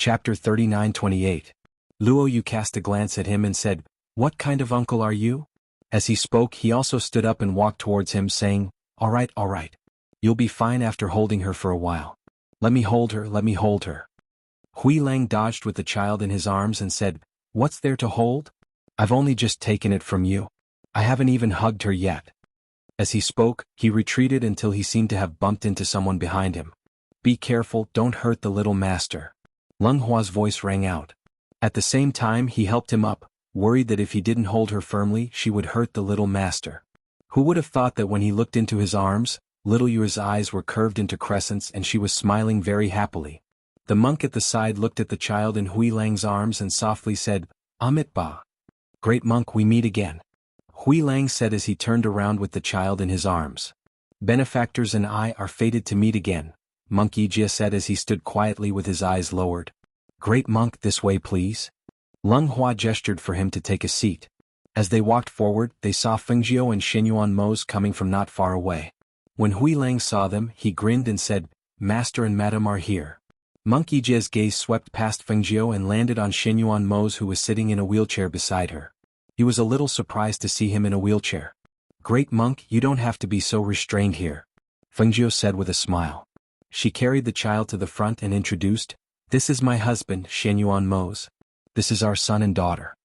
Chapter 39:28. Luo Yu cast a glance at him and said, "What kind of uncle are you?" As he spoke, he also stood up and walked towards him, saying, all right. You'll be fine after holding her for a while. Let me hold her. Hui Lang dodged with the child in his arms and said, "What's there to hold? I've only just taken it from you. I haven't even hugged her yet." As he spoke, he retreated until he seemed to have bumped into someone behind him. "Be careful, don't hurt the little master." Leng Hua's voice rang out. At the same time he helped him up, worried that if he didn't hold her firmly she would hurt the little master. Who would have thought that when he looked into his arms, little Yu's eyes were curved into crescents and she was smiling very happily. The monk at the side looked at the child in Hui Lang's arms and softly said, "Amit Ba. Great monk, we meet again." Hui Lang said as he turned around with the child in his arms. "Benefactors and I are fated to meet again," Monk Yijie said as he stood quietly with his eyes lowered. "Great monk, this way please." Leng Hua gestured for him to take a seat. As they walked forward, they saw Fengjiu and Xinyuan Mo's coming from not far away. When Hui Lang saw them, he grinned and said, "Master and Madam are here." Monk Yijie's gaze swept past Fengjiu and landed on Xinyuan Mo's, who was sitting in a wheelchair beside her. He was a little surprised to see him in a wheelchair. "Great monk, you don't have to be so restrained here," Fengjiu said with a smile. She carried the child to the front and introduced, "This is my husband, Xinyuan Mo's. This is our son and daughter."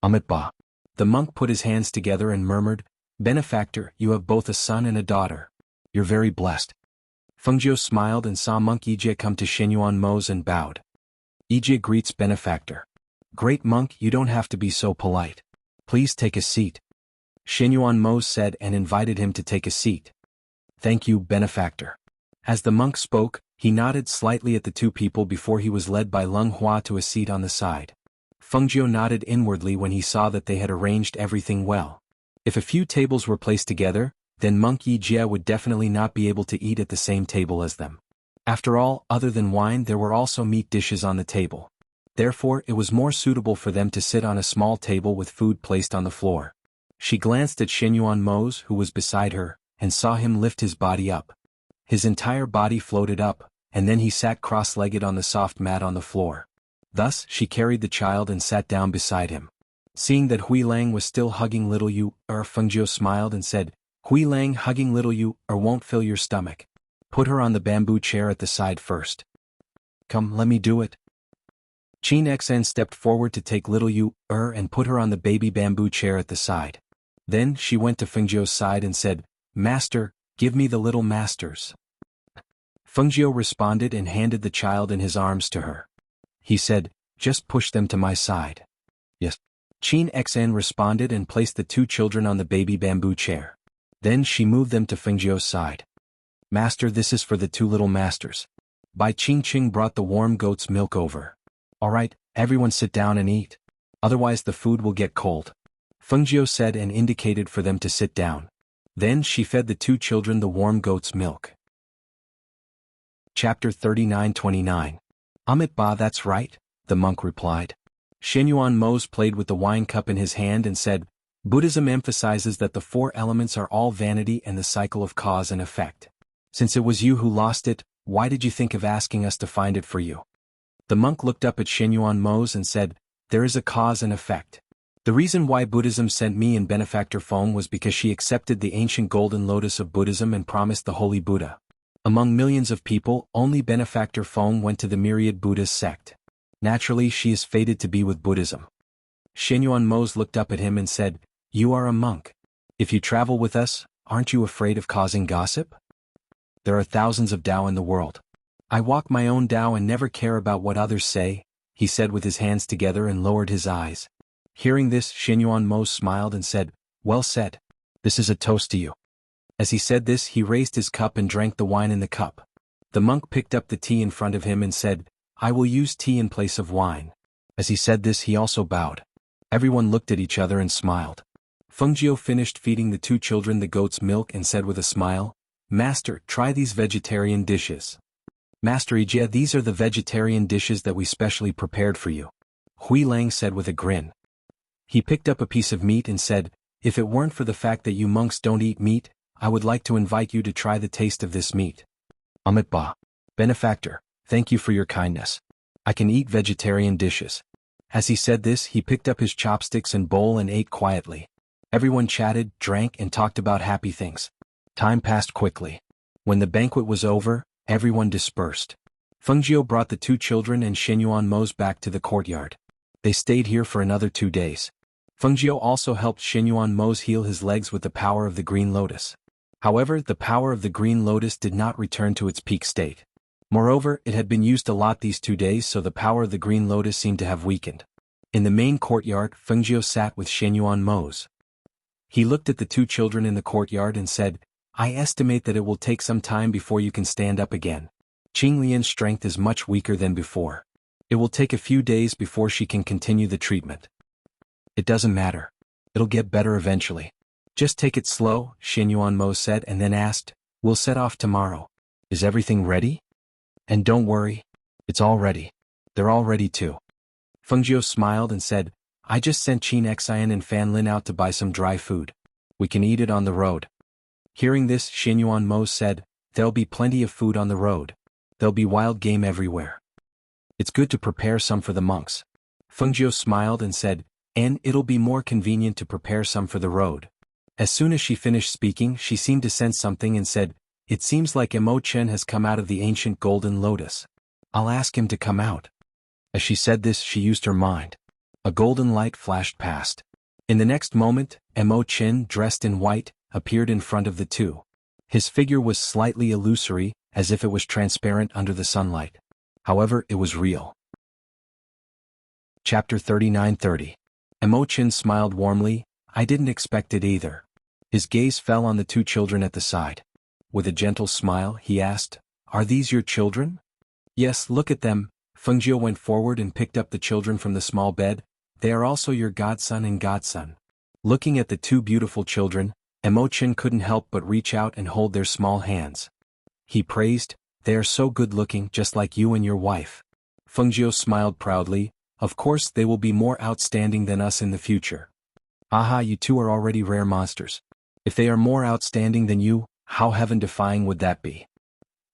Amit Ba. The monk put his hands together and murmured, "Benefactor, you have both a son and a daughter. You're very blessed." Fengjiu smiled and saw Monk Yijie come to Xinyuan Mo's and bowed. Yijie greets Benefactor. "Great monk, you don't have to be so polite. Please take a seat." Xinyuan Mo said and invited him to take a seat. "Thank you, Benefactor." As the monk spoke, he nodded slightly at the two people before he was led by Leng Hua to a seat on the side. Fengjiu nodded inwardly when he saw that they had arranged everything well. If a few tables were placed together, then Monk Yijie would definitely not be able to eat at the same table as them. After all, other than wine there were also meat dishes on the table. Therefore, it was more suitable for them to sit on a small table with food placed on the floor. She glanced at Xinyuan Mo's, who was beside her, and saw him lift his body up. His entire body floated up, and then he sat cross-legged on the soft mat on the floor. Thus, she carried the child and sat down beside him. Seeing that Hui Lang was still hugging little Yu, Fengjiu smiled and said, "Hui Lang, hugging little Yu won't fill your stomach. Put her on the bamboo chair at the side first." "Come, let me do it." Qin Xen stepped forward to take little Yu, and put her on the baby bamboo chair at the side. Then she went to Fengjiu's side and said, "Master, give me the little masters." Fengjiu responded and handed the child in his arms to her. He said, "Just push them to my side." "Yes." Qin Xen responded and placed the two children on the baby bamboo chair. Then she moved them to Fengjiu's side. "Master, this is for the two little masters." Bai Qingqing brought the warm goat's milk over. "All right, everyone sit down and eat. Otherwise the food will get cold," Fengjiu said and indicated for them to sit down. Then she fed the two children the warm goat's milk. Chapter 39:29. "Amit Ba, that's right," the monk replied. Xinyuan Mo's played with the wine cup in his hand and said, "Buddhism emphasizes that the four elements are all vanity and the cycle of cause and effect. Since it was you who lost it, why did you think of asking us to find it for you?" The monk looked up at Xinyuan Mo's and said, "There is a cause and effect. The reason why Buddhism sent me and Benefactor Feng was because she accepted the ancient golden lotus of Buddhism and promised the holy Buddha. Among millions of people, only Benefactor Feng went to the myriad Buddhist sect. Naturally, she is fated to be with Buddhism." Xinyuan Mo's looked up at him and said, "You are a monk. If you travel with us, aren't you afraid of causing gossip? There are thousands of Tao in the world. I walk my own Tao and never care about what others say," he said with his hands together and lowered his eyes. Hearing this, Xinyuan Mo smiled and said, "Well said. This is a toast to you." As he said this, he raised his cup and drank the wine in the cup. The monk picked up the tea in front of him and said, "I will use tea in place of wine." As he said this, he also bowed. Everyone looked at each other and smiled. Fengjiu finished feeding the two children the goat's milk and said with a smile, "Master, try these vegetarian dishes." "Master Yijie, these are the vegetarian dishes that we specially prepared for you," Hui Lang said with a grin. He picked up a piece of meat and said, "If it weren't for the fact that you monks don't eat meat, I would like to invite you to try the taste of this meat." Amit Ba. "Benefactor, thank you for your kindness. I can eat vegetarian dishes. As he said this, he picked up his chopsticks and bowl and ate quietly. Everyone chatted, drank, and talked about happy things. Time passed quickly. When the banquet was over, everyone dispersed. Fengjiu brought the two children and Shenyuan Mo's back to the courtyard. They stayed here for another 2 days. Fengjiu also helped Shenyuan Mo's heal his legs with the power of the green lotus. However, the power of the green lotus did not return to its peak state. Moreover, it had been used a lot these 2 days, so the power of the green lotus seemed to have weakened. In the main courtyard, Fengjiu sat with Shenyuan Mo's. He looked at the two children in the courtyard and said, I estimate that it will take some time before you can stand up again. Qinglian's strength is much weaker than before. It will take a few days before she can continue the treatment. It doesn't matter. It'll get better eventually. Just take it slow, Shenyuan Mo said, and then asked, We'll set off tomorrow. Is everything ready? And don't worry. It's all ready. They're all ready too. Fengjiu smiled and said, I just sent Qin Xian and Fan Lin out to buy some dry food. We can eat it on the road. Hearing this, Shenyuan Mo said, There'll be plenty of food on the road. There'll be wild game everywhere. It's good to prepare some for the monks. Fengjiu smiled and said, And it'll be more convenient to prepare some for the road. As soon as she finished speaking, she seemed to sense something and said, It seems like Mo Chen has come out of the ancient golden lotus. I'll ask him to come out. As she said this, she used her mind. A golden light flashed past. In the next moment, Mo Chen, dressed in white, appeared in front of the two. His figure was slightly illusory, as if it was transparent under the sunlight. However, it was real. Chapter 39:30. Mo Chen smiled warmly. I didn't expect it either. His gaze fell on the two children at the side. With a gentle smile, he asked, Are these your children? Yes, look at them. Fengjiu went forward and picked up the children from the small bed. They are also your godson and godson. Looking at the two beautiful children, Mo Chen couldn't help but reach out and hold their small hands. He praised, They are so good-looking, just like you and your wife. Fengjiu smiled proudly. Of course they will be more outstanding than us in the future. Aha, you two are already rare monsters. If they are more outstanding than you, how heaven-defying would that be?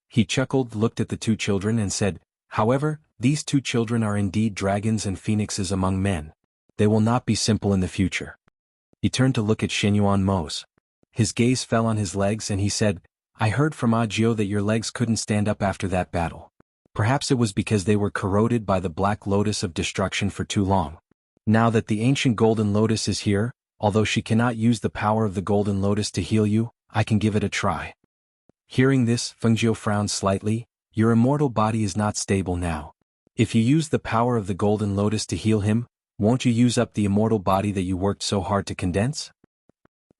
He chuckled, looked at the two children and said, However, these two children are indeed dragons and phoenixes among men. They will not be simple in the future. He turned to look at Shenyuan Mo's. His gaze fell on his legs and he said, I heard from Ajio that your legs couldn't stand up after that battle. Perhaps it was because they were corroded by the black lotus of destruction for too long. Now that the ancient golden lotus is here, although she cannot use the power of the golden lotus to heal you, I can give it a try. Hearing this, Fengjiu frowned slightly. Your immortal body is not stable now. If you use the power of the golden lotus to heal him, won't you use up the immortal body that you worked so hard to condense?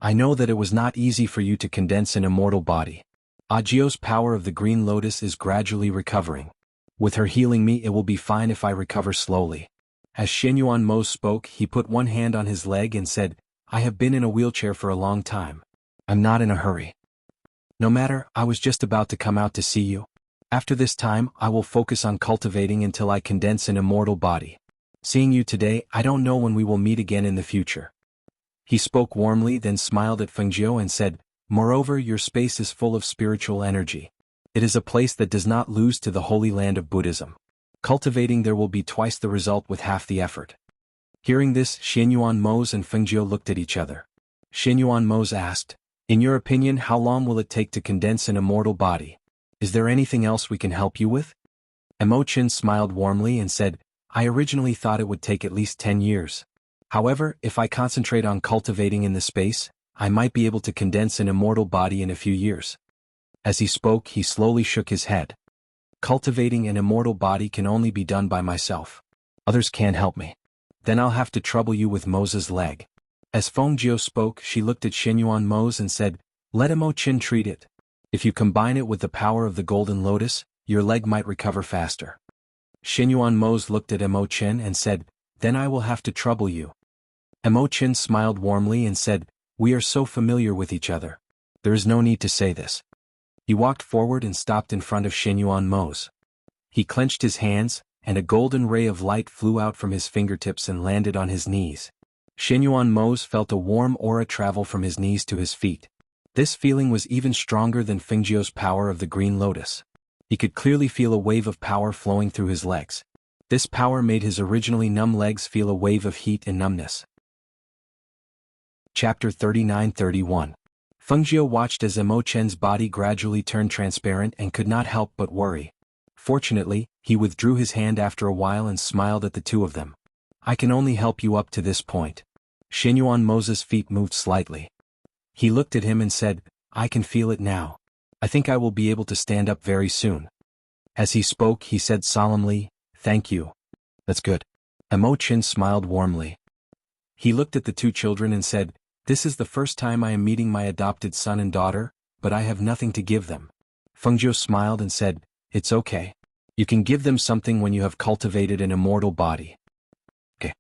I know that it was not easy for you to condense an immortal body. Ajio's power of the green lotus is gradually recovering. With her healing me, it will be fine if I recover slowly. As Shenyuan Mo spoke, he put one hand on his leg and said, I have been in a wheelchair for a long time. I'm not in a hurry. No matter, I was just about to come out to see you. After this time, I will focus on cultivating until I condense an immortal body. Seeing you today, I don't know when we will meet again in the future. He spoke warmly, then smiled at Fengjiu and said, Moreover, your space is full of spiritual energy. It is a place that does not lose to the holy land of Buddhism. Cultivating there will be twice the result with half the effort. Hearing this, Shenyuan Mo's and Fengjiu looked at each other. Shenyuan Mo's asked, In your opinion, how long will it take to condense an immortal body? Is there anything else we can help you with? Mo Chen smiled warmly and said, I originally thought it would take at least 10 years. However, if I concentrate on cultivating in the space, I might be able to condense an immortal body in a few years. As he spoke, he slowly shook his head. Cultivating an immortal body can only be done by myself. Others can't help me. Then I'll have to trouble you with Mo's leg. As Fengjiu spoke, she looked at Shenyuan Mo's and said, Let Mo Chen treat it. If you combine it with the power of the golden lotus, your leg might recover faster. Shenyuan Mo's looked at Mo Chen and said, Then I will have to trouble you. Mo Chen smiled warmly and said, We are so familiar with each other. There is no need to say this. He walked forward and stopped in front of Shenyuan Mo's. He clenched his hands, and a golden ray of light flew out from his fingertips and landed on his knees. Shenyuan Mo's felt a warm aura travel from his knees to his feet. This feeling was even stronger than Fengjiu's power of the green lotus. He could clearly feel a wave of power flowing through his legs. This power made his originally numb legs feel a wave of heat and numbness. Chapter 39-31. Fengjiu watched as Emo Chen's body gradually turned transparent and could not help but worry. Fortunately, he withdrew his hand after a while and smiled at the two of them. I can only help you up to this point. Xinyuan Mo's feet moved slightly. He looked at him and said, I can feel it now. I think I will be able to stand up very soon. As he spoke, he said solemnly, Thank you. That's good. Emo Chen smiled warmly. He looked at the two children and said, This is the first time I am meeting my adopted son and daughter, but I have nothing to give them. Fengjiu smiled and said, It's okay. You can give them something when you have cultivated an immortal body. Okay.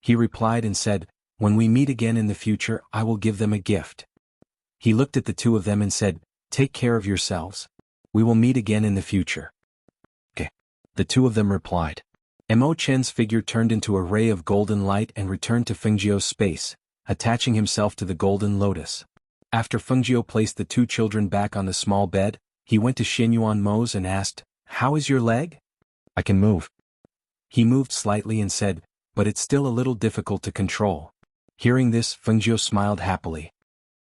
He replied and said, When we meet again in the future, I will give them a gift. He looked at the two of them and said, Take care of yourselves. We will meet again in the future. Okay. The two of them replied. Emo Chen's figure turned into a ray of golden light and returned to Fengjiu's space, attaching himself to the golden lotus. After Fengjiu placed the two children back on the small bed, he went to Xinyuan Mo's and asked, How is your leg? I can move. He moved slightly and said, But it's still a little difficult to control. Hearing this, Fengjiu smiled happily.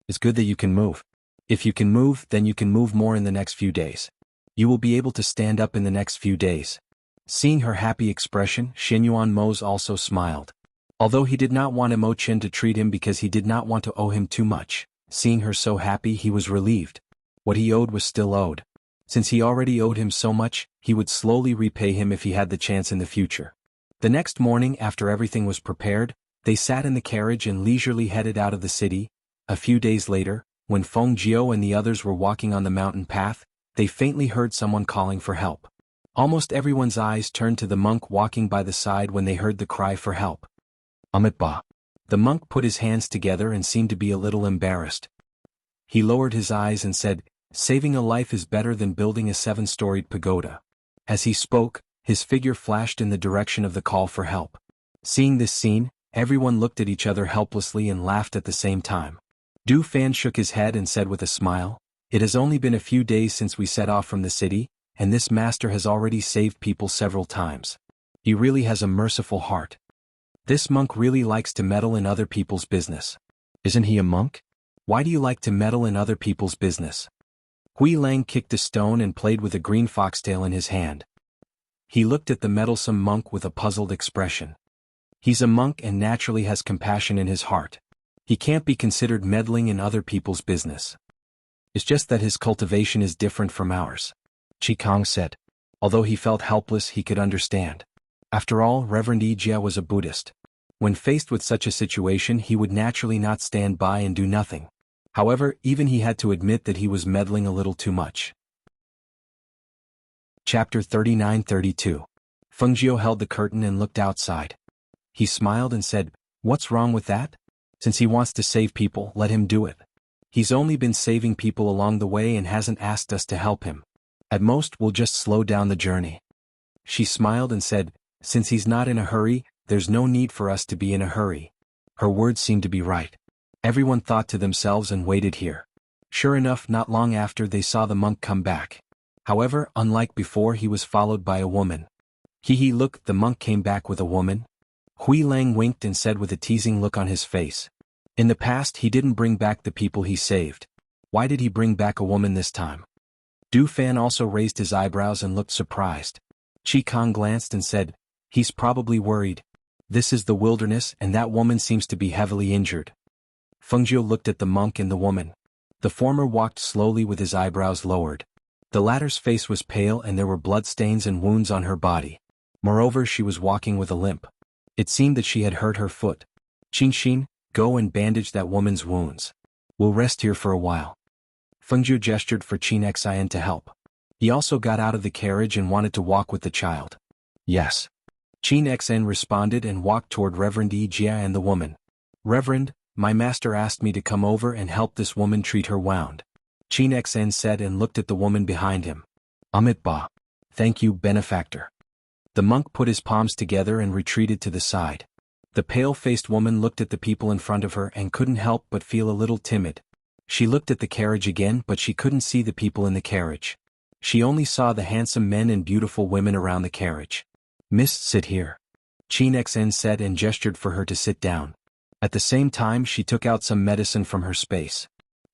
It's good that you can move. If you can move, then you can move more in the next few days. You will be able to stand up in the next few days. Seeing her happy expression, Xinyuan Mo also smiled. Although he did not want Emo Chen to treat him because he did not want to owe him too much, seeing her so happy he was relieved. What he owed was still owed. Since he already owed him so much, he would slowly repay him if he had the chance in the future. The next morning, after everything was prepared, they sat in the carriage and leisurely headed out of the city. A few days later, when Feng Jiu and the others were walking on the mountain path, they faintly heard someone calling for help. Almost everyone's eyes turned to the monk walking by the side when they heard the cry for help. Amitabha. The monk put his hands together and seemed to be a little embarrassed. He lowered his eyes and said, Saving a life is better than building a 7-storied pagoda. As he spoke, his figure flashed in the direction of the call for help. Seeing this scene, everyone looked at each other helplessly and laughed at the same time. Du Fan shook his head and said with a smile, It has only been a few days since we set off from the city, and this master has already saved people several times. He really has a merciful heart. This monk really likes to meddle in other people's business. Isn't he a monk? Why do you like to meddle in other people's business? Hui Lang kicked a stone and played with a green foxtail in his hand. He looked at the meddlesome monk with a puzzled expression. He's a monk and naturally has compassion in his heart. He can't be considered meddling in other people's business. It's just that his cultivation is different from ours. Chi Kong said. Although he felt helpless, he could understand. After all, Reverend Yi Jia was a Buddhist. When faced with such a situation, he would naturally not stand by and do nothing. However, even he had to admit that he was meddling a little too much. Chapter 39-32. Fengjiu held the curtain and looked outside. He smiled and said, What's wrong with that? Since he wants to save people, let him do it. He's only been saving people along the way and hasn't asked us to help him. At most, we'll just slow down the journey. She smiled and said, Since he's not in a hurry, there's no need for us to be in a hurry. Her words seemed to be right. Everyone thought to themselves and waited here. Sure enough, not long after they saw the monk come back. However, unlike before, he was followed by a woman. Look, the monk came back with a woman. Hui Lang winked and said with a teasing look on his face. In the past, he didn't bring back the people he saved. Why did he bring back a woman this time? Du Fan also raised his eyebrows and looked surprised. Chi Kong glanced and said, He's probably worried. This is the wilderness and that woman seems to be heavily injured. Fengjiu looked at the monk and the woman. The former walked slowly with his eyebrows lowered. The latter's face was pale and there were bloodstains and wounds on her body. Moreover, she was walking with a limp. It seemed that she had hurt her foot. Qin, go and bandage that woman's wounds. We'll rest here for a while. Fengjiu gestured for Qin Xian to help. He also got out of the carriage and wanted to walk with the child. Yes. Qin Xian responded and walked toward Reverend Yi Jia and the woman. Reverend, my master asked me to come over and help this woman treat her wound. Qin Xian said and looked at the woman behind him. Amitabha. Thank you, benefactor. The monk put his palms together and retreated to the side. The pale-faced woman looked at the people in front of her and couldn't help but feel a little timid. She looked at the carriage again, but she couldn't see the people in the carriage. She only saw the handsome men and beautiful women around the carriage. Miss, sit here. Chin Xn said and gestured for her to sit down. At the same time she took out some medicine from her space.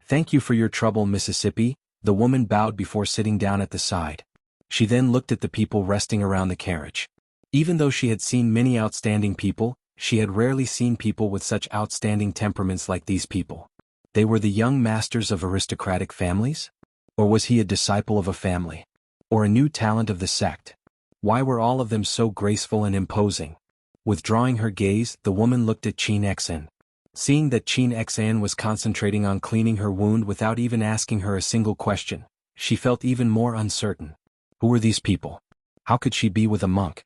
Thank you for your trouble, Mississippi. The woman bowed before sitting down at the side. She then looked at the people resting around the carriage. Even though she had seen many outstanding people, she had rarely seen people with such outstanding temperaments like these people. They were the young masters of aristocratic families? Or was he a disciple of a family? Or a new talent of the sect? Why were all of them so graceful and imposing? Withdrawing her gaze, the woman looked at Chin Xn. Seeing that Chin Xn was concentrating on cleaning her wound without even asking her a single question, she felt even more uncertain. Who were these people? How could she be with a monk?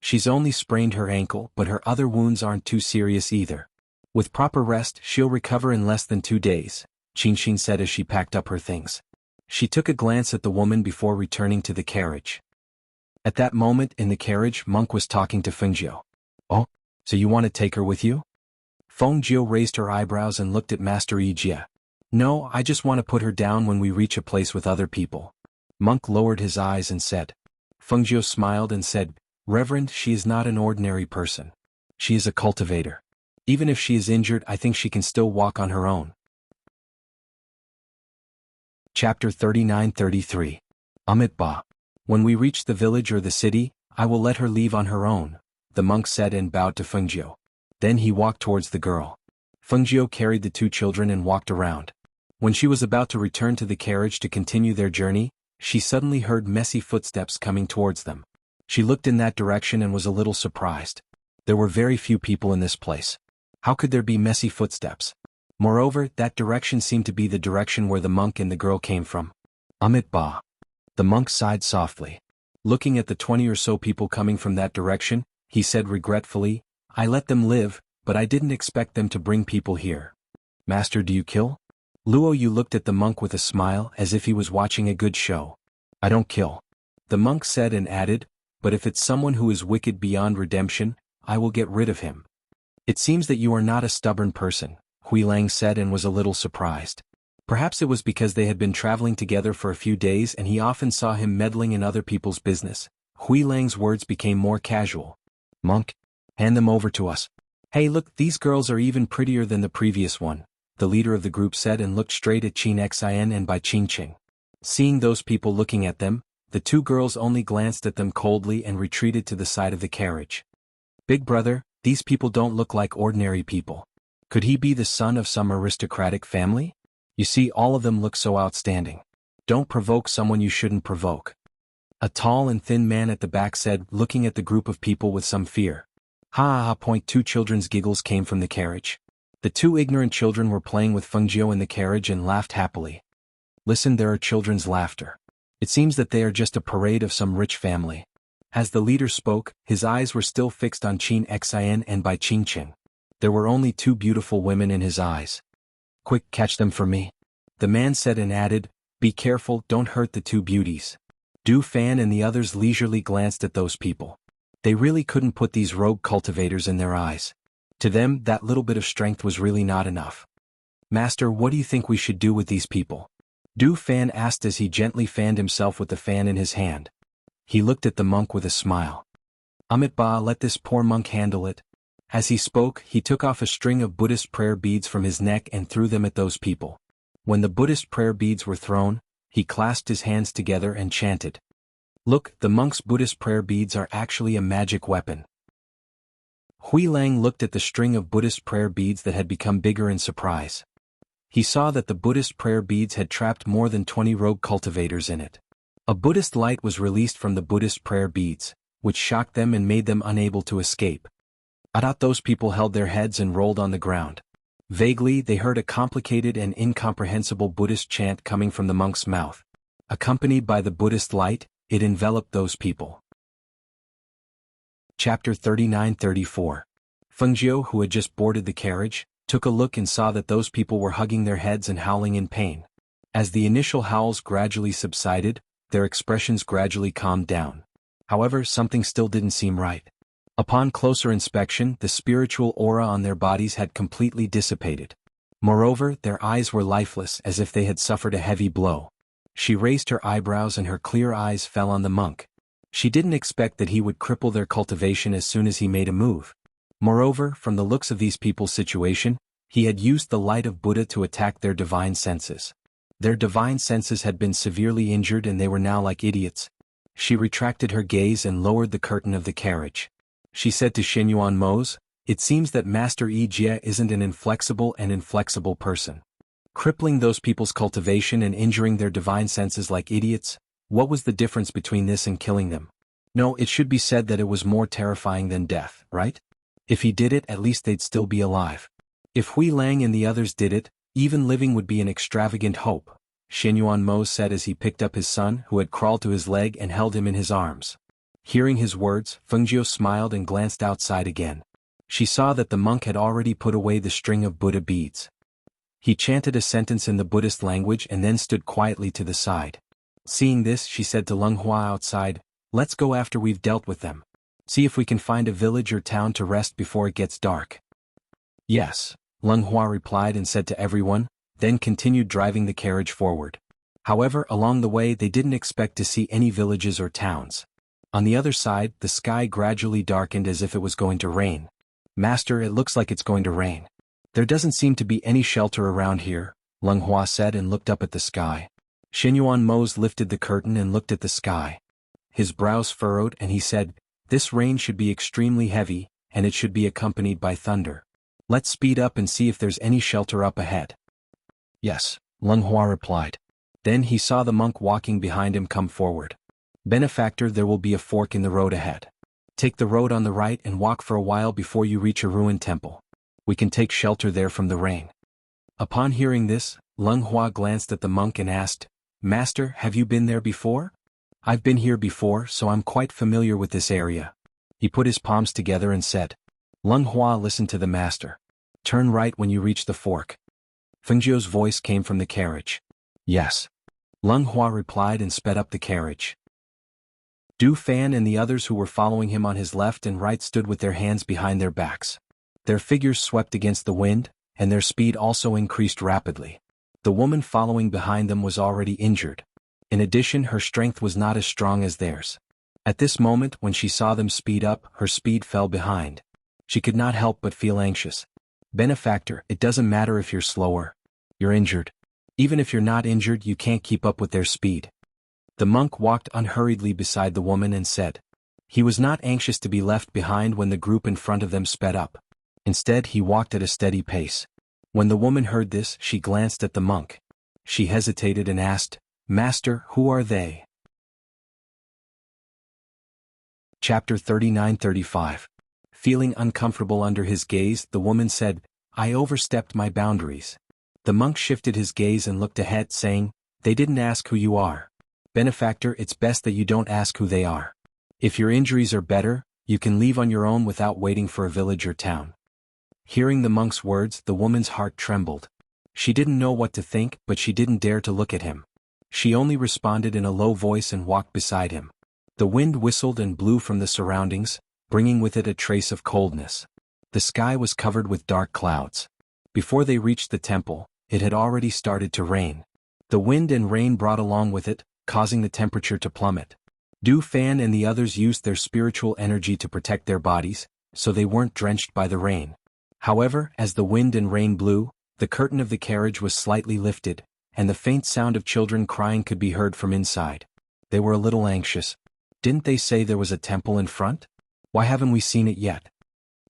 She's only sprained her ankle, but her other wounds aren't too serious either. With proper rest, she'll recover in less than 2 days, Chin said as she packed up her things. She took a glance at the woman before returning to the carriage. At that moment in the carriage, Monk was talking to Fengjiu. Oh, so you want to take her with you? Fengjiu raised her eyebrows and looked at Master Yijie. No, I just want to put her down when we reach a place with other people. Monk lowered his eyes and said. Fengjiu smiled and said, Reverend, she is not an ordinary person. She is a cultivator. Even if she is injured, I think she can still walk on her own. Chapter 39-33. Amitabha. When we reach the village or the city, I will let her leave on her own, the monk said and bowed to Fengjiu. Then he walked towards the girl. Fengjiu carried the 2 children and walked around. When she was about to return to the carriage to continue their journey, she suddenly heard messy footsteps coming towards them. She looked in that direction and was a little surprised. There were very few people in this place. How could there be messy footsteps? Moreover, that direction seemed to be the direction where the monk and the girl came from. Amitabha. The monk sighed softly. Looking at the 20 or so people coming from that direction, he said regretfully, I let them live, but I didn't expect them to bring people here. Master, do you kill? Luo Yu looked at the monk with a smile as if he was watching a good show. I don't kill. The monk said and added, but if it's someone who is wicked beyond redemption, I will get rid of him. It seems that you are not a stubborn person, Hui Lang said and was a little surprised. Perhaps it was because they had been traveling together for a few days and he often saw him meddling in other people's business. Hui Lang's words became more casual. Monk, hand them over to us. Hey look, these girls are even prettier than the previous one, the leader of the group said and looked straight at Chin Xin and Bai Qingqing. Seeing those people looking at them, the 2 girls only glanced at them coldly and retreated to the side of the carriage. Big brother, these people don't look like ordinary people. Could he be the son of some aristocratic family? You see, all of them look so outstanding. Don't provoke someone you shouldn't provoke. A tall and thin man at the back said, looking at the group of people with some fear. Ha ha ha. 2 children's giggles came from the carriage. The 2 ignorant children were playing with Fengjiu in the carriage and laughed happily. Listen, there are children's laughter. It seems that they are just a parade of some rich family. As the leader spoke, his eyes were still fixed on Chin Xin and Bai Qingqing. There were only 2 beautiful women in his eyes. Quick, catch them for me. The man said and added, be careful, don't hurt the 2 beauties. Du Fan and the others leisurely glanced at those people. They really couldn't put these rogue cultivators in their eyes. To them, that little bit of strength was really not enough. Master, what do you think we should do with these people? Du Fan asked as he gently fanned himself with the fan in his hand. He looked at the monk with a smile. Amitabha, let this poor monk handle it. As he spoke, he took off a string of Buddhist prayer beads from his neck and threw them at those people. When the Buddhist prayer beads were thrown, he clasped his hands together and chanted. Look, the monk's Buddhist prayer beads are actually a magic weapon. Hui Lang looked at the string of Buddhist prayer beads that had become bigger in surprise. He saw that the Buddhist prayer beads had trapped more than 20 rogue cultivators in it. A Buddhist light was released from the Buddhist prayer beads, which shocked them and made them unable to escape. Those people held their heads and rolled on the ground. Vaguely, they heard a complicated and incomprehensible Buddhist chant coming from the monk's mouth. Accompanied by the Buddhist light, it enveloped those people. Chapter 39-34. Fengjiu, who had just boarded the carriage, took a look and saw that those people were hugging their heads and howling in pain. As the initial howls gradually subsided, their expressions gradually calmed down. However, something still didn't seem right. Upon closer inspection, the spiritual aura on their bodies had completely dissipated. Moreover, their eyes were lifeless as if they had suffered a heavy blow. She raised her eyebrows and her clear eyes fell on the monk. She didn't expect that he would cripple their cultivation as soon as he made a move. Moreover, from the looks of these people's situation, he had used the light of Buddha to attack their divine senses. Their divine senses had been severely injured and they were now like idiots. She retracted her gaze and lowered the curtain of the carriage. She said to Xinyuan Mose, "It seems that Master Yi Jie isn't an inflexible person. Crippling those people's cultivation and injuring their divine senses like idiots, what was the difference between this and killing them? No, it should be said that it was more terrifying than death, right? If he did it, at least they'd still be alive. If Hui Lang and the others did it, even living would be an extravagant hope," Xinyuan Mose said as he picked up his son who had crawled to his leg and held him in his arms. Hearing his words, Fengjiu smiled and glanced outside again. She saw that the monk had already put away the string of Buddha beads. He chanted a sentence in the Buddhist language and then stood quietly to the side. Seeing this, she said to Leng Hua outside, "Let's go after we've dealt with them. See if we can find a village or town to rest before it gets dark." "Yes," Leng Hua replied and said to everyone, then continued driving the carriage forward. However, along the way they didn't expect to see any villages or towns. On the other side, the sky gradually darkened as if it was going to rain. "Master, it looks like it's going to rain. There doesn't seem to be any shelter around here," Leng Hua said and looked up at the sky. Xinyuan Mose lifted the curtain and looked at the sky. His brows furrowed and he said, "This rain should be extremely heavy, and it should be accompanied by thunder. Let's speed up and see if there's any shelter up ahead." "Yes," Leng Hua replied. Then he saw the monk walking behind him come forward. "Benefactor, there will be a fork in the road ahead. Take the road on the right and walk for a while before you reach a ruined temple. We can take shelter there from the rain." Upon hearing this, Leng Hua glanced at the monk and asked, "Master, have you been there before?" "I've been here before, so I'm quite familiar with this area." He put his palms together and said. Leng Hua listened to the master. "Turn right when you reach the fork." Fengjiu's voice came from the carriage. "Yes." Leng Hua replied and sped up the carriage. Du Fan and the others who were following him on his left and right stood with their hands behind their backs. Their figures swept against the wind, and their speed also increased rapidly. The woman following behind them was already injured. In addition, her strength was not as strong as theirs. At this moment, when she saw them speed up, her speed fell behind. She could not help but feel anxious. "Benefactor, it doesn't matter if you're slower. You're injured. Even if you're not injured, you can't keep up with their speed." The monk walked unhurriedly beside the woman and said. He was not anxious to be left behind when the group in front of them sped up. Instead, he walked at a steady pace. When the woman heard this, she glanced at the monk. She hesitated and asked, "Master, who are they?" Chapter 39-35. Feeling uncomfortable under his gaze, the woman said, "I overstepped my boundaries." The monk shifted his gaze and looked ahead, saying, "They didn't ask who you are. Benefactor, it's best that you don't ask who they are. If your injuries are better, you can leave on your own without waiting for a village or town." Hearing the monk's words, the woman's heart trembled. She didn't know what to think, but she didn't dare to look at him. She only responded in a low voice and walked beside him. The wind whistled and blew from the surroundings, bringing with it a trace of coldness. The sky was covered with dark clouds. Before they reached the temple, it had already started to rain. The wind and rain brought along with it, causing the temperature to plummet. Du Fan and the others used their spiritual energy to protect their bodies, so they weren't drenched by the rain. However, as the wind and rain blew, the curtain of the carriage was slightly lifted, and the faint sound of children crying could be heard from inside. They were a little anxious. "Didn't they say there was a temple in front? Why haven't we seen it yet?"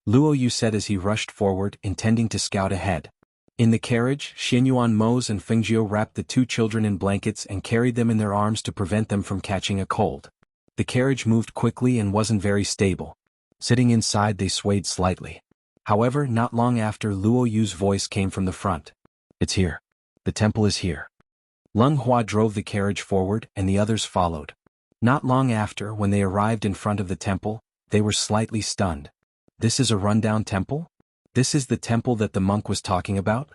Luo Yu said as he rushed forward, intending to scout ahead. In the carriage, Xinyuan Mose and Fengjiu wrapped the two children in blankets and carried them in their arms to prevent them from catching a cold. The carriage moved quickly and wasn't very stable. Sitting inside, they swayed slightly. However, not long after, Luo Yu's voice came from the front. "It's here. The temple is here." Leng Hua drove the carriage forward and the others followed. Not long after, when they arrived in front of the temple, they were slightly stunned. "This is a rundown temple? This is the temple that the monk was talking about?"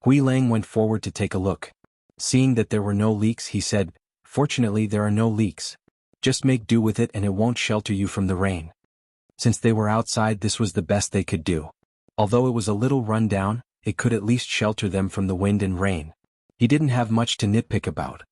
Hui Lang went forward to take a look. Seeing that there were no leaks, he said, "Fortunately, there are no leaks. Just make do with it and it won't shelter you from the rain." Since they were outside, this was the best they could do. Although it was a little run down, it could at least shelter them from the wind and rain. He didn't have much to nitpick about.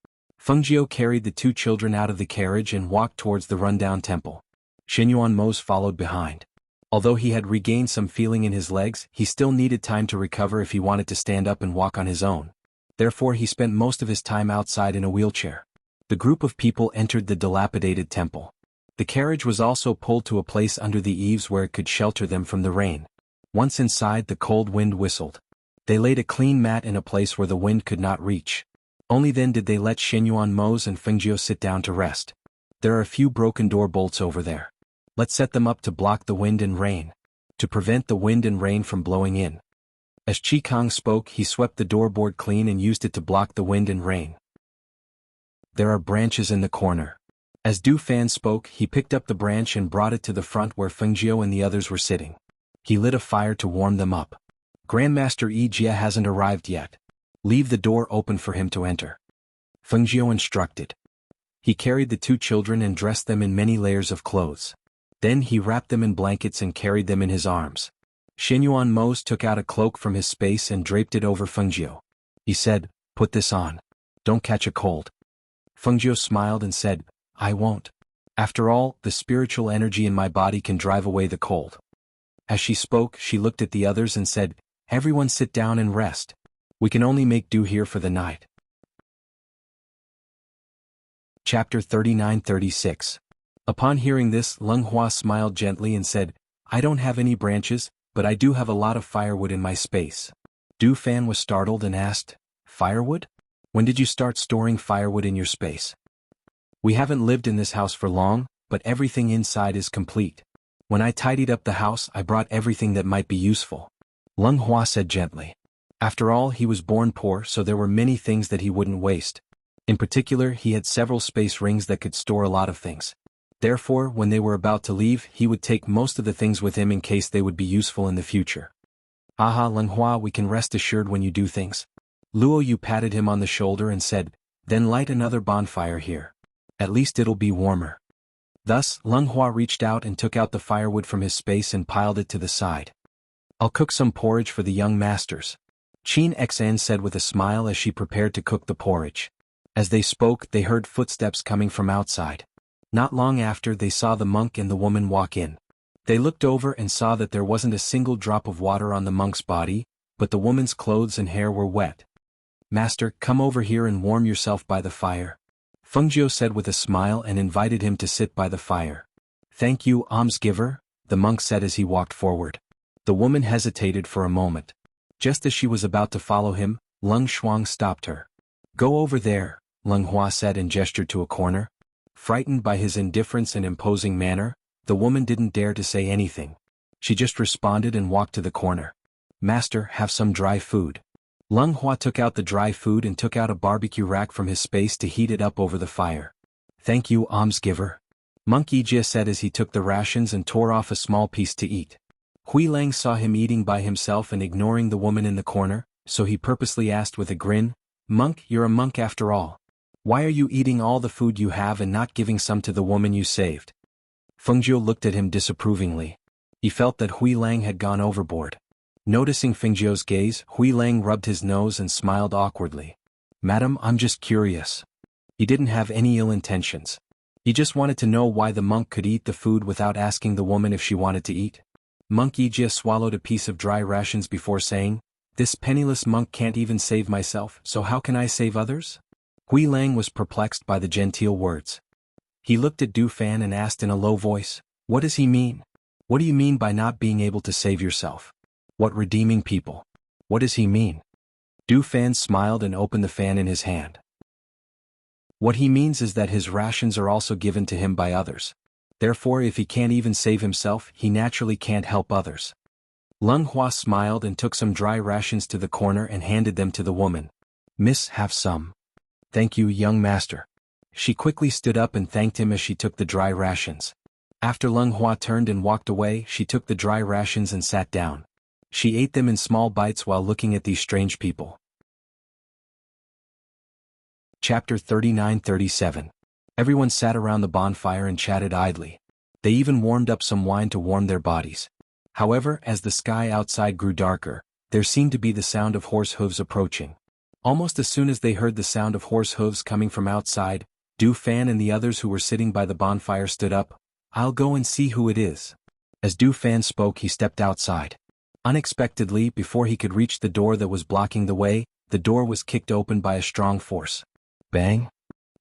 Fengjiu carried the two children out of the carriage and walked towards the rundown temple. Xinyuan Mose followed behind. Although he had regained some feeling in his legs, he still needed time to recover if he wanted to stand up and walk on his own. Therefore he spent most of his time outside in a wheelchair. The group of people entered the dilapidated temple. The carriage was also pulled to a place under the eaves where it could shelter them from the rain. Once inside, the cold wind whistled. They laid a clean mat in a place where the wind could not reach. Only then did they let Xinyuan Mose and Fengjiu sit down to rest. There are a few broken door bolts over there. Let's set them up to block the wind and rain. To prevent the wind and rain from blowing in. As Chi Kong spoke, he swept the doorboard clean and used it to block the wind and rain. There are branches in the corner. As Du Fan spoke, he picked up the branch and brought it to the front where Fengjiu and the others were sitting. He lit a fire to warm them up. Grandmaster Yi Jia hasn't arrived yet. Leave the door open for him to enter. Fengjiu instructed. He carried the two children and dressed them in many layers of clothes. Then he wrapped them in blankets and carried them in his arms. Xinyuan Mose took out a cloak from his space and draped it over Fengjiu. He said, "Put this on. Don't catch a cold." Fengjiu smiled and said, "I won't. After all, the spiritual energy in my body can drive away the cold." As she spoke, she looked at the others and said, "Everyone sit down and rest. We can only make do here for the night." Chapter 39-36. Upon hearing this, Leng Hua smiled gently and said, "I don't have any branches, but I do have a lot of firewood in my space." Du Fan was startled and asked, "Firewood? When did you start storing firewood in your space?" "We haven't lived in this house for long, but everything inside is complete. When I tidied up the house, I brought everything that might be useful," Leng Hua said gently. After all, he was born poor, so there were many things that he wouldn't waste. In particular, he had several space rings that could store a lot of things. Therefore, when they were about to leave, he would take most of the things with him in case they would be useful in the future. "Aha, Leng Hua, we can rest assured when you do things." Luo Yu patted him on the shoulder and said, "Then light another bonfire here. At least it'll be warmer." Thus, Leng Hua reached out and took out the firewood from his space and piled it to the side. "I'll cook some porridge for the young masters," Qin Xan said with a smile as she prepared to cook the porridge. As they spoke, they heard footsteps coming from outside. Not long after, they saw the monk and the woman walk in. They looked over and saw that there wasn't a single drop of water on the monk's body, but the woman's clothes and hair were wet. "Master, come over here and warm yourself by the fire," Fengjiu said with a smile and invited him to sit by the fire. "Thank you, almsgiver," the monk said as he walked forward. The woman hesitated for a moment. Just as she was about to follow him, Leng Shuang stopped her. "Go over there," Leng Hua said and gestured to a corner. Frightened by his indifference and imposing manner, the woman didn't dare to say anything. She just responded and walked to the corner. "Master, have some dry food." Leng Hua took out the dry food and took out a barbecue rack from his space to heat it up over the fire. "Thank you, almsgiver," Monk Yijia said as he took the rations and tore off a small piece to eat. Hui Lang saw him eating by himself and ignoring the woman in the corner, so he purposely asked with a grin, "Monk, you're a monk after all. Why are you eating all the food you have and not giving some to the woman you saved?" Fengjiu looked at him disapprovingly. He felt that Hui Lang had gone overboard. Noticing Fengjiu's gaze, Hui Lang rubbed his nose and smiled awkwardly. "Madam, I'm just curious." He didn't have any ill intentions. He just wanted to know why the monk could eat the food without asking the woman if she wanted to eat. Monk Yijia swallowed a piece of dry rations before saying, "This penniless monk can't even save myself, so how can I save others?" Hui Lang was perplexed by the genteel words. He looked at Du Fan and asked in a low voice, "What does he mean? What do you mean by not being able to save yourself? What redeeming people? What does he mean?" Du Fan smiled and opened the fan in his hand. "What he means is that his rations are also given to him by others. Therefore, if he can't even save himself, he naturally can't help others." Leng Hua smiled and took some dry rations to the corner and handed them to the woman. "Miss, have some." "Thank you, young master." She quickly stood up and thanked him as she took the dry rations. After Leng Hua turned and walked away, she took the dry rations and sat down. She ate them in small bites while looking at these strange people. Chapter 39-37. Everyone sat around the bonfire and chatted idly. They even warmed up some wine to warm their bodies. However, as the sky outside grew darker, there seemed to be the sound of horse hooves approaching. Almost as soon as they heard the sound of horse hooves coming from outside, Du Fan and the others who were sitting by the bonfire stood up. "I'll go and see who it is." As Du Fan spoke, he stepped outside. Unexpectedly, before he could reach the door that was blocking the way, the door was kicked open by a strong force. Bang!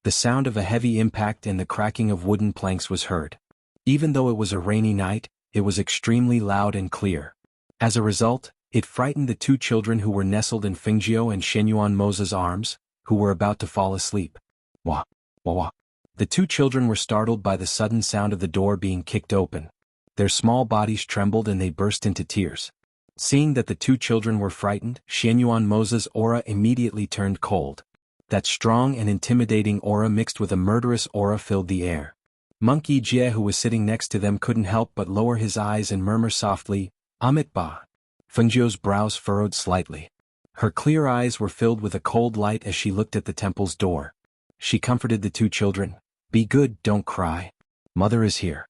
The sound of a heavy impact and the cracking of wooden planks was heard. Even though it was a rainy night, it was extremely loud and clear. As a result, it frightened the two children who were nestled in Fengjiu and Shenyuan Mo's arms, who were about to fall asleep. Wah! Wah wah! The two children were startled by the sudden sound of the door being kicked open. Their small bodies trembled and they burst into tears. Seeing that the two children were frightened, Shenyuan Mo's aura immediately turned cold. That strong and intimidating aura mixed with a murderous aura filled the air. Monkey Jie, who was sitting next to them, couldn't help but lower his eyes and murmur softly, "Amit Ba." Fengjiu's brows furrowed slightly. Her clear eyes were filled with a cold light as she looked at the temple's door. She comforted the two children. "Be good, don't cry. Mother is here."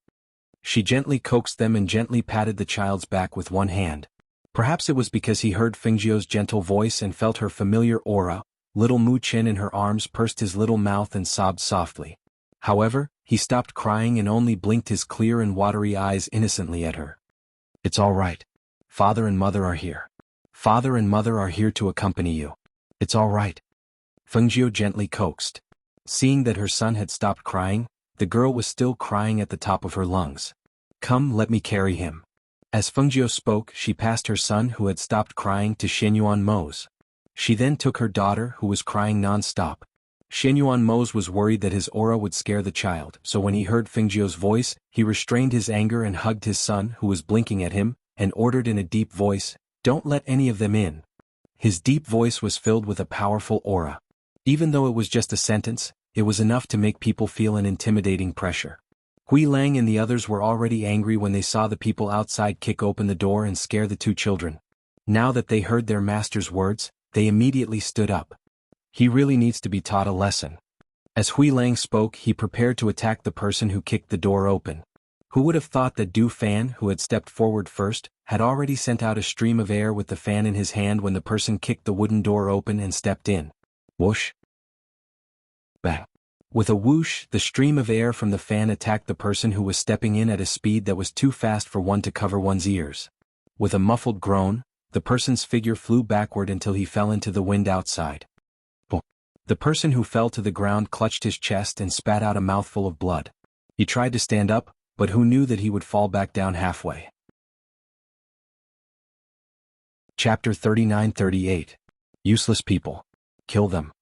She gently coaxed them and gently patted the child's back with one hand. Perhaps it was because he heard Fengjiu's gentle voice and felt her familiar aura. Little Mu Chen in her arms pursed his little mouth and sobbed softly. However, he stopped crying and only blinked his clear and watery eyes innocently at her. "It's all right. Father and Mother are here. Father and Mother are here to accompany you. It's all right." Fengjiu gently coaxed. Seeing that her son had stopped crying, the girl was still crying at the top of her lungs. "Come, let me carry him." As Fengjiu spoke, she passed her son who had stopped crying to Shenyuan Mo's. She then took her daughter who was crying non-stop. Shenyuan Mo's was worried that his aura would scare the child, so when he heard Fengjiu's voice, he restrained his anger and hugged his son who was blinking at him, and ordered in a deep voice, "Don't let any of them in." His deep voice was filled with a powerful aura. Even though it was just a sentence, it was enough to make people feel an intimidating pressure. Hui Lang and the others were already angry when they saw the people outside kick open the door and scare the two children. Now that they heard their master's words, they immediately stood up. He really needs to be taught a lesson. As Hui Lang spoke, he prepared to attack the person who kicked the door open. Who would have thought that Du Fan, who had stepped forward first, had already sent out a stream of air with the fan in his hand when the person kicked the wooden door open and stepped in. Whoosh! Bang! With a whoosh, the stream of air from the fan attacked the person who was stepping in at a speed that was too fast for one to cover one's ears. With a muffled groan, the person's figure flew backward until he fell into the wind outside. The person who fell to the ground clutched his chest and spat out a mouthful of blood. He tried to stand up, but who knew that he would fall back down halfway. Chapter 39-38. Useless people. Kill them.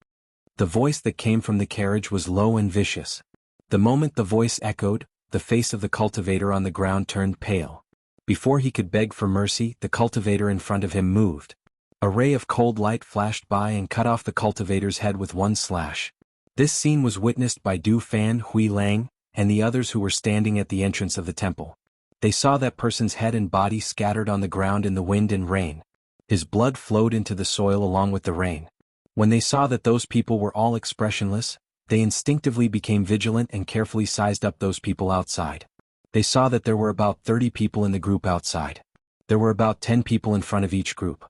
The voice that came from the carriage was low and vicious. The moment the voice echoed, the face of the cultivator on the ground turned pale. Before he could beg for mercy, the cultivator in front of him moved. A ray of cold light flashed by and cut off the cultivator's head with one slash. This scene was witnessed by Du Fan, Hui Lang, and the others who were standing at the entrance of the temple. They saw that person's head and body scattered on the ground in the wind and rain. His blood flowed into the soil along with the rain. When they saw that those people were all expressionless, they instinctively became vigilant and carefully sized up those people outside. They saw that there were about 30 people in the group outside. There were about 10 people in front of each group.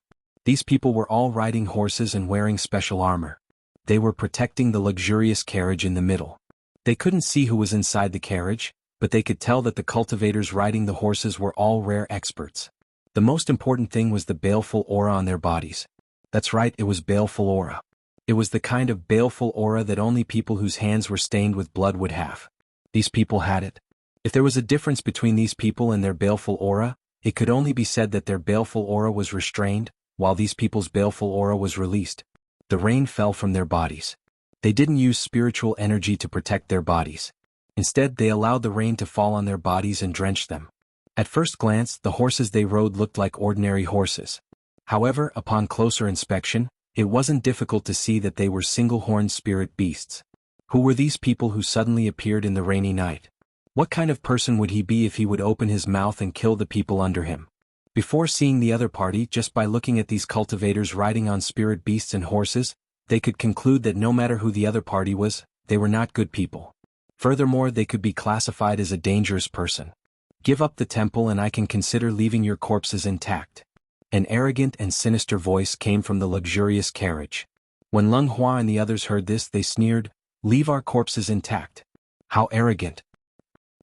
These people were all riding horses and wearing special armor. They were protecting the luxurious carriage in the middle. They couldn't see who was inside the carriage, but they could tell that the cultivators riding the horses were all rare experts. The most important thing was the baleful aura on their bodies. That's right, it was baleful aura. It was the kind of baleful aura that only people whose hands were stained with blood would have. These people had it. If there was a difference between these people and their baleful aura, it could only be said that their baleful aura was restrained, while these people's baleful aura was released. The rain fell from their bodies. They didn't use spiritual energy to protect their bodies. Instead, they allowed the rain to fall on their bodies and drench them. At first glance, the horses they rode looked like ordinary horses. However, upon closer inspection, it wasn't difficult to see that they were single-horned spirit beasts. Who were these people who suddenly appeared in the rainy night? What kind of person would he be if he would open his mouth and kill the people under him? Before seeing the other party, just by looking at these cultivators riding on spirit beasts and horses, they could conclude that no matter who the other party was, they were not good people. Furthermore, they could be classified as a dangerous person. Give up the temple and I can consider leaving your corpses intact. An arrogant and sinister voice came from the luxurious carriage. When Leng Hua and the others heard this, they sneered, "Leave our corpses intact. How arrogant.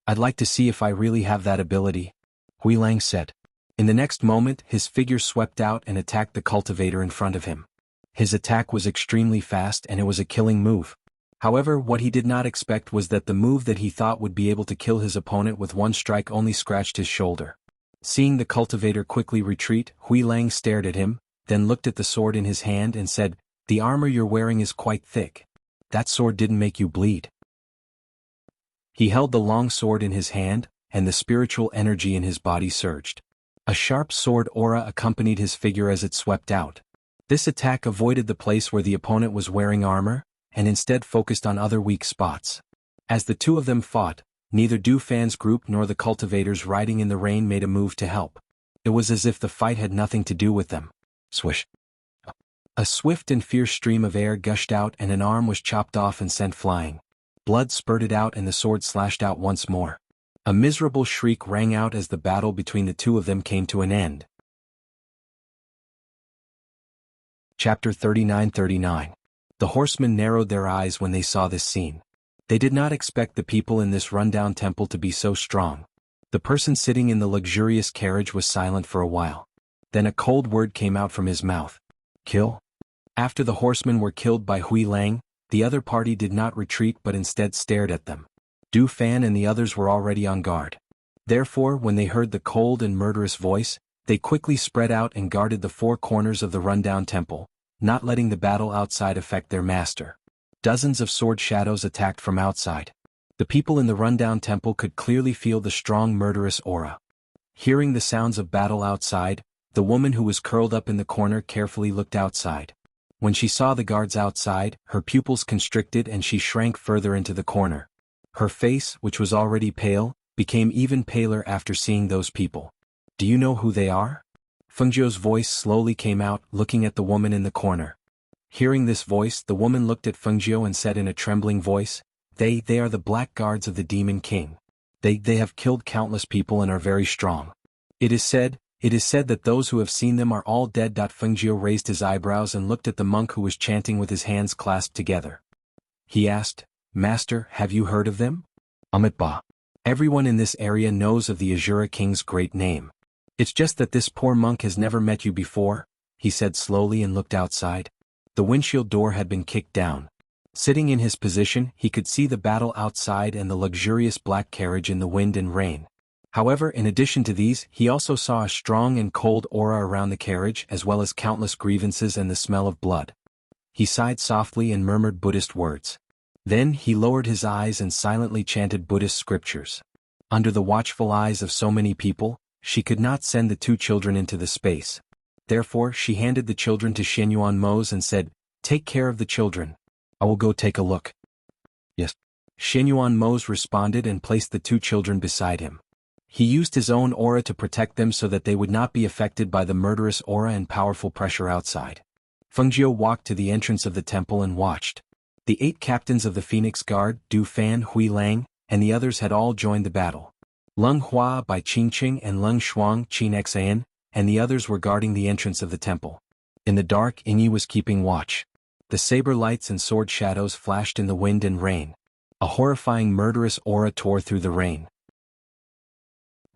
I'd like to see if I really have that ability," Hui Lang said. In the next moment, his figure swept out and attacked the cultivator in front of him. His attack was extremely fast and it was a killing move. However, what he did not expect was that the move that he thought would be able to kill his opponent with one strike only scratched his shoulder. Seeing the cultivator quickly retreat, Hui Lang stared at him, then looked at the sword in his hand and said, "The armor you're wearing is quite thick. That sword didn't make you bleed." He held the long sword in his hand, and the spiritual energy in his body surged. A sharp sword aura accompanied his figure as it swept out. This attack avoided the place where the opponent was wearing armor, and instead focused on other weak spots. As the two of them fought, neither Du Fan's group nor the cultivators riding in the rain made a move to help. It was as if the fight had nothing to do with them. Swish. A swift and fierce stream of air gushed out and an arm was chopped off and sent flying. Blood spurted out and the sword slashed out once more. A miserable shriek rang out as the battle between the two of them came to an end. Chapter 39-39. The horsemen narrowed their eyes when they saw this scene. They did not expect the people in this rundown temple to be so strong. The person sitting in the luxurious carriage was silent for a while. Then a cold word came out from his mouth. "Kill?" After the horsemen were killed by Hui Lang, the other party did not retreat but instead stared at them. Du Fan and the others were already on guard. Therefore, when they heard the cold and murderous voice, they quickly spread out and guarded the four corners of the rundown temple, not letting the battle outside affect their master. Dozens of sword shadows attacked from outside. The people in the rundown temple could clearly feel the strong murderous aura. Hearing the sounds of battle outside, the woman who was curled up in the corner carefully looked outside. When she saw the guards outside, her pupils constricted and she shrank further into the corner. Her face, which was already pale, became even paler after seeing those people. "Do you know who they are?" Fengjiu's voice slowly came out, looking at the woman in the corner. Hearing this voice, the woman looked at Fengjiu and said in a trembling voice, They are the black guards of the Demon King. They have killed countless people and are very strong. It is said that those who have seen them are all dead." Fengjiu raised his eyebrows and looked at the monk who was chanting with his hands clasped together. He asked, "Master, have you heard of them?" "Ba. Everyone in this area knows of the Azura King's great name. It's just that this poor monk has never met you before," he said slowly and looked outside. The windshield door had been kicked down. Sitting in his position, he could see the battle outside and the luxurious black carriage in the wind and rain. However, in addition to these, he also saw a strong and cold aura around the carriage as well as countless grievances and the smell of blood. He sighed softly and murmured Buddhist words. Then he lowered his eyes and silently chanted Buddhist scriptures. Under the watchful eyes of so many people, she could not send the two children into the space. Therefore, she handed the children to Xianyuan Mose and said, "Take care of the children. I will go take a look." "Yes." Xianyuan Mose responded and placed the two children beside him. He used his own aura to protect them so that they would not be affected by the murderous aura and powerful pressure outside. Fengjiu walked to the entrance of the temple and watched. The 8 captains of the Phoenix Guard, Du Fan, Hui Lang, and the others had all joined the battle. Leng Hua by Qingqing and Leng Shuang, Qin Xan, and the others were guarding the entrance of the temple. In the dark, Yingyi was keeping watch. The saber lights and sword shadows flashed in the wind and rain. A horrifying murderous aura tore through the rain.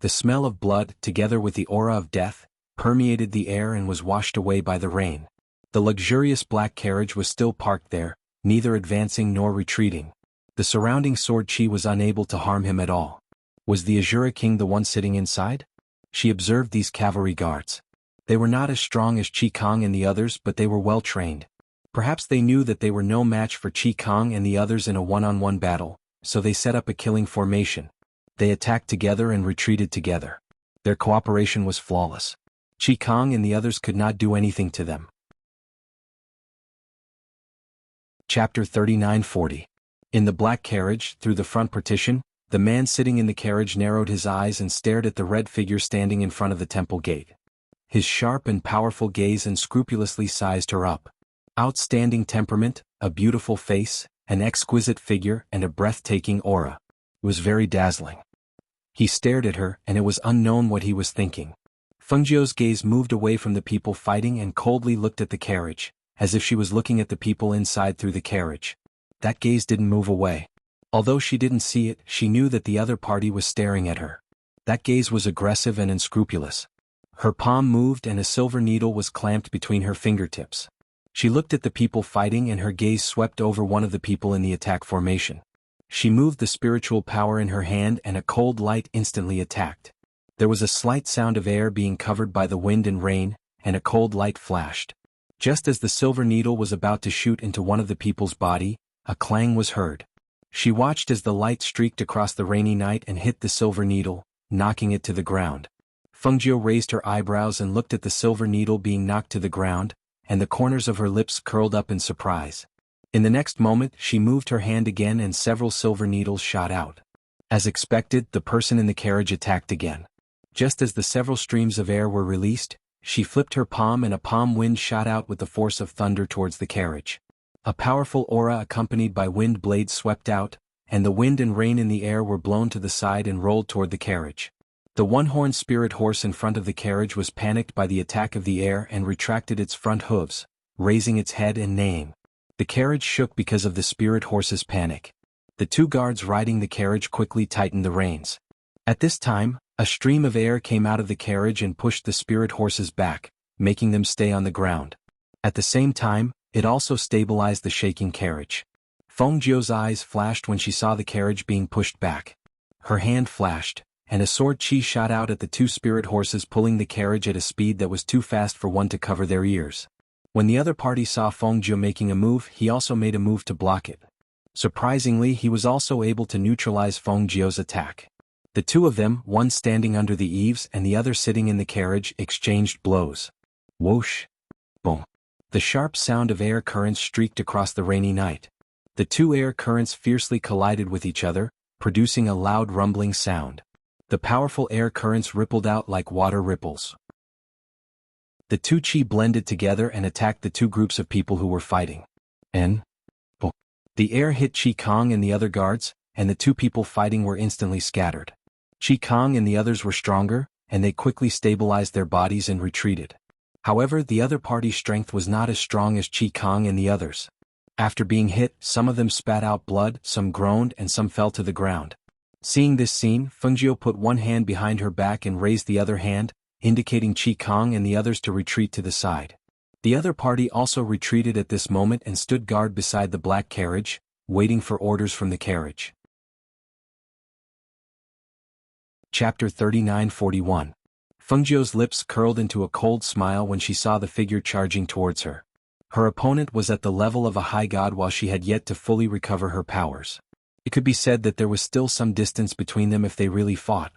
The smell of blood, together with the aura of death, permeated the air and was washed away by the rain. The luxurious black carriage was still parked there, neither advancing nor retreating. The surrounding sword chi was unable to harm him at all. Was the Azura King the one sitting inside? She observed these cavalry guards. They were not as strong as Qi Kong and the others, but they were well trained. Perhaps they knew that they were no match for Qi Kong and the others in a one-on-one battle, so they set up a killing formation. They attacked together and retreated together. Their cooperation was flawless. Qi Kong and the others could not do anything to them. Chapter 39-40. In the black carriage, through the front partition, the man sitting in the carriage narrowed his eyes and stared at the red figure standing in front of the temple gate. His sharp and powerful gaze unscrupulously sized her up. Outstanding temperament, a beautiful face, an exquisite figure, and a breathtaking aura. It was very dazzling. He stared at her, and it was unknown what he was thinking. Fengjiu's gaze moved away from the people fighting and coldly looked at the carriage, as if she was looking at the people inside through the carriage. That gaze didn't move away. Although she didn't see it, she knew that the other party was staring at her. That gaze was aggressive and unscrupulous. Her palm moved and a silver needle was clamped between her fingertips. She looked at the people fighting and her gaze swept over one of the people in the attack formation. She moved the spiritual power in her hand and a cold light instantly attacked. There was a slight sound of air being covered by the wind and rain, and a cold light flashed. Just as the silver needle was about to shoot into one of the people's body, a clang was heard. She watched as the light streaked across the rainy night and hit the silver needle, knocking it to the ground. Fengjiu raised her eyebrows and looked at the silver needle being knocked to the ground, and the corners of her lips curled up in surprise. In the next moment, she moved her hand again and several silver needles shot out. As expected, the person in the carriage attacked again. Just as the several streams of air were released, she flipped her palm and a palm wind shot out with the force of thunder towards the carriage. A powerful aura accompanied by wind blades swept out, and the wind and rain in the air were blown to the side and rolled toward the carriage. The one-horned spirit horse in front of the carriage was panicked by the attack of the air and retracted its front hooves, raising its head and neighing. The carriage shook because of the spirit horse's panic. The two guards riding the carriage quickly tightened the reins. At this time, a stream of air came out of the carriage and pushed the spirit horses back, making them stay on the ground. At the same time, it also stabilized the shaking carriage. Fengjiu's eyes flashed when she saw the carriage being pushed back. Her hand flashed, and a sword chi shot out at the two spirit horses pulling the carriage at a speed that was too fast for one to cover their ears. When the other party saw Fengjiu making a move, he also made a move to block it. Surprisingly, he was also able to neutralize Fengjiu's attack. The two of them, one standing under the eaves and the other sitting in the carriage, exchanged blows. Whoosh! Boom! The sharp sound of air currents streaked across the rainy night. The two air currents fiercely collided with each other, producing a loud rumbling sound. The powerful air currents rippled out like water ripples. The two chi blended together and attacked the two groups of people who were fighting. The air hit Chi Kong and the other guards, and the two people fighting were instantly scattered. Chi Kong and the others were stronger, and they quickly stabilized their bodies and retreated. However, the other party's strength was not as strong as Chi Kong and the others. After being hit, some of them spat out blood, some groaned, and some fell to the ground. Seeing this scene, Fengjiu put one hand behind her back and raised the other hand, indicating Chi Kong and the others to retreat to the side. The other party also retreated at this moment and stood guard beside the black carriage, waiting for orders from the carriage. Chapter 39-41. Fengjiu's lips curled into a cold smile when she saw the figure charging towards her. Her opponent was at the level of a high god while she had yet to fully recover her powers. It could be said that there was still some distance between them if they really fought.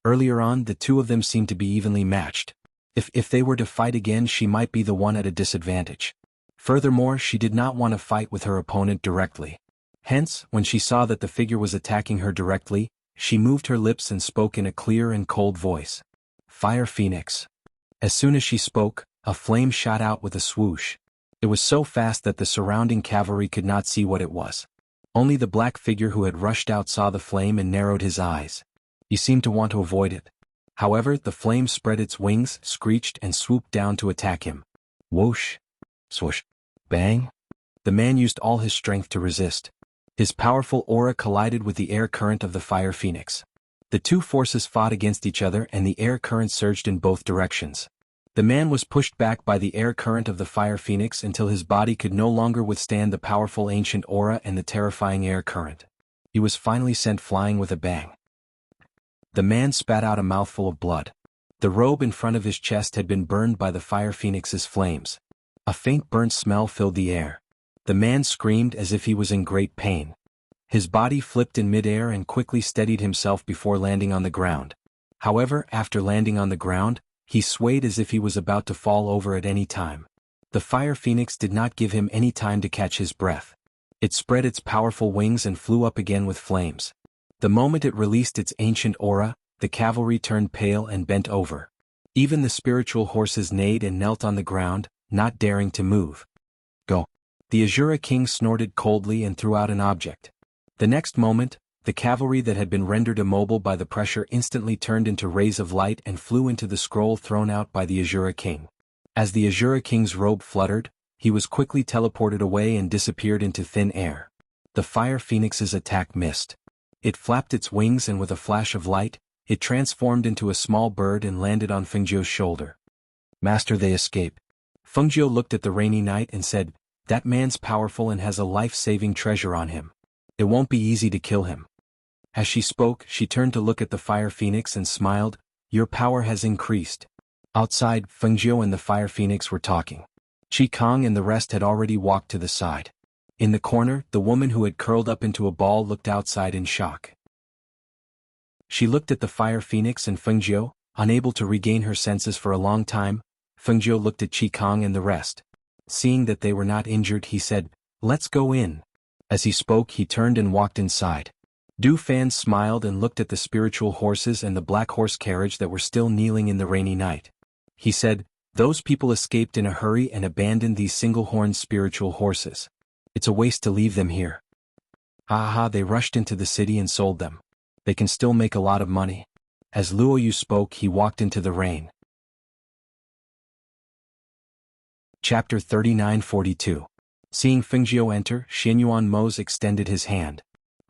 Earlier on, the two of them seemed to be evenly matched. If they were to fight again, she might be the one at a disadvantage. Furthermore, she did not want to fight with her opponent directly. Hence, when she saw that the figure was attacking her directly, she moved her lips and spoke in a clear and cold voice. Fire Phoenix. As soon as she spoke, a flame shot out with a swoosh. It was so fast that the surrounding cavalry could not see what it was. Only the black figure who had rushed out saw the flame and narrowed his eyes. He seemed to want to avoid it. However, the flame spread its wings, screeched, and swooped down to attack him. Whoosh! Swoosh! Bang! The man used all his strength to resist. His powerful aura collided with the air current of the Fire Phoenix. The two forces fought against each other and the air current surged in both directions. The man was pushed back by the air current of the Fire Phoenix until his body could no longer withstand the powerful ancient aura and the terrifying air current. He was finally sent flying with a bang. The man spat out a mouthful of blood. The robe in front of his chest had been burned by the Fire Phoenix's flames. A faint burnt smell filled the air. The man screamed as if he was in great pain. His body flipped in midair and quickly steadied himself before landing on the ground. However, after landing on the ground, he swayed as if he was about to fall over at any time. The Fire Phoenix did not give him any time to catch his breath. It spread its powerful wings and flew up again with flames. The moment it released its ancient aura, the cavalry turned pale and bent over. Even the spiritual horses neighed and knelt on the ground, not daring to move. Go. The Azura King snorted coldly and threw out an object. The next moment, the cavalry that had been rendered immobile by the pressure instantly turned into rays of light and flew into the scroll thrown out by the Azura King. As the Azura King's robe fluttered, he was quickly teleported away and disappeared into thin air. The fire phoenix's attack missed. It flapped its wings and with a flash of light, it transformed into a small bird and landed on Fengjiu's shoulder. Master, they escape. Fengjiu looked at the rainy night and said, that man's powerful and has a life-saving treasure on him. It won't be easy to kill him. As she spoke, she turned to look at the fire phoenix and smiled, your power has increased. Outside, Fengjiu and the fire phoenix were talking. Qi Kong and the rest had already walked to the side. In the corner, the woman who had curled up into a ball looked outside in shock. She looked at the fire phoenix and Fengjiu, unable to regain her senses for a long time. Fengjiu looked at Qi Kong and the rest. Seeing that they were not injured, he said, let's go in. As he spoke, he turned and walked inside. Du Fan smiled and looked at the spiritual horses and the black horse carriage that were still kneeling in the rainy night. He said, those people escaped in a hurry and abandoned these single-horned spiritual horses. It's a waste to leave them here. Ha, they rushed into the city and sold them. They can still make a lot of money. As Luo Yu spoke, he walked into the rain. Chapter 39-42. Seeing Fengjiu enter, Xianyuan Mose extended his hand.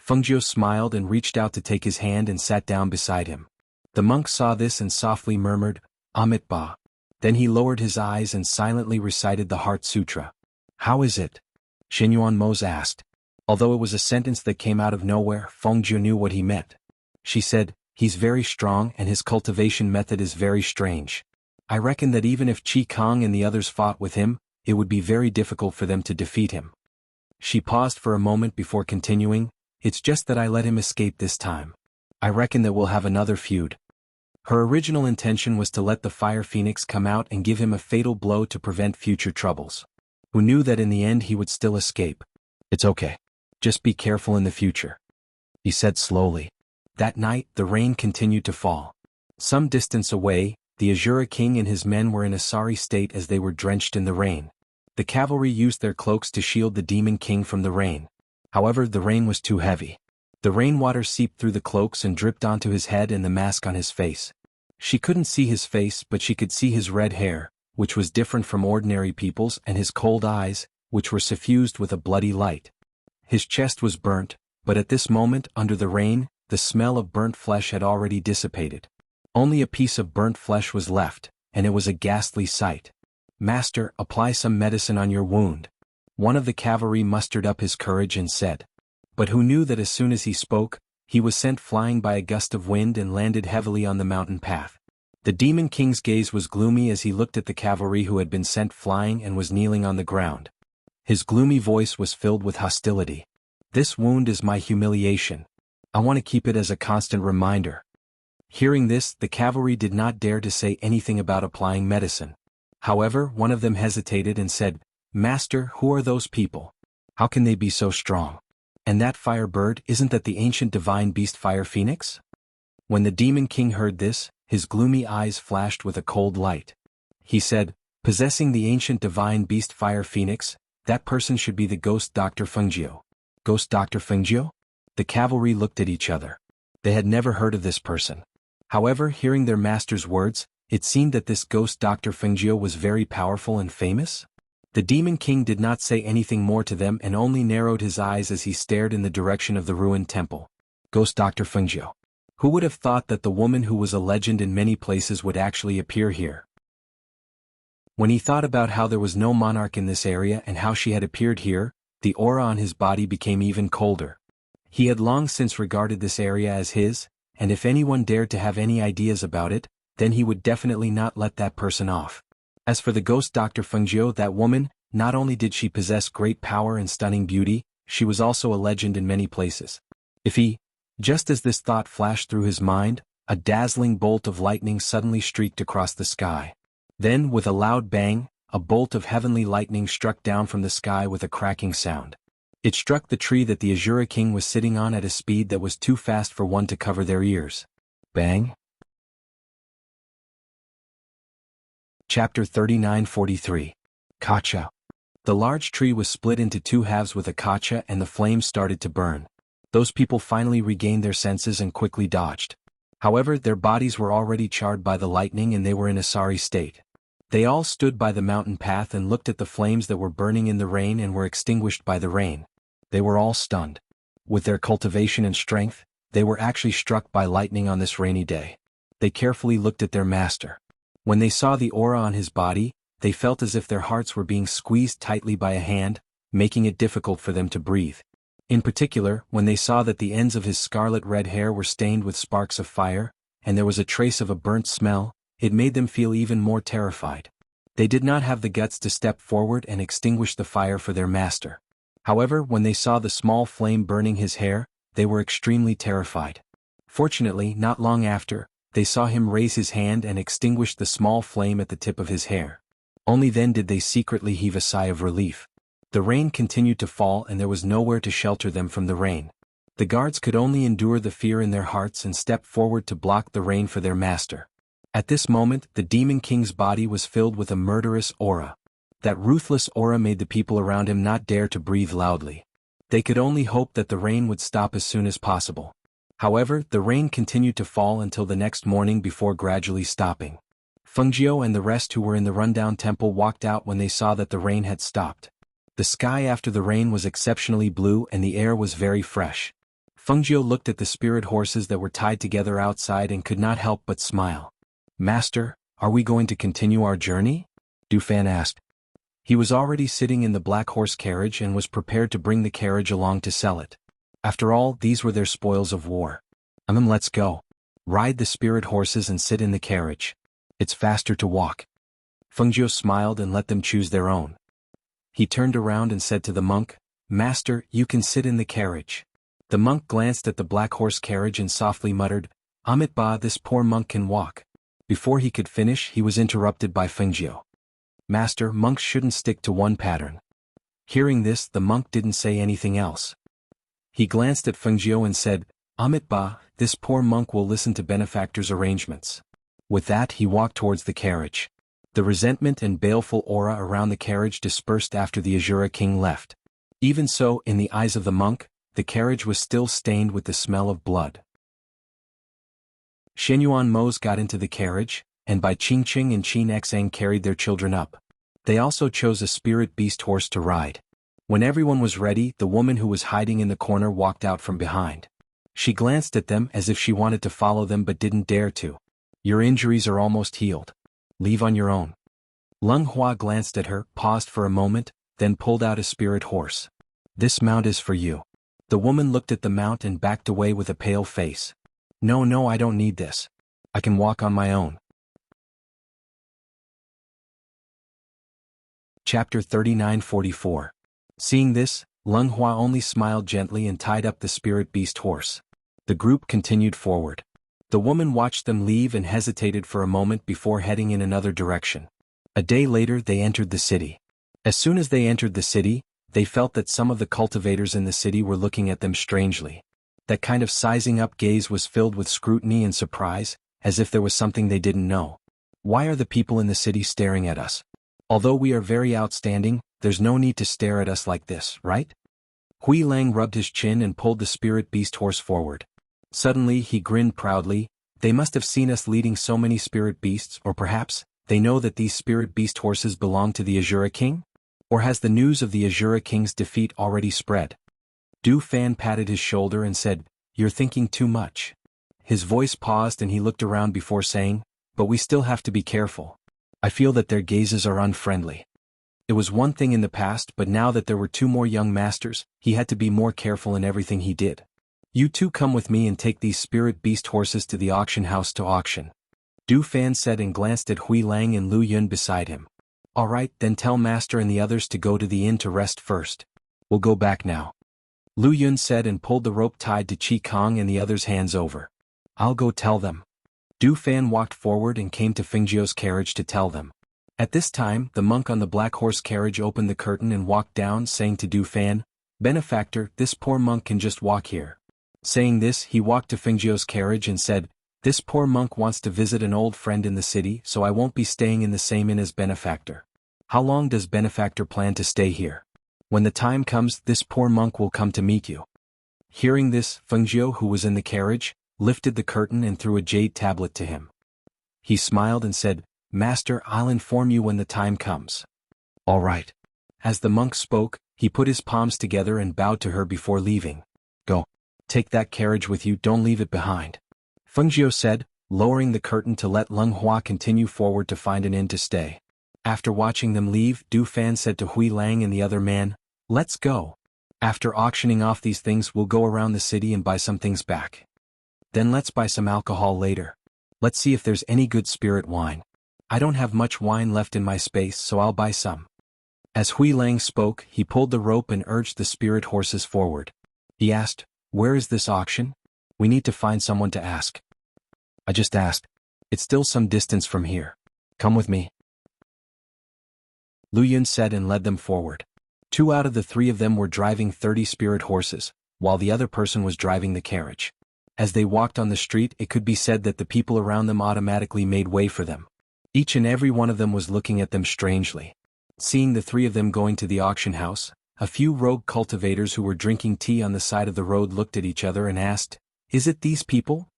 Fengjiu smiled and reached out to take his hand and sat down beside him. The monk saw this and softly murmured, Amit Ba. Then he lowered his eyes and silently recited the Heart Sutra. How is it? Xianyuan Mose asked. Although it was a sentence that came out of nowhere, Fengjiu knew what he meant. She said, he's very strong and his cultivation method is very strange. I reckon that even if Qi Kong and the others fought with him, it would be very difficult for them to defeat him. She paused for a moment before continuing, it's just that I let him escape this time. I reckon that we'll have another feud. Her original intention was to let the fire phoenix come out and give him a fatal blow to prevent future troubles. Who knew that in the end he would still escape? It's okay. Just be careful in the future. He said slowly. That night, the rain continued to fall. Some distance away, the Azura King and his men were in a sorry state as they were drenched in the rain. The cavalry used their cloaks to shield the Demon King from the rain. However, the rain was too heavy. The rainwater seeped through the cloaks and dripped onto his head and the mask on his face. She couldn't see his face, but she could see his red hair, which was different from ordinary people's, and his cold eyes, which were suffused with a bloody light. His chest was burnt, but at this moment, under the rain, the smell of burnt flesh had already dissipated. Only a piece of burnt flesh was left, and it was a ghastly sight. Master, apply some medicine on your wound. One of the cavalry mustered up his courage and said. But who knew that as soon as he spoke, he was sent flying by a gust of wind and landed heavily on the mountain path. The Demon King's gaze was gloomy as he looked at the cavalry who had been sent flying and was kneeling on the ground. His gloomy voice was filled with hostility. This wound is my humiliation. I want to keep it as a constant reminder. Hearing this, the cavalry did not dare to say anything about applying medicine. However, one of them hesitated and said, Master, who are those people? How can they be so strong? And that fire bird, isn't that the ancient divine beast Fire Phoenix? When the Demon King heard this, his gloomy eyes flashed with a cold light. He said, possessing the ancient divine beast Fire Phoenix, that person should be the ghost Dr. Fengjiu. Ghost Dr. Fengjiu? The cavalry looked at each other. They had never heard of this person. However, hearing their master's words, it seemed that this ghost Dr. Fengjiu was very powerful and famous. The Demon King did not say anything more to them and only narrowed his eyes as he stared in the direction of the ruined temple. Ghost Dr. Fengjiu. Who would have thought that the woman who was a legend in many places would actually appear here? When he thought about how there was no monarch in this area and how she had appeared here, the aura on his body became even colder. He had long since regarded this area as his, and if anyone dared to have any ideas about it, then he would definitely not let that person off. As for the ghost Dr. Fengjiu, that woman, not only did she possess great power and stunning beauty, she was also a legend in many places. Just as this thought flashed through his mind, a dazzling bolt of lightning suddenly streaked across the sky. Then, with a loud bang, a bolt of heavenly lightning struck down from the sky with a cracking sound. It struck the tree that the Azura King was sitting on at a speed that was too fast for one to cover their ears. Bang! Chapter 39-43. Kacha. The large tree was split into two halves with a kacha and the flames started to burn. Those people finally regained their senses and quickly dodged. However, their bodies were already charred by the lightning and they were in a sorry state. They all stood by the mountain path and looked at the flames that were burning in the rain and were extinguished by the rain. They were all stunned. With their cultivation and strength, they were actually struck by lightning on this rainy day. They carefully looked at their master. When they saw the aura on his body, they felt as if their hearts were being squeezed tightly by a hand, making it difficult for them to breathe. In particular, when they saw that the ends of his scarlet red hair were stained with sparks of fire, and there was a trace of a burnt smell, it made them feel even more terrified. They did not have the guts to step forward and extinguish the fire for their master. However, when they saw the small flame burning his hair, they were extremely terrified. Fortunately, not long after, they saw him raise his hand and extinguish the small flame at the tip of his hair. Only then did they secretly heave a sigh of relief. The rain continued to fall and there was nowhere to shelter them from the rain. The guards could only endure the fear in their hearts and step forward to block the rain for their master. At this moment, the Demon King's body was filled with a murderous aura. That ruthless aura made the people around him not dare to breathe loudly. They could only hope that the rain would stop as soon as possible. However, the rain continued to fall until the next morning before gradually stopping. Fengjiu and the rest who were in the rundown temple walked out when they saw that the rain had stopped. The sky after the rain was exceptionally blue and the air was very fresh. Fengjiu looked at the spirit horses that were tied together outside and could not help but smile. "Master, are we going to continue our journey?" Dufan asked. He was already sitting in the black horse carriage and was prepared to bring the carriage along to sell it. After all, these were their spoils of war. Let's go. Ride the spirit horses and sit in the carriage. It's faster to walk." Fengjiu smiled and let them choose their own. He turned around and said to the monk, "Master, you can sit in the carriage." The monk glanced at the black horse carriage and softly muttered, "Amitabha, this poor monk can walk." Before he could finish, he was interrupted by Fengjiu. "Master, monks shouldn't stick to one pattern." Hearing this, the monk didn't say anything else. He glanced at Fengjiu and said, "Amitabha, this poor monk will listen to benefactor's arrangements." With that, he walked towards the carriage. The resentment and baleful aura around the carriage dispersed after the Azura King left. Even so, in the eyes of the monk, the carriage was still stained with the smell of blood. Shenyuan Mose got into the carriage, and Bai Qingqing and Qin Xang carried their children up. They also chose a spirit beast horse to ride. When everyone was ready, the woman who was hiding in the corner walked out from behind. She glanced at them as if she wanted to follow them but didn't dare to. "Your injuries are almost healed. Leave on your own." Lung Hua glanced at her, paused for a moment, then pulled out a spirit horse. "This mount is for you." The woman looked at the mount and backed away with a pale face. No, I don't need this. I can walk on my own." Chapter 39:44. Seeing this, Lung Hua only smiled gently and tied up the spirit beast horse. The group continued forward. The woman watched them leave and hesitated for a moment before heading in another direction. A day later they entered the city. As soon as they entered the city, they felt that some of the cultivators in the city were looking at them strangely. That kind of sizing up gaze was filled with scrutiny and surprise, as if there was something they didn't know. "Why are the people in the city staring at us? Although we are very outstanding, there's no need to stare at us like this, right?" Hui Lang rubbed his chin and pulled the spirit beast horse forward. Suddenly he grinned proudly. "They must have seen us leading so many spirit beasts, or perhaps, they know that these spirit beast horses belong to the Azura King? Or has the news of the Azura King's defeat already spread?" Du Fan patted his shoulder and said, "You're thinking too much." His voice paused and he looked around before saying, "But we still have to be careful. I feel that their gazes are unfriendly." It was one thing in the past, but now that there were two more young masters, he had to be more careful in everything he did. "You two come with me and take these spirit beast horses to the auction house to auction." Du Fan said and glanced at Hui Lang and Lu Yun beside him. "All right, then tell Master and the others to go to the inn to rest first. We'll go back now." Lu Yun said and pulled the rope tied to Qi Kong and the others' hands over. "I'll go tell them." Du Fan walked forward and came to Fengjiu's carriage to tell them. At this time, the monk on the black horse carriage opened the curtain and walked down, saying to Du Fan, "Benefactor, this poor monk can just walk here." Saying this, he walked to Fengjiu's carriage and said, "This poor monk wants to visit an old friend in the city, so I won't be staying in the same inn as Benefactor. How long does Benefactor plan to stay here? When the time comes, this poor monk will come to meet you." Hearing this, Fengjiu, who was in the carriage, lifted the curtain and threw a jade tablet to him. He smiled and said, Master, I'll inform you when the time comes. All right. As the monk spoke, he put his palms together and bowed to her before leaving. Go. Take that carriage with you, don't leave it behind. Fengjiu said, lowering the curtain to let Leng Hua continue forward to find an inn to stay. After watching them leave, Du Fan said to Hui Lang and the other man, let's go. After auctioning off these things, we'll go around the city and buy some things back. Then let's buy some alcohol later. Let's see if there's any good spirit wine. I don't have much wine left in my space, so I'll buy some. As Hui Lang spoke, he pulled the rope and urged the spirit horses forward. He asked, where is this auction? We need to find someone to ask. I just asked. It's still some distance from here. Come with me. Lu Yun said and led them forward. 2 out of the 3 of them were driving 30 spirit horses, while the other person was driving the carriage. As they walked on the street, it could be said that the people around them automatically made way for them. Each and every one of them was looking at them strangely. Seeing the 3 of them going to the auction house, a few rogue cultivators who were drinking tea on the side of the road looked at each other and asked, is it these people?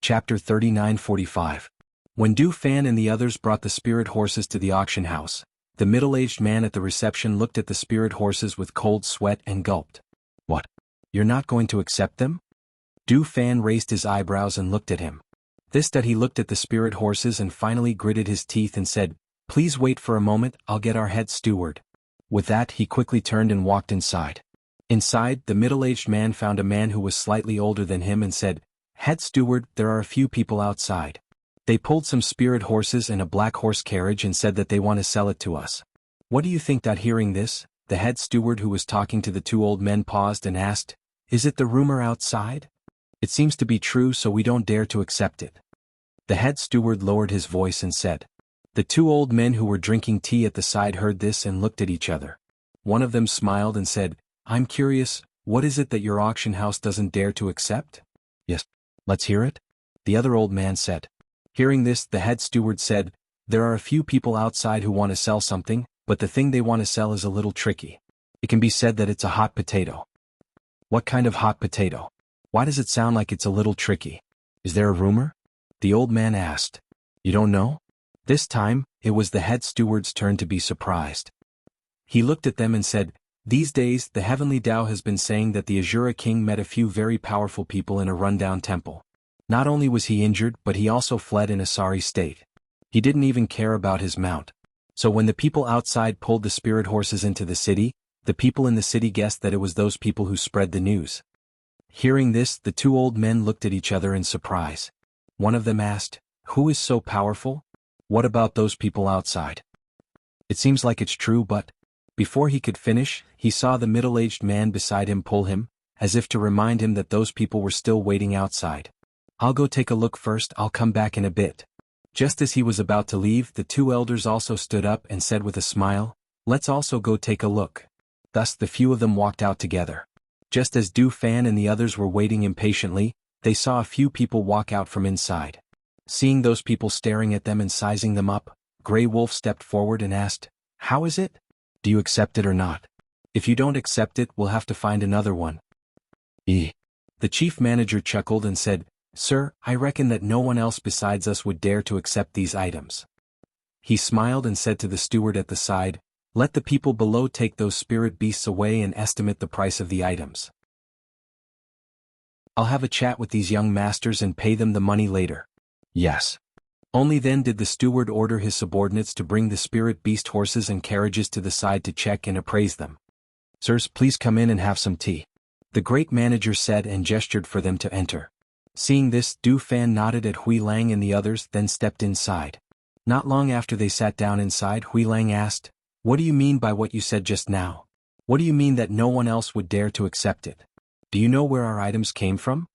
Chapter 39:45. When Du Fan and the others brought the spirit horses to the auction house, the middle-aged man at the reception looked at the spirit horses with cold sweat and gulped. What? You're not going to accept them? Du Fan raised his eyebrows and looked at him. He looked at the spirit horses and finally gritted his teeth and said, please wait for a moment, I'll get our head steward. With that, he quickly turned and walked inside. Inside, the middle-aged man found a man who was slightly older than him and said, head steward, there are a few people outside. They pulled some spirit horses and a black horse carriage and said that they want to sell it to us. What do you think that? Hearing this, the head steward who was talking to the 2 old men paused and asked, is it the rumor outside? It seems to be true, so we don't dare to accept it. The head steward lowered his voice and said. The 2 old men who were drinking tea at the side heard this and looked at each other. One of them smiled and said, I'm curious, what is it that your auction house doesn't dare to accept? Yes, let's hear it. The other old man said. Hearing this, the head steward said, there are a few people outside who want to sell something, but the thing they want to sell is a little tricky. It can be said that it's a hot potato. What kind of hot potato? Why does it sound like it's a little tricky? Is there a rumor? The old man asked. You don't know? This time, it was the head steward's turn to be surprised. He looked at them and said, these days, the heavenly Tao has been saying that the Azura king met a few very powerful people in a rundown temple. Not only was he injured, but he also fled in a sorry state. He didn't even care about his mount. So when the people outside pulled the spirit horses into the city, the people in the city guessed that it was those people who spread the news. Hearing this, the 2 old men looked at each other in surprise. One of them asked, who is so powerful? What about those people outside? It seems like it's true, but... Before he could finish, he saw the middle-aged man beside him pull him, as if to remind him that those people were still waiting outside. I'll go take a look first, I'll come back in a bit. Just as he was about to leave, the 2 elders also stood up and said with a smile, let's also go take a look. Thus the few of them walked out together. Just as Du Fan and the others were waiting impatiently, they saw a few people walk out from inside. Seeing those people staring at them and sizing them up, Grey Wolf stepped forward and asked, how is it? Do you accept it or not? If you don't accept it, we'll have to find another one. The chief manager chuckled and said, sir, I reckon that no one else besides us would dare to accept these items. He smiled and said to the steward at the side, let the people below take those spirit beasts away and estimate the price of the items. I'll have a chat with these young masters and pay them the money later. Yes. Only then did the steward order his subordinates to bring the spirit beast horses and carriages to the side to check and appraise them. Sirs, please come in and have some tea. The great manager said and gestured for them to enter. Seeing this, Du Fan nodded at Hui Lang and the others, then stepped inside. Not long after they sat down inside, Hui Lang asked, what do you mean by what you said just now? What do you mean that no one else would dare to accept it? Do you know where our items came from?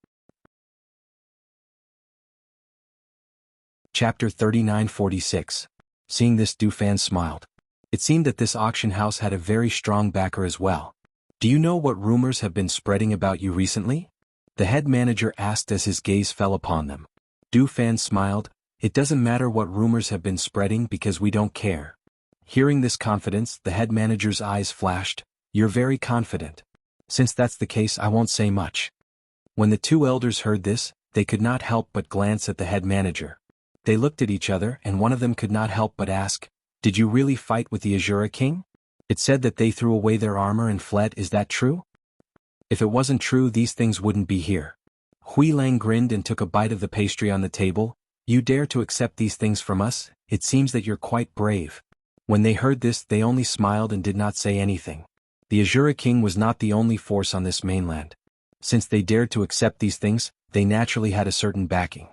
Chapter 39:46. Seeing this, Du Fan smiled. It seemed that this auction house had a very strong backer as well. Do you know what rumors have been spreading about you recently? The head manager asked as his gaze fell upon them. Du Fan smiled, it doesn't matter what rumors have been spreading because we don't care. Hearing this confidence, the head manager's eyes flashed, you're very confident. Since that's the case, I won't say much. When the 2 elders heard this, they could not help but glance at the head manager. They looked at each other and one of them could not help but ask, "Did you really fight with the Azura King? It said that they threw away their armor and fled, is that true?" "If it wasn't true, these things wouldn't be here." Hui Lang grinned and took a bite of the pastry on the table. "You dare to accept these things from us? It seems that you're quite brave." When they heard this, they only smiled and did not say anything. The Azura King was not the only force on this mainland. Since they dared to accept these things, they naturally had a certain backing.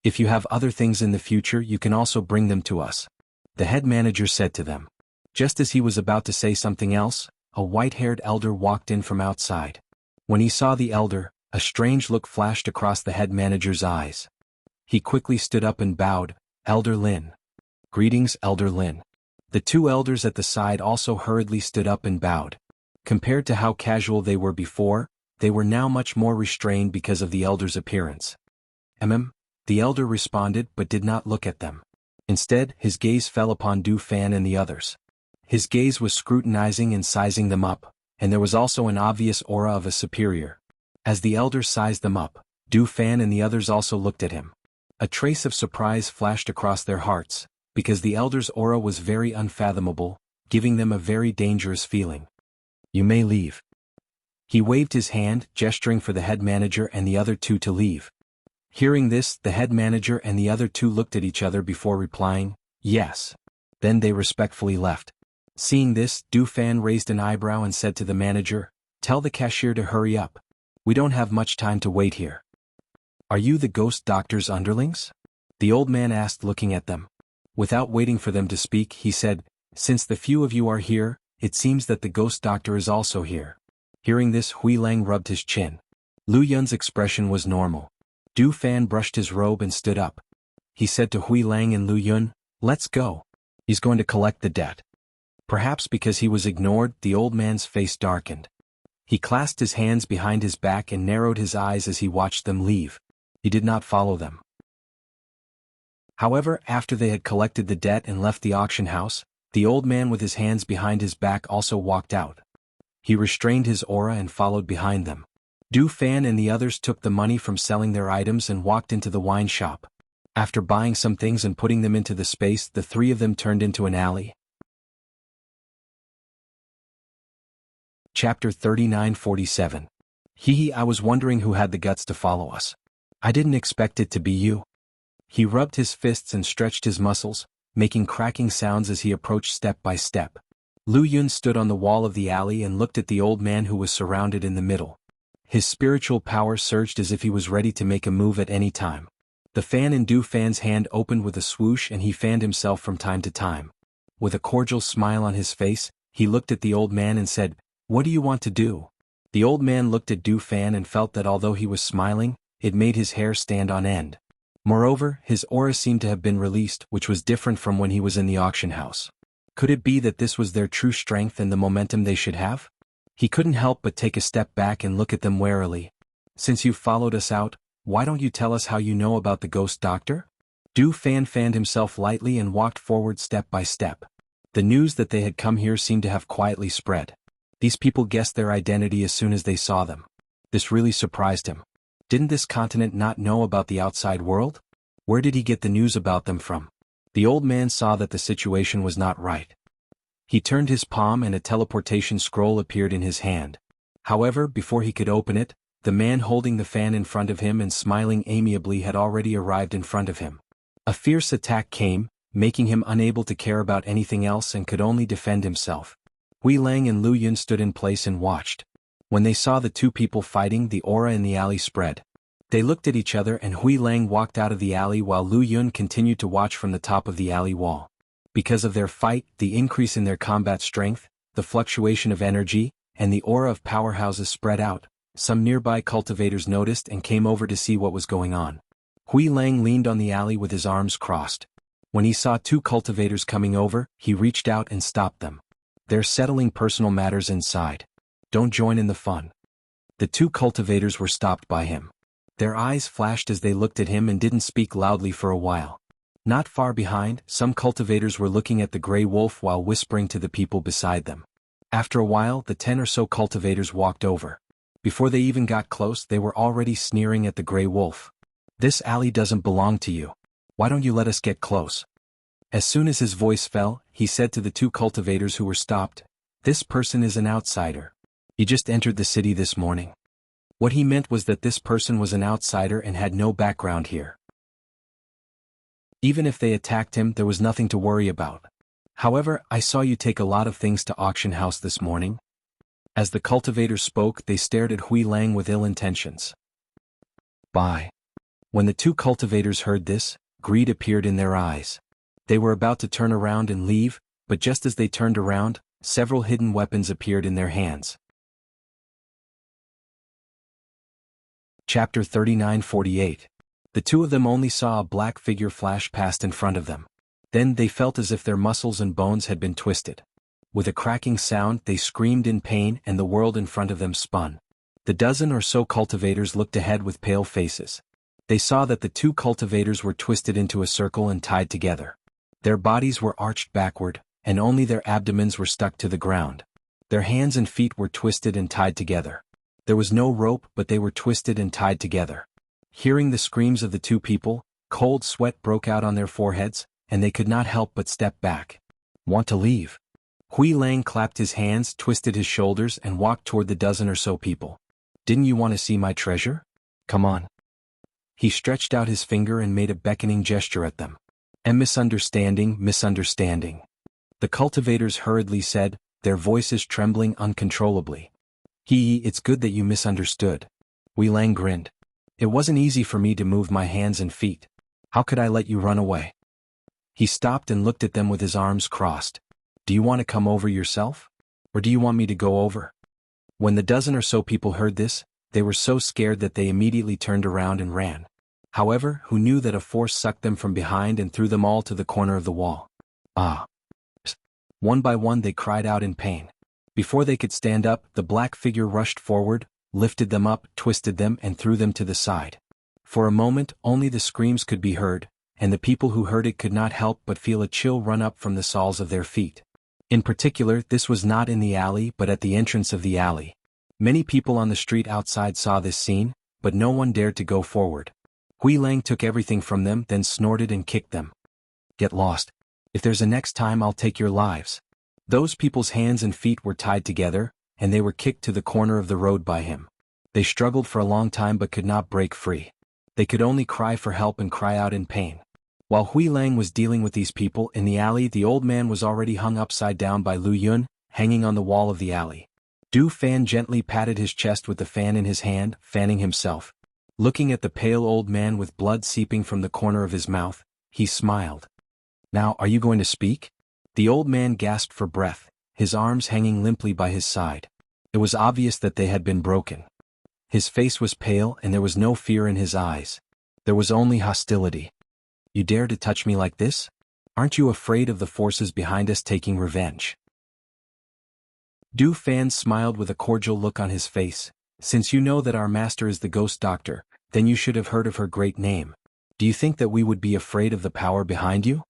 "If you have other things in the future, you can also bring them to us," the head manager said to them. Just as he was about to say something else, a white-haired elder walked in from outside. When he saw the elder, a strange look flashed across the head manager's eyes. He quickly stood up and bowed. "Elder Lin." "Greetings, Elder Lin." The two elders at the side also hurriedly stood up and bowed. Compared to how casual they were before, they were now much more restrained because of the elder's appearance. The elder responded but did not look at them. Instead, his gaze fell upon Du Fan and the others. His gaze was scrutinizing and sizing them up, and there was also an obvious aura of a superior. As the elder sized them up, Du Fan and the others also looked at him. A trace of surprise flashed across their hearts, because the elder's aura was very unfathomable, giving them a very dangerous feeling. "You may leave." He waved his hand, gesturing for the head manager and the other two to leave. Hearing this, the head manager and the other two looked at each other before replying, "Yes." Then they respectfully left. Seeing this, Du Fan raised an eyebrow and said to the manager, "Tell the cashier to hurry up. We don't have much time to wait here." "Are you the ghost doctor's underlings?" the old man asked, looking at them. Without waiting for them to speak, he said, "Since the few of you are here, it seems that the ghost doctor is also here." Hearing this, Hui Lang rubbed his chin. Lu Yun's expression was normal. Du Fan brushed his robe and stood up. He said to Hui Lang and Lu Yun, "Let's go. He's going to collect the debt." Perhaps because he was ignored, the old man's face darkened. He clasped his hands behind his back and narrowed his eyes as he watched them leave. He did not follow them. However, after they had collected the debt and left the auction house, the old man with his hands behind his back also walked out. He restrained his aura and followed behind them. Du Fan and the others took the money from selling their items and walked into the wine shop. After buying some things and putting them into the space, the three of them turned into an alley. Chapter 39:47. I was wondering who had the guts to follow us. I didn't expect it to be you." He rubbed his fists and stretched his muscles, making cracking sounds as he approached step by step. Lu Yun stood on the wall of the alley and looked at the old man who was surrounded in the middle. His spiritual power surged as if he was ready to make a move at any time. The fan in Du Fan's hand opened with a swoosh and he fanned himself from time to time. With a cordial smile on his face, he looked at the old man and said, "What do you want to do?" The old man looked at Du Fan and felt that although he was smiling, it made his hair stand on end. Moreover, his aura seemed to have been released, which was different from when he was in the auction house. Could it be that this was their true strength and the momentum they should have? He couldn't help but take a step back and look at them warily. "Since you've followed us out, why don't you tell us how you know about the ghost doctor?" Du Fan fanned himself lightly and walked forward step by step. The news that they had come here seemed to have quietly spread. These people guessed their identity as soon as they saw them. This really surprised him. Didn't this continent not know about the outside world? Where did he get the news about them from? The old man saw that the situation was not right. He turned his palm and a teleportation scroll appeared in his hand. However, before he could open it, the man holding the fan in front of him and smiling amiably had already arrived in front of him. A fierce attack came, making him unable to care about anything else and could only defend himself. Hui Lang and Lu Yun stood in place and watched. When they saw the two people fighting, the aura in the alley spread. They looked at each other and Hui Lang walked out of the alley while Lu Yun continued to watch from the top of the alley wall. Because of their fight, the increase in their combat strength, the fluctuation of energy, and the aura of powerhouses spread out, some nearby cultivators noticed and came over to see what was going on. Hui Lang leaned on the alley with his arms crossed. When he saw two cultivators coming over, he reached out and stopped them. "They're settling personal matters inside. Don't join in the fun." The two cultivators were stopped by him. Their eyes flashed as they looked at him and didn't speak loudly for a while. Not far behind, some cultivators were looking at the gray wolf while whispering to the people beside them. After a while, the 10 or so cultivators walked over. Before they even got close, they were already sneering at the gray wolf. This alley doesn't belong to you. Why don't you let us get close? As soon as his voice fell, he said to the two cultivators who were stopped, "This person is an outsider. He just entered the city this morning." What he meant was that this person was an outsider and had no background here. Even if they attacked him, there was nothing to worry about. However, I saw you take a lot of things to auction house this morning. As the cultivators spoke, they stared at Hui Lang with ill intentions. Bye. When the two cultivators heard this, greed appeared in their eyes. They were about to turn around and leave, but just as they turned around, several hidden weapons appeared in their hands. Chapter 39:48. The two of them only saw a black figure flash past in front of them. Then they felt as if their muscles and bones had been twisted. With a cracking sound, they screamed in pain and the world in front of them spun. The dozen or so cultivators looked ahead with pale faces. They saw that the two cultivators were twisted into a circle and tied together. Their bodies were arched backward, and only their abdomens were stuck to the ground. Their hands and feet were twisted and tied together. There was no rope, but they were twisted and tied together. Hearing the screams of the two people, cold sweat broke out on their foreheads, and they could not help but step back. Want to leave? Hui Lang clapped his hands, twisted his shoulders, and walked toward the dozen or so people. Didn't you want to see my treasure? Come on. He stretched out his finger and made a beckoning gesture at them. And misunderstanding. The cultivators hurriedly said, their voices trembling uncontrollably. It's good that you misunderstood. Hui Lang grinned. It wasn't easy for me to move my hands and feet. How could I let you run away? He stopped and looked at them with his arms crossed. Do you want to come over yourself? Or do you want me to go over? When the dozen or so people heard this, they were so scared that they immediately turned around and ran. However, who knew that a force sucked them from behind and threw them all to the corner of the wall? Ah! One by one they cried out in pain. Before they could stand up, the black figure rushed forward, lifted them up, twisted them, and threw them to the side. For a moment, only the screams could be heard, and the people who heard it could not help but feel a chill run up from the soles of their feet. In particular, this was not in the alley but at the entrance of the alley. Many people on the street outside saw this scene, but no one dared to go forward. Hui Lang took everything from them, then snorted and kicked them. Get lost. If there's a next time, I'll take your lives. Those people's hands and feet were tied together, and they were kicked to the corner of the road by him. They struggled for a long time but could not break free. They could only cry for help and cry out in pain. While Hui Lang was dealing with these people in the alley, the old man was already hung upside down by Lu Yun, hanging on the wall of the alley. Du Fan gently patted his chest with the fan in his hand, fanning himself. Looking at the pale old man with blood seeping from the corner of his mouth, he smiled. Now, are you going to speak? The old man gasped for breath, his arms hanging limply by his side. It was obvious that they had been broken. His face was pale and there was no fear in his eyes. There was only hostility. You dare to touch me like this? Aren't you afraid of the forces behind us taking revenge? Du Fan smiled with a cordial look on his face. Since you know that our master is the ghost doctor, then you should have heard of her great name. Do you think that we would be afraid of the power behind you?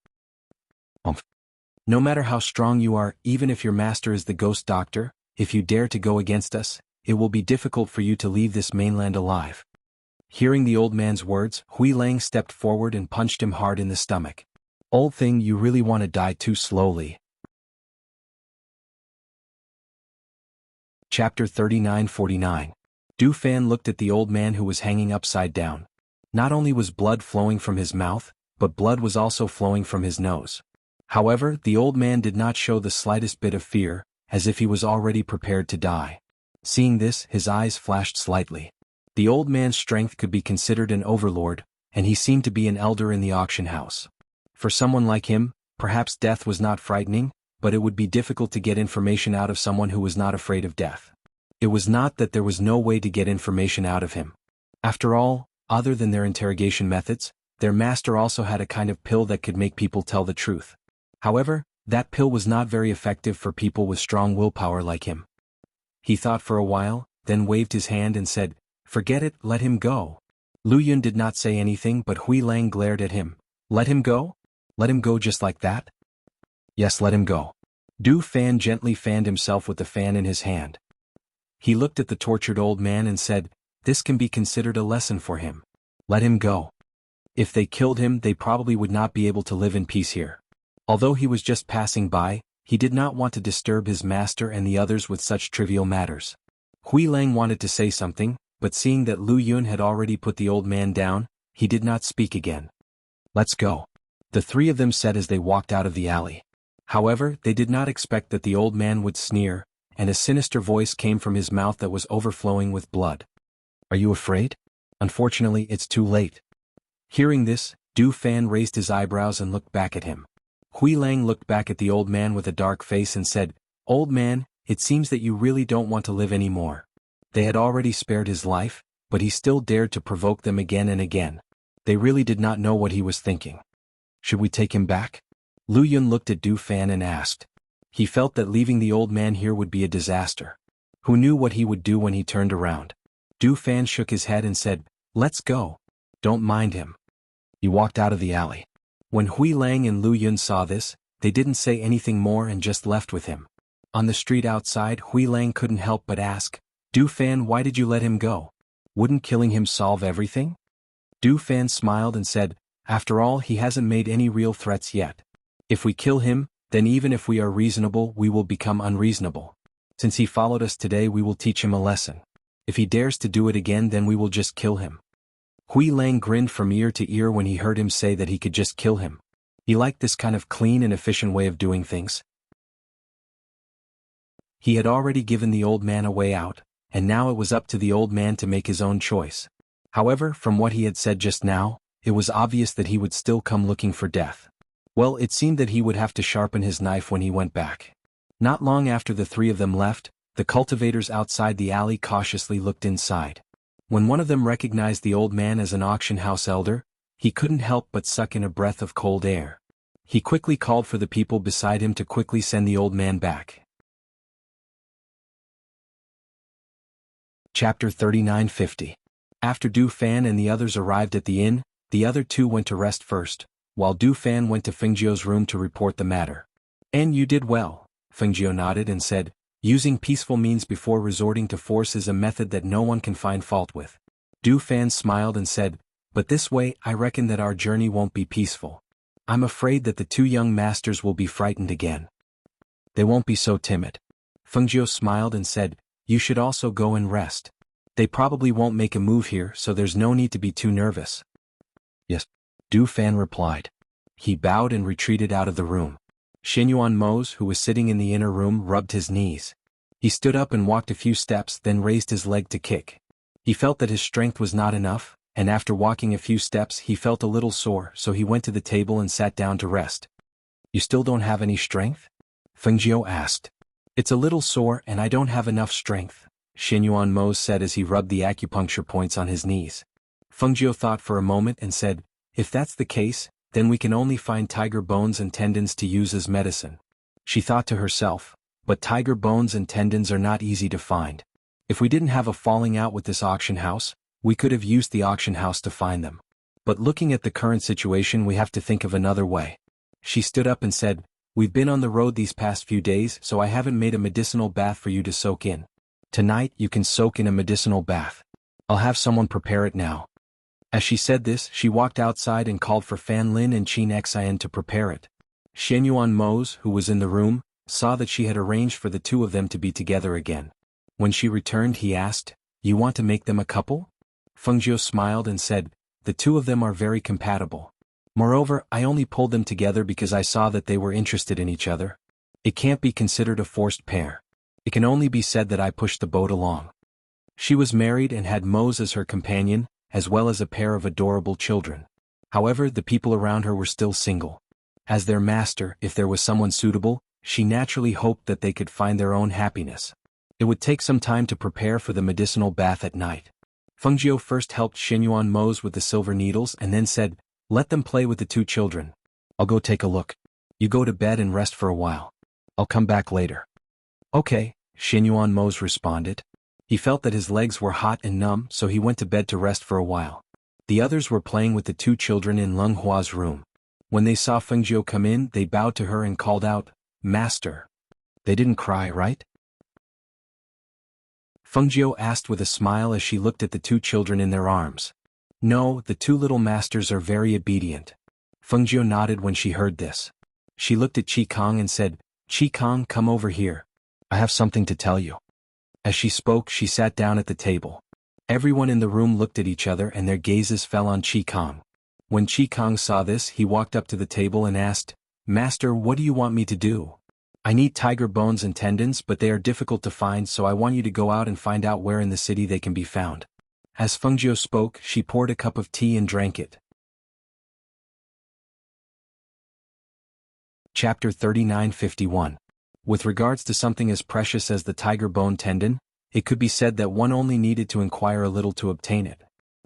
No matter how strong you are, even if your master is the ghost doctor, if you dare to go against us, it will be difficult for you to leave this mainland alive. Hearing the old man's words, Hui Lang stepped forward and punched him hard in the stomach. Old thing, you really want to die too slowly. Chapter 39:49. Du Fan looked at the old man who was hanging upside down. Not only was blood flowing from his mouth, but blood was also flowing from his nose. However, the old man did not show the slightest bit of fear, as if he was already prepared to die. Seeing this, his eyes flashed slightly. The old man's strength could be considered an overlord, and he seemed to be an elder in the auction house. For someone like him, perhaps death was not frightening, but it would be difficult to get information out of someone who was not afraid of death. It was not that there was no way to get information out of him. After all, other than their interrogation methods, their master also had a kind of pill that could make people tell the truth. However, that pill was not very effective for people with strong willpower like him. He thought for a while, then waved his hand and said, "Forget it, let him go." Lu Yun did not say anything, but Hui Lang glared at him. Let him go? Let him go just like that? Yes, let him go. Du Fan gently fanned himself with the fan in his hand. He looked at the tortured old man and said, "This can be considered a lesson for him. Let him go." If they killed him, they probably would not be able to live in peace here. Although he was just passing by, he did not want to disturb his master and the others with such trivial matters. Hui Lang wanted to say something, but seeing that Lu Yun had already put the old man down, he did not speak again. "Let's go," the three of them said as they walked out of the alley. However, they did not expect that the old man would sneer, and a sinister voice came from his mouth that was overflowing with blood. "Are you afraid? Unfortunately, it's too late." Hearing this, Du Fan raised his eyebrows and looked back at him. Hui Lang looked back at the old man with a dark face and said, "Old man, it seems that you really don't want to live anymore." They had already spared his life, but he still dared to provoke them again and again. They really did not know what he was thinking. "Should we take him back?" Lu Yun looked at Du Fan and asked. He felt that leaving the old man here would be a disaster. Who knew what he would do when he turned around? Du Fan shook his head and said, "Let's go. Don't mind him." He walked out of the alley. When Hui Lang and Lu Yun saw this, they didn't say anything more and just left with him. On the street outside, Hui Lang couldn't help but ask, "Du Fan, why did you let him go? Wouldn't killing him solve everything?" Du Fan smiled and said, "After all, he hasn't made any real threats yet. If we kill him, then even if we are reasonable, we will become unreasonable. Since he followed us today, we will teach him a lesson. If he dares to do it again, then we will just kill him." Hui Lang grinned from ear to ear when he heard him say that he could just kill him. He liked this kind of clean and efficient way of doing things. He had already given the old man a way out, and now it was up to the old man to make his own choice. However, from what he had said just now, it was obvious that he would still come looking for death. Well, it seemed that he would have to sharpen his knife when he went back. Not long after the three of them left, the cultivators outside the alley cautiously looked inside. When one of them recognized the old man as an auction house elder, he couldn't help but suck in a breath of cold air. He quickly called for the people beside him to quickly send the old man back. Chapter 3950. After Du Fan and the others arrived at the inn, the other two went to rest first, while Du Fan went to Fengjiu's room to report the matter. "And you did well," Fengjiu nodded and said, "Using peaceful means before resorting to force is a method that no one can find fault with." Du Fan smiled and said, "But this way I reckon that our journey won't be peaceful. I'm afraid that the two young masters will be frightened again." "They won't be so timid." Fengjiu smiled and said, "You should also go and rest. They probably won't make a move here, so there's no need to be too nervous." "Yes," Du Fan replied. He bowed and retreated out of the room. Xinyuan Mose, who was sitting in the inner room, rubbed his knees. He stood up and walked a few steps, then raised his leg to kick. He felt that his strength was not enough, and after walking a few steps he felt a little sore, so he went to the table and sat down to rest. "You still don't have any strength?" Fengjiu asked. "It's a little sore and I don't have enough strength," Xinyuan Mose said as he rubbed the acupuncture points on his knees. Fengjiu thought for a moment and said, "If that's the case, then we can only find tiger bones and tendons to use as medicine." She thought to herself, "But tiger bones and tendons are not easy to find. If we didn't have a falling out with this auction house, we could have used the auction house to find them. But looking at the current situation, we have to think of another way." She stood up and said, "We've been on the road these past few days, so I haven't made a medicinal bath for you to soak in. Tonight you can soak in a medicinal bath. I'll have someone prepare it now." As she said this, she walked outside and called for Fan Lin and Qin Xian to prepare it. Xinyuan Mose, who was in the room, saw that she had arranged for the two of them to be together again. When she returned, he asked, "You want to make them a couple?" Fengjiu smiled and said, "The two of them are very compatible. Moreover, I only pulled them together because I saw that they were interested in each other. It can't be considered a forced pair. It can only be said that I pushed the boat along." She was married and had Mose as her companion, as well as a pair of adorable children. However, the people around her were still single. As their master, if there was someone suitable, she naturally hoped that they could find their own happiness. It would take some time to prepare for the medicinal bath at night. Fengjiu first helped Xinyuan Mose with the silver needles and then said, "Let them play with the two children. I'll go take a look. You go to bed and rest for a while. I'll come back later." "Okay," Xinyuan Mose responded. He felt that his legs were hot and numb, so he went to bed to rest for a while. The others were playing with the two children in Leng Hua's room. When they saw Fengjiu come in, they bowed to her and called out, "Master." "They didn't cry, right?" Fengjiu asked with a smile as she looked at the two children in their arms. No, the two little masters are very obedient. Fengjiu nodded when she heard this. She looked at Qi Kong and said, Qi Kong, come over here. I have something to tell you. As she spoke, she sat down at the table. Everyone in the room looked at each other and their gazes fell on Qi Kong. When Qi Kong saw this, he walked up to the table and asked, Master, what do you want me to do? I need tiger bones and tendons, but they are difficult to find, so I want you to go out and find out where in the city they can be found. As Fengjiu spoke, she poured a cup of tea and drank it. Chapter 39:51. With regards to something as precious as the tiger bone tendon, it could be said that one only needed to inquire a little to obtain it.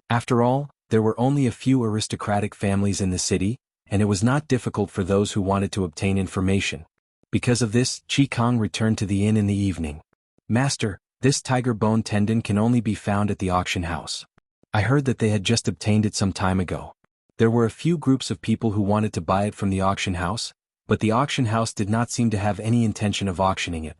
After all, there were only a few aristocratic families in the city, and it was not difficult for those who wanted to obtain information. Because of this, Qi Kong returned to the inn in the evening. Master, this tiger bone tendon can only be found at the auction house. I heard that they had just obtained it some time ago. There were a few groups of people who wanted to buy it from the auction house, but the auction house did not seem to have any intention of auctioning it.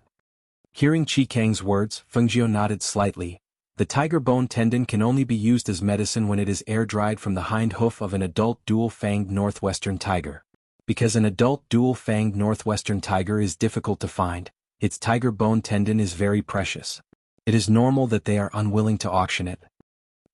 Hearing Qi Kang's words, Fengjiu nodded slightly. The tiger bone tendon can only be used as medicine when it is air-dried from the hind hoof of an adult dual-fanged northwestern tiger. Because an adult dual-fanged northwestern tiger is difficult to find, its tiger bone tendon is very precious. It is normal that they are unwilling to auction it.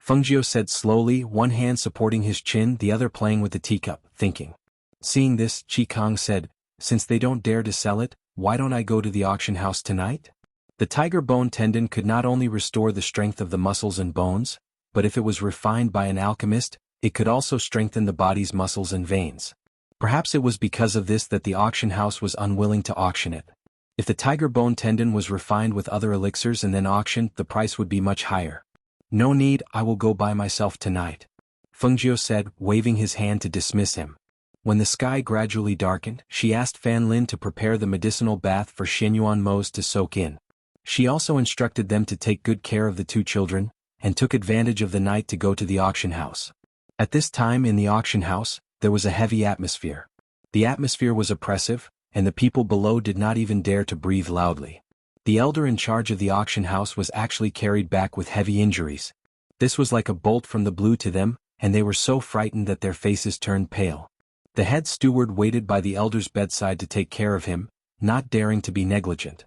Fengjiu said slowly, one hand supporting his chin, the other playing with the teacup, thinking. Seeing this, Qi Kong said, Since they don't dare to sell it, why don't I go to the auction house tonight? The tiger bone tendon could not only restore the strength of the muscles and bones, but if it was refined by an alchemist, it could also strengthen the body's muscles and veins. Perhaps it was because of this that the auction house was unwilling to auction it. If the tiger bone tendon was refined with other elixirs and then auctioned, the price would be much higher. No need, I will go by myself tonight. Fengjiu said, waving his hand to dismiss him. When the sky gradually darkened, she asked Fan Lin to prepare the medicinal bath for Xianyuan Mo's to soak in. She also instructed them to take good care of the two children, and took advantage of the night to go to the auction house. At this time in the auction house, there was a heavy atmosphere. The atmosphere was oppressive, and the people below did not even dare to breathe loudly. The elder in charge of the auction house was actually carried back with heavy injuries. This was like a bolt from the blue to them, and they were so frightened that their faces turned pale. The head steward waited by the elder's bedside to take care of him, not daring to be negligent.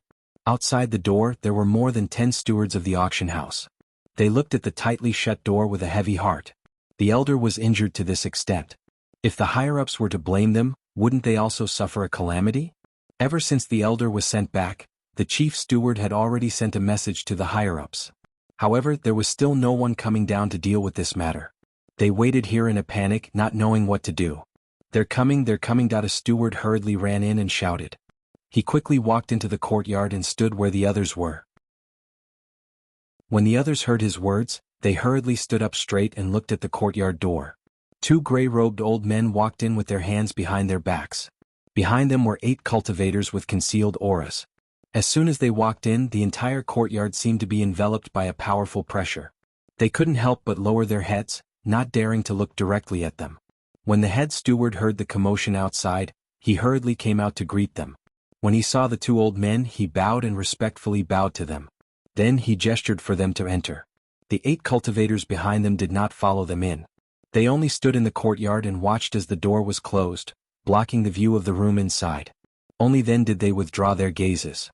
Outside the door, there were more than 10 stewards of the auction house. They looked at the tightly shut door with a heavy heart. The elder was injured to this extent. If the higher-ups were to blame them, wouldn't they also suffer a calamity? Ever since the elder was sent back, the chief steward had already sent a message to the higher-ups. However, there was still no one coming down to deal with this matter. They waited here in a panic, not knowing what to do. They're coming. A steward hurriedly ran in and shouted. He quickly walked into the courtyard and stood where the others were. When the others heard his words, they hurriedly stood up straight and looked at the courtyard door. 2 gray-robed old men walked in with their hands behind their backs. Behind them were 8 cultivators with concealed auras. As soon as they walked in, the entire courtyard seemed to be enveloped by a powerful pressure. They couldn't help but lower their heads, not daring to look directly at them. When the head steward heard the commotion outside, he hurriedly came out to greet them. When he saw the 2 old men, he bowed and respectfully bowed to them. Then he gestured for them to enter. The 8 cultivators behind them did not follow them in. They only stood in the courtyard and watched as the door was closed, blocking the view of the room inside. Only then did they withdraw their gazes.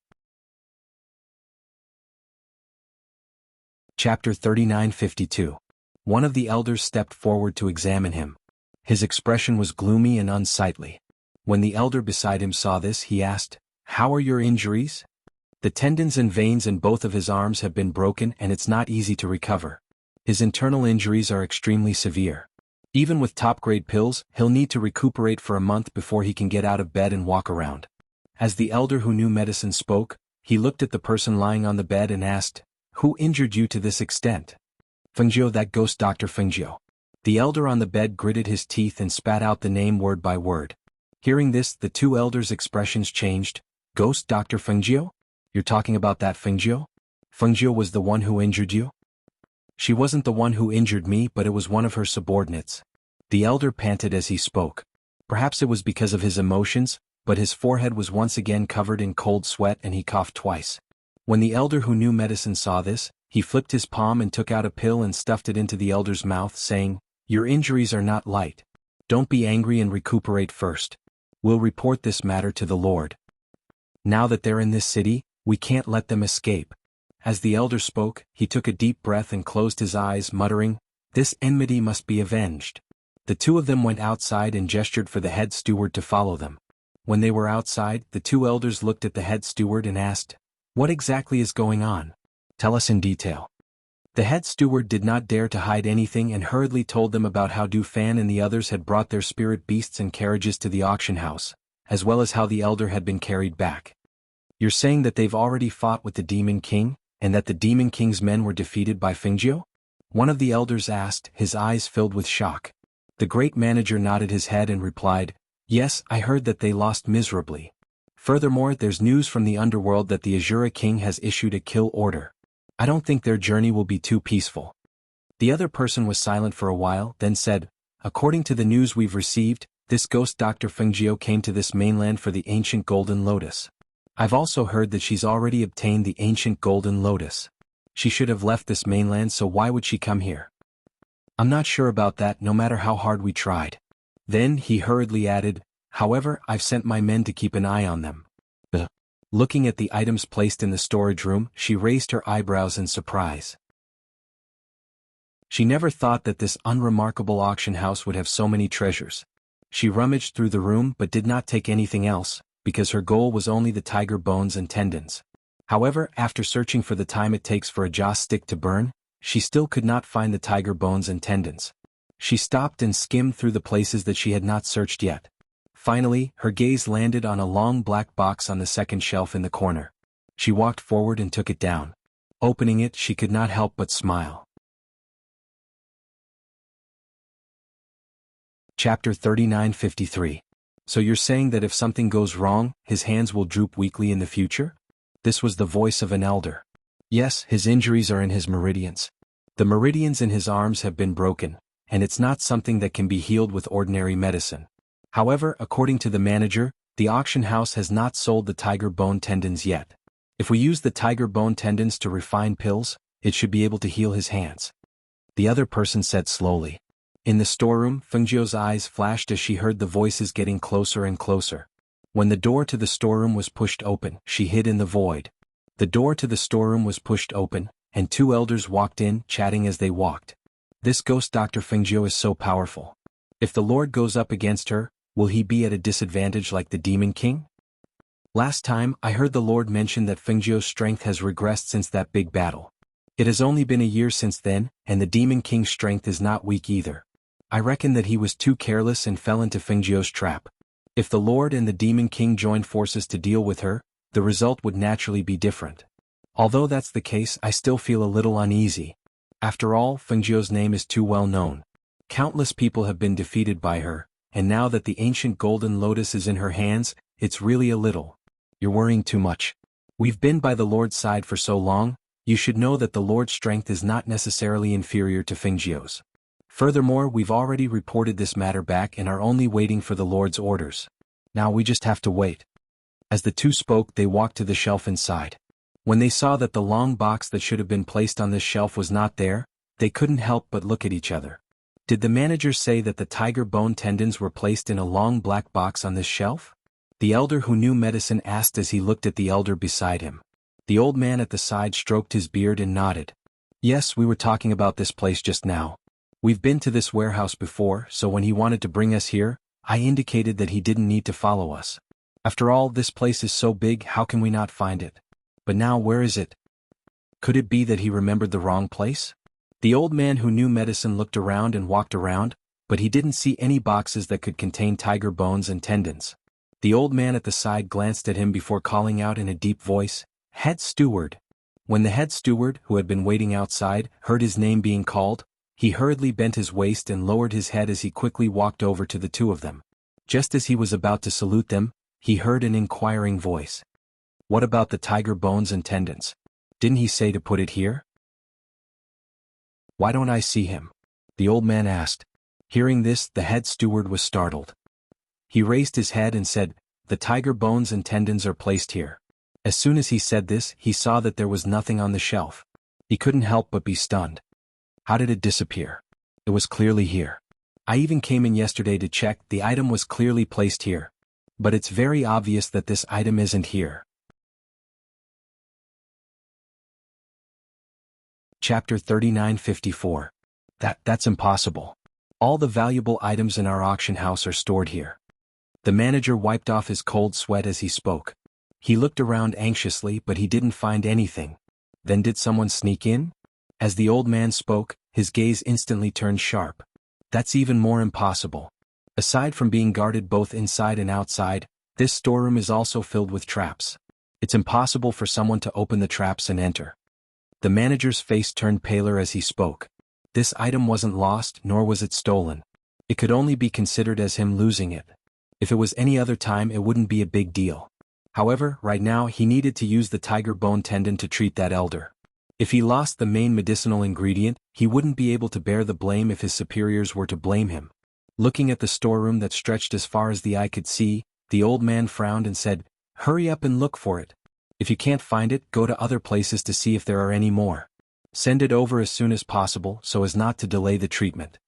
Chapter 39:52. One of the elders stepped forward to examine him. His expression was gloomy and unsightly. When the elder beside him saw this, he asked, "How are your injuries?" "The tendons and veins in both of his arms have been broken and it's not easy to recover. His internal injuries are extremely severe. Even with top-grade pills, he'll need to recuperate for a month before he can get out of bed and walk around." As the elder who knew medicine spoke, he looked at the person lying on the bed and asked, "Who injured you to this extent?" "Fengjiu, that ghost Dr. Fengjiu." The elder on the bed gritted his teeth and spat out the name word by word. Hearing this, the 2 elders' expressions changed. "Ghost Dr. Fengjiu? You're talking about that Fengjiu? Fengjiu was the one who injured you?" "She wasn't the one who injured me, but it was one of her subordinates." The elder panted as he spoke. Perhaps it was because of his emotions, but his forehead was once again covered in cold sweat and he coughed twice. When the elder who knew medicine saw this, he flipped his palm and took out a pill and stuffed it into the elder's mouth, saying, Your injuries are not light. Don't be angry and recuperate first. We'll report this matter to the Lord. Now that they're in this city, we can't let them escape." As the elder spoke, he took a deep breath and closed his eyes, muttering, "This enmity must be avenged." The two of them went outside and gestured for the head steward to follow them. When they were outside, the two elders looked at the head steward and asked, "What exactly is going on? Tell us in detail." The head steward did not dare to hide anything and hurriedly told them about how Du Fan and the others had brought their spirit beasts and carriages to the auction house, as well as how the elder had been carried back. "You're saying that they've already fought with the Demon King, and that the Demon King's men were defeated by Fengjiu?" One of the elders asked, his eyes filled with shock. The great manager nodded his head and replied, "Yes, I heard that they lost miserably. Furthermore, there's news from the underworld that the Azura King has issued a kill order. I don't think their journey will be too peaceful." The other person was silent for a while, then said, "According to the news we've received, this ghost Dr. Fengjiu came to this mainland for the ancient Golden Lotus. I've also heard that she's already obtained the ancient Golden Lotus. She should have left this mainland, so why would she come here? I'm not sure about that, no matter how hard we tried." Then he hurriedly added, "However, I've sent my men to keep an eye on them." Looking at the items placed in the storage room, she raised her eyebrows in surprise. She never thought that this unremarkable auction house would have so many treasures. She rummaged through the room but did not take anything else, because her goal was only the tiger bones and tendons. However, after searching for the time it takes for a joss stick to burn, she still could not find the tiger bones and tendons. She stopped and skimmed through the places that she had not searched yet. Finally, her gaze landed on a long black box on the second shelf in the corner. She walked forward and took it down. Opening it, she could not help but smile. Chapter 3953. So you're saying that if something goes wrong, his hands will droop weakly in the future? This was the voice of an elder. Yes, his injuries are in his meridians. The meridians in his arms have been broken, and it's not something that can be healed with ordinary medicine. However, according to the manager, the auction house has not sold the tiger bone tendons yet. If we use the tiger bone tendons to refine pills, it should be able to heal his hands. The other person said slowly. In the storeroom, Fengjiu's eyes flashed as she heard the voices getting closer and closer. When the door to the storeroom was pushed open, she hid in the void. The door to the storeroom was pushed open, and two elders walked in, chatting as they walked. This ghost Dr. Fengjiu is so powerful. If the Lord goes up against her, will he be at a disadvantage like the Demon King? Last time, I heard the Lord mention that Fengjiu's strength has regressed since that big battle. It has only been a year since then, and the Demon King's strength is not weak either. I reckon that he was too careless and fell into Fengjiu's trap. If the Lord and the Demon King joined forces to deal with her, the result would naturally be different. Although that's the case, I still feel a little uneasy. After all, Fengjiu's name is too well known. Countless people have been defeated by her, and now that the ancient Golden Lotus is in her hands, it's really a little. You're worrying too much. We've been by the Lord's side for so long, you should know that the Lord's strength is not necessarily inferior to Fengjiu's. Furthermore, we've already reported this matter back and are only waiting for the Lord's orders. Now we just have to wait. As the two spoke, they walked to the shelf inside. When they saw that the long box that should have been placed on this shelf was not there, they couldn't help but look at each other. Did the manager say that the tiger bone tendons were placed in a long black box on this shelf? The elder who knew medicine asked as he looked at the elder beside him. The old man at the side stroked his beard and nodded. Yes, we were talking about this place just now. We've been to this warehouse before, so when he wanted to bring us here, I indicated that he didn't need to follow us. After all, this place is so big, how can we not find it? But now where is it? Could it be that he remembered the wrong place? The old man who knew medicine looked around and walked around, but he didn't see any boxes that could contain tiger bones and tendons. The old man at the side glanced at him before calling out in a deep voice, "Head steward." When the head steward, who had been waiting outside, heard his name being called, he hurriedly bent his waist and lowered his head as he quickly walked over to the two of them. Just as he was about to salute them, he heard an inquiring voice. "What about the tiger bones and tendons? Didn't he say to put it here?" "Why don't I see him?" the old man asked. Hearing this, the head steward was startled. He raised his head and said, "The tiger bones and tendons are placed here." As soon as he said this, he saw that there was nothing on the shelf. He couldn't help but be stunned. How did it disappear? It was clearly here. I even came in yesterday to check, the item was clearly placed here. But it's very obvious that this item isn't here. Chapter 3954. That's impossible. All the valuable items in our auction house are stored here. The manager wiped off his cold sweat as he spoke. He looked around anxiously, but he didn't find anything. Then did someone sneak in? As the old man spoke, his gaze instantly turned sharp. That's even more impossible. Aside from being guarded both inside and outside, this storeroom is also filled with traps. It's impossible for someone to open the traps and enter. The manager's face turned paler as he spoke. This item wasn't lost, nor was it stolen. It could only be considered as him losing it. If it was any other time, it wouldn't be a big deal. However, right now he needed to use the tiger bone tendon to treat that elder. If he lost the main medicinal ingredient, he wouldn't be able to bear the blame if his superiors were to blame him. Looking at the storeroom that stretched as far as the eye could see, the old man frowned and said, "Hurry up and look for it. If you can't find it, go to other places to see if there are any more. Send it over as soon as possible so as not to delay the treatment."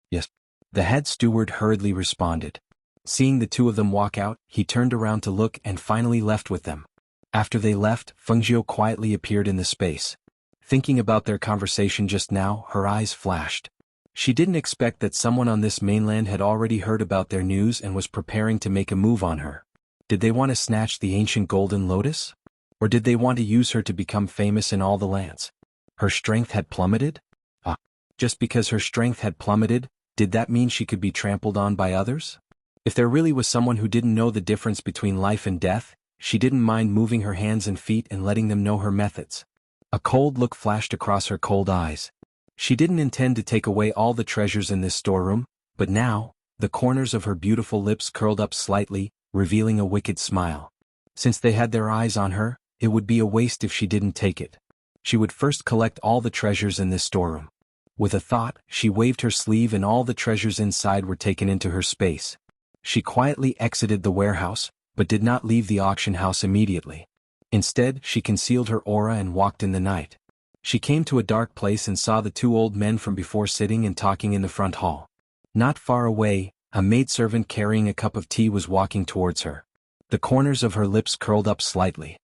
"Yes." The head steward hurriedly responded. Seeing the two of them walk out, he turned around to look and finally left with them. After they left, Fengjiu quietly appeared in the space. Thinking about their conversation just now, her eyes flashed. She didn't expect that someone on this mainland had already heard about their news and was preparing to make a move on her. Did they want to snatch the ancient golden lotus? Or did they want to use her to become famous in all the lands? Her strength had plummeted? Just because her strength had plummeted, did that mean she could be trampled on by others? If there really was someone who didn't know the difference between life and death, she didn't mind moving her hands and feet and letting them know her methods. A cold look flashed across her cold eyes. She didn't intend to take away all the treasures in this storeroom, but now, the corners of her beautiful lips curled up slightly, revealing a wicked smile. Since they had their eyes on her, it would be a waste if she didn't take it. She would first collect all the treasures in this storeroom. With a thought, she waved her sleeve and all the treasures inside were taken into her space. She quietly exited the warehouse, but did not leave the auction house immediately. Instead, she concealed her aura and walked in the night. She came to a dark place and saw the two old men from before sitting and talking in the front hall. Not far away, a maidservant carrying a cup of tea was walking towards her. The corners of her lips curled up slightly.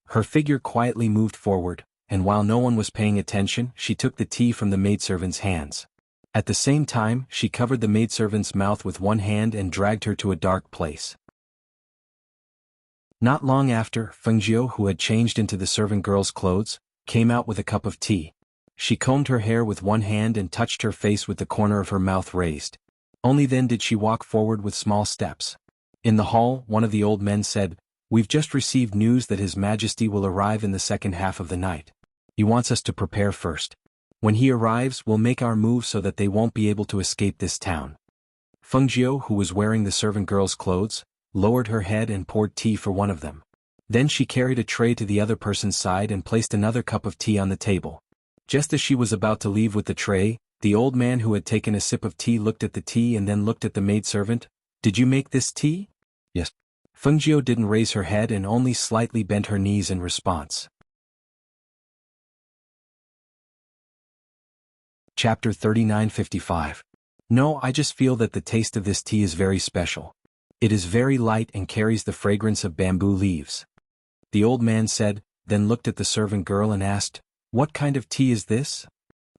Her figure quietly moved forward, and while no one was paying attention, she took the tea from the maidservant's hands. At the same time, she covered the maidservant's mouth with one hand and dragged her to a dark place. Not long after, Fengjiu, who had changed into the servant girl's clothes, came out with a cup of tea. She combed her hair with one hand and touched her face with the corner of her mouth raised. Only then did she walk forward with small steps. In the hall, one of the old men said, "We've just received news that His Majesty will arrive in the second half of the night. He wants us to prepare first. When he arrives, we'll make our move so that they won't be able to escape this town." Fengjiu, who was wearing the servant girl's clothes, lowered her head and poured tea for one of them. Then she carried a tray to the other person's side and placed another cup of tea on the table. Just as she was about to leave with the tray, the old man who had taken a sip of tea looked at the tea and then looked at the maidservant. "Did you make this tea?" "Yes." Fengjiu didn't raise her head and only slightly bent her knees in response. Chapter 3955. "No, I just feel that the taste of this tea is very special. It is very light and carries the fragrance of bamboo leaves." The old man said, then looked at the servant girl and asked, "What kind of tea is this?"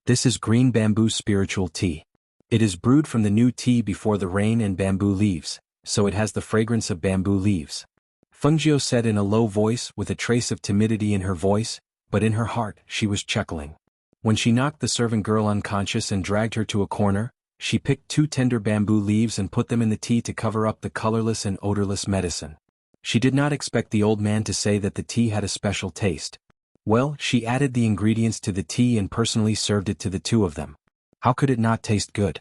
"This is green bamboo spiritual tea. It is brewed from the new tea before the rain and bamboo leaves, so it has the fragrance of bamboo leaves." Fengjiu said in a low voice with a trace of timidity in her voice, but in her heart she was chuckling. When she knocked the servant girl unconscious and dragged her to a corner, she picked 2 tender bamboo leaves and put them in the tea to cover up the colorless and odorless medicine. She did not expect the old man to say that the tea had a special taste. Well, she added the ingredients to the tea and personally served it to the two of them. How could it not taste good?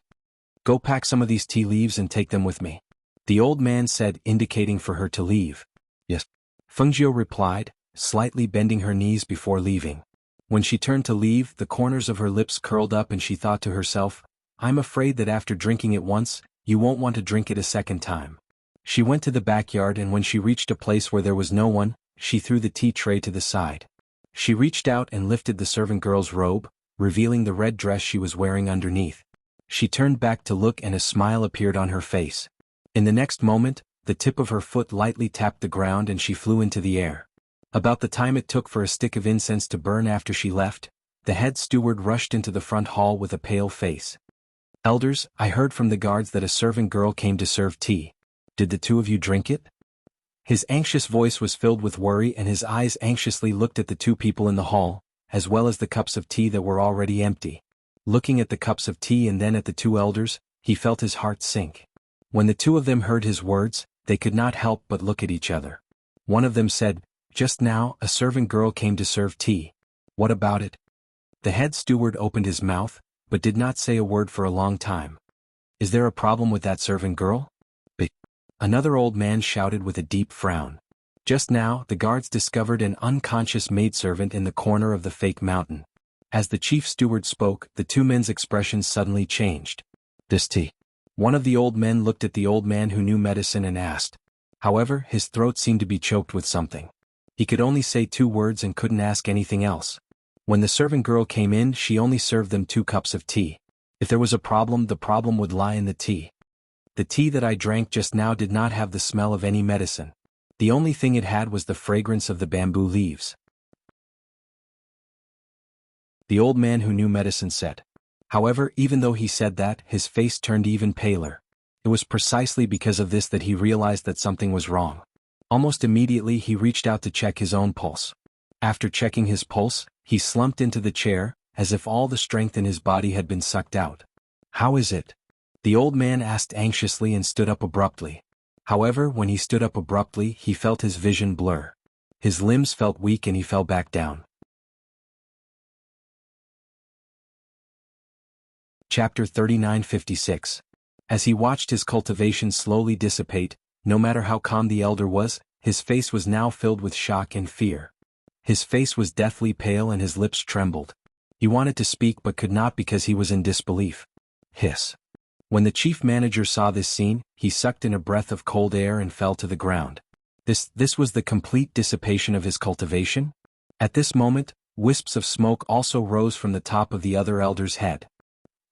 "Go pack some of these tea leaves and take them with me," the old man said, indicating for her to leave. "Yes," Fengjiu replied, slightly bending her knees before leaving. When she turned to leave, the corners of her lips curled up and she thought to herself, "I'm afraid that after drinking it once, you won't want to drink it a second time." She went to the backyard and when she reached a place where there was no one, she threw the tea tray to the side. She reached out and lifted the servant girl's robe, revealing the red dress she was wearing underneath. She turned back to look and a smile appeared on her face. In the next moment, the tip of her foot lightly tapped the ground and she flew into the air. About the time it took for a stick of incense to burn after she left, the head steward rushed into the front hall with a pale face. "Elders, I heard from the guards that a servant girl came to serve tea. Did the two of you drink it?" His anxious voice was filled with worry and his eyes anxiously looked at the two people in the hall, as well as the cups of tea that were already empty. Looking at the cups of tea and then at the two elders, he felt his heart sink. When the two of them heard his words, they could not help but look at each other. One of them said, "Just now, a servant girl came to serve tea. What about it?" The head steward opened his mouth, but did not say a word for a long time. "Is there a problem with that servant girl?" Another old man shouted with a deep frown. Just now, the guards discovered an unconscious maidservant in the corner of the fake mountain. As the chief steward spoke, the two men's expressions suddenly changed. "This tea." One of the old men looked at the old man who knew medicine and asked. However, his throat seemed to be choked with something. He could only say 2 words and couldn't ask anything else. When the servant girl came in, she only served them 2 cups of tea. If there was a problem, the problem would lie in the tea. "The tea that I drank just now did not have the smell of any medicine. The only thing it had was the fragrance of the bamboo leaves," the old man who knew medicine said. However, even though he said that, his face turned even paler. It was precisely because of this that he realized that something was wrong. Almost immediately he reached out to check his own pulse. After checking his pulse, he slumped into the chair, as if all the strength in his body had been sucked out. "How is it?" the old man asked anxiously and stood up abruptly. However, when he stood up abruptly, he felt his vision blur. His limbs felt weak and he fell back down. Chapter 39:56. As he watched his cultivation slowly dissipate, no matter how calm the elder was, his face was now filled with shock and fear. His face was deathly pale and his lips trembled. He wanted to speak but could not because he was in disbelief. Hiss. When the chief manager saw this scene, he sucked in a breath of cold air and fell to the ground. This was the complete dissipation of his cultivation? At this moment, wisps of smoke also rose from the top of the other elder's head.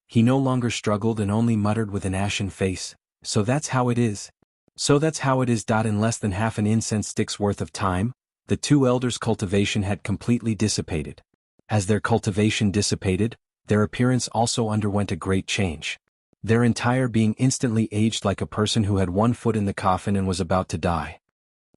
He no longer struggled and only muttered with an ashen face, "So that's how it is. So that's how it is." In less than half an incense stick's worth of time, the two elders' cultivation had completely dissipated. As their cultivation dissipated, their appearance also underwent a great change. Their entire being instantly aged like a person who had one foot in the coffin and was about to die.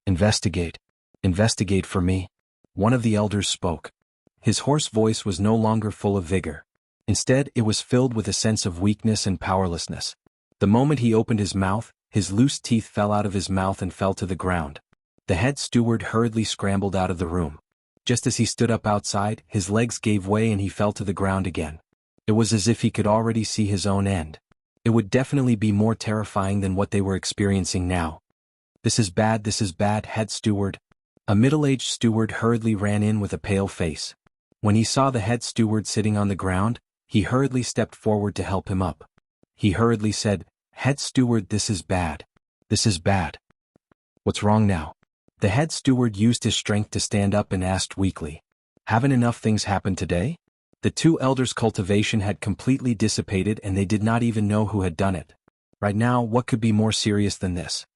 "Investigate. Investigate for me," one of the elders spoke. His hoarse voice was no longer full of vigor. Instead, it was filled with a sense of weakness and powerlessness. The moment he opened his mouth, his loose teeth fell out of his mouth and fell to the ground. The head steward hurriedly scrambled out of the room. Just as he stood up outside, his legs gave way and he fell to the ground again. It was as if he could already see his own end. It would definitely be more terrifying than what they were experiencing now. This is bad, head steward." A middle-aged steward hurriedly ran in with a pale face. When he saw the head steward sitting on the ground, he hurriedly stepped forward to help him up. He hurriedly said, "Head steward, this is bad. This is bad." "What's wrong now?" The head steward used his strength to stand up and asked weakly. "Haven't enough things happened today?" The two elders' cultivation had completely dissipated and they did not even know who had done it. Right now, what could be more serious than this?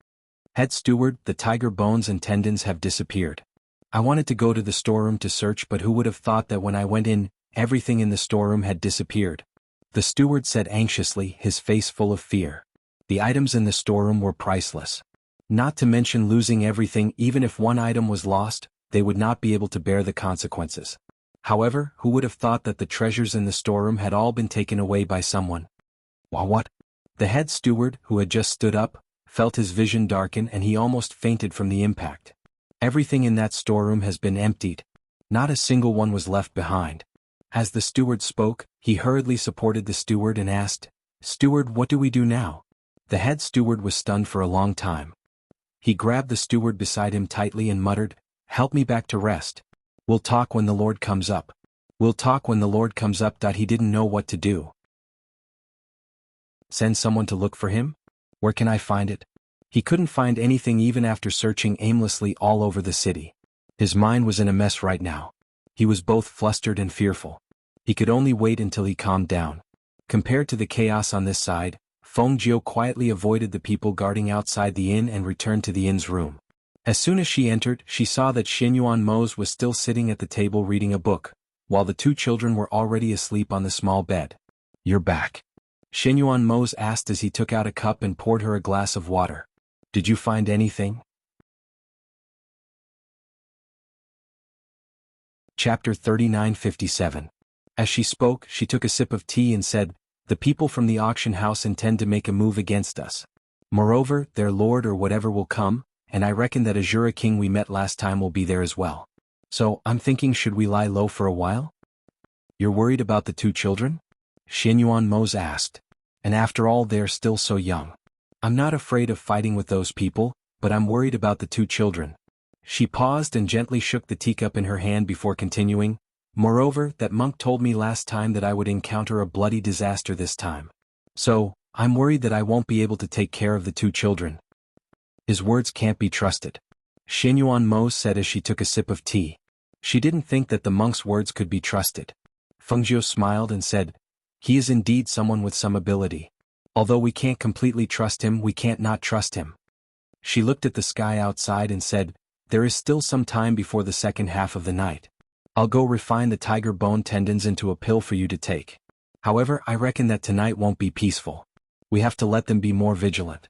"Head steward, the tiger bones and tendons have disappeared. I wanted to go to the storeroom to search, but who would have thought that when I went in, everything in the storeroom had disappeared?" the steward said anxiously, his face full of fear. The items in the storeroom were priceless. Not to mention losing everything. Even if one item was lost, they would not be able to bear the consequences. However, who would have thought that the treasures in the storeroom had all been taken away by someone? What? The head steward, who had just stood up, felt his vision darken and he almost fainted from the impact. Everything in that storeroom has been emptied. Not a single one was left behind. As the steward spoke, he hurriedly supported the steward and asked, "Steward, what do we do now?" The head steward was stunned for a long time. He grabbed the steward beside him tightly and muttered, "Help me back to rest. We'll talk when the Lord comes up. We'll talk when the Lord comes up." He didn't know what to do. Send someone to look for him? Where can I find it? He couldn't find anything even after searching aimlessly all over the city. His mind was in a mess right now. He was both flustered and fearful. He could only wait until he calmed down. Compared to the chaos on this side, Feng Jiu quietly avoided the people guarding outside the inn and returned to the inn's room. As soon as she entered, she saw that Xinyuan Mose was still sitting at the table reading a book, while the two children were already asleep on the small bed. "You're back?" Xinyuan Mose asked as he took out a cup and poured her a glass of water. "Did you find anything?" Chapter 39:57. As she spoke, she took a sip of tea and said, "The people from the auction house intend to make a move against us. Moreover, their lord or whatever will come, and I reckon that Azura King we met last time will be there as well. So, I'm thinking, should we lie low for a while?" "You're worried about the two children?" Xinyuan Mose asked. "And after all, they're still so young." "I'm not afraid of fighting with those people, but I'm worried about the two children." She paused and gently shook the teacup in her hand before continuing, "Moreover, that monk told me last time that I would encounter a bloody disaster this time. So, I'm worried that I won't be able to take care of the two children." "His words can't be trusted," Xinyuan Mose said as she took a sip of tea. She didn't think that the monk's words could be trusted. Fengjiu smiled and said, "He is indeed someone with some ability. Although we can't completely trust him, we can't not trust him." She looked at the sky outside and said, "There is still some time before the second half of the night. I'll go refine the tiger bone tendons into a pill for you to take. However, I reckon that tonight won't be peaceful. We have to let them be more vigilant.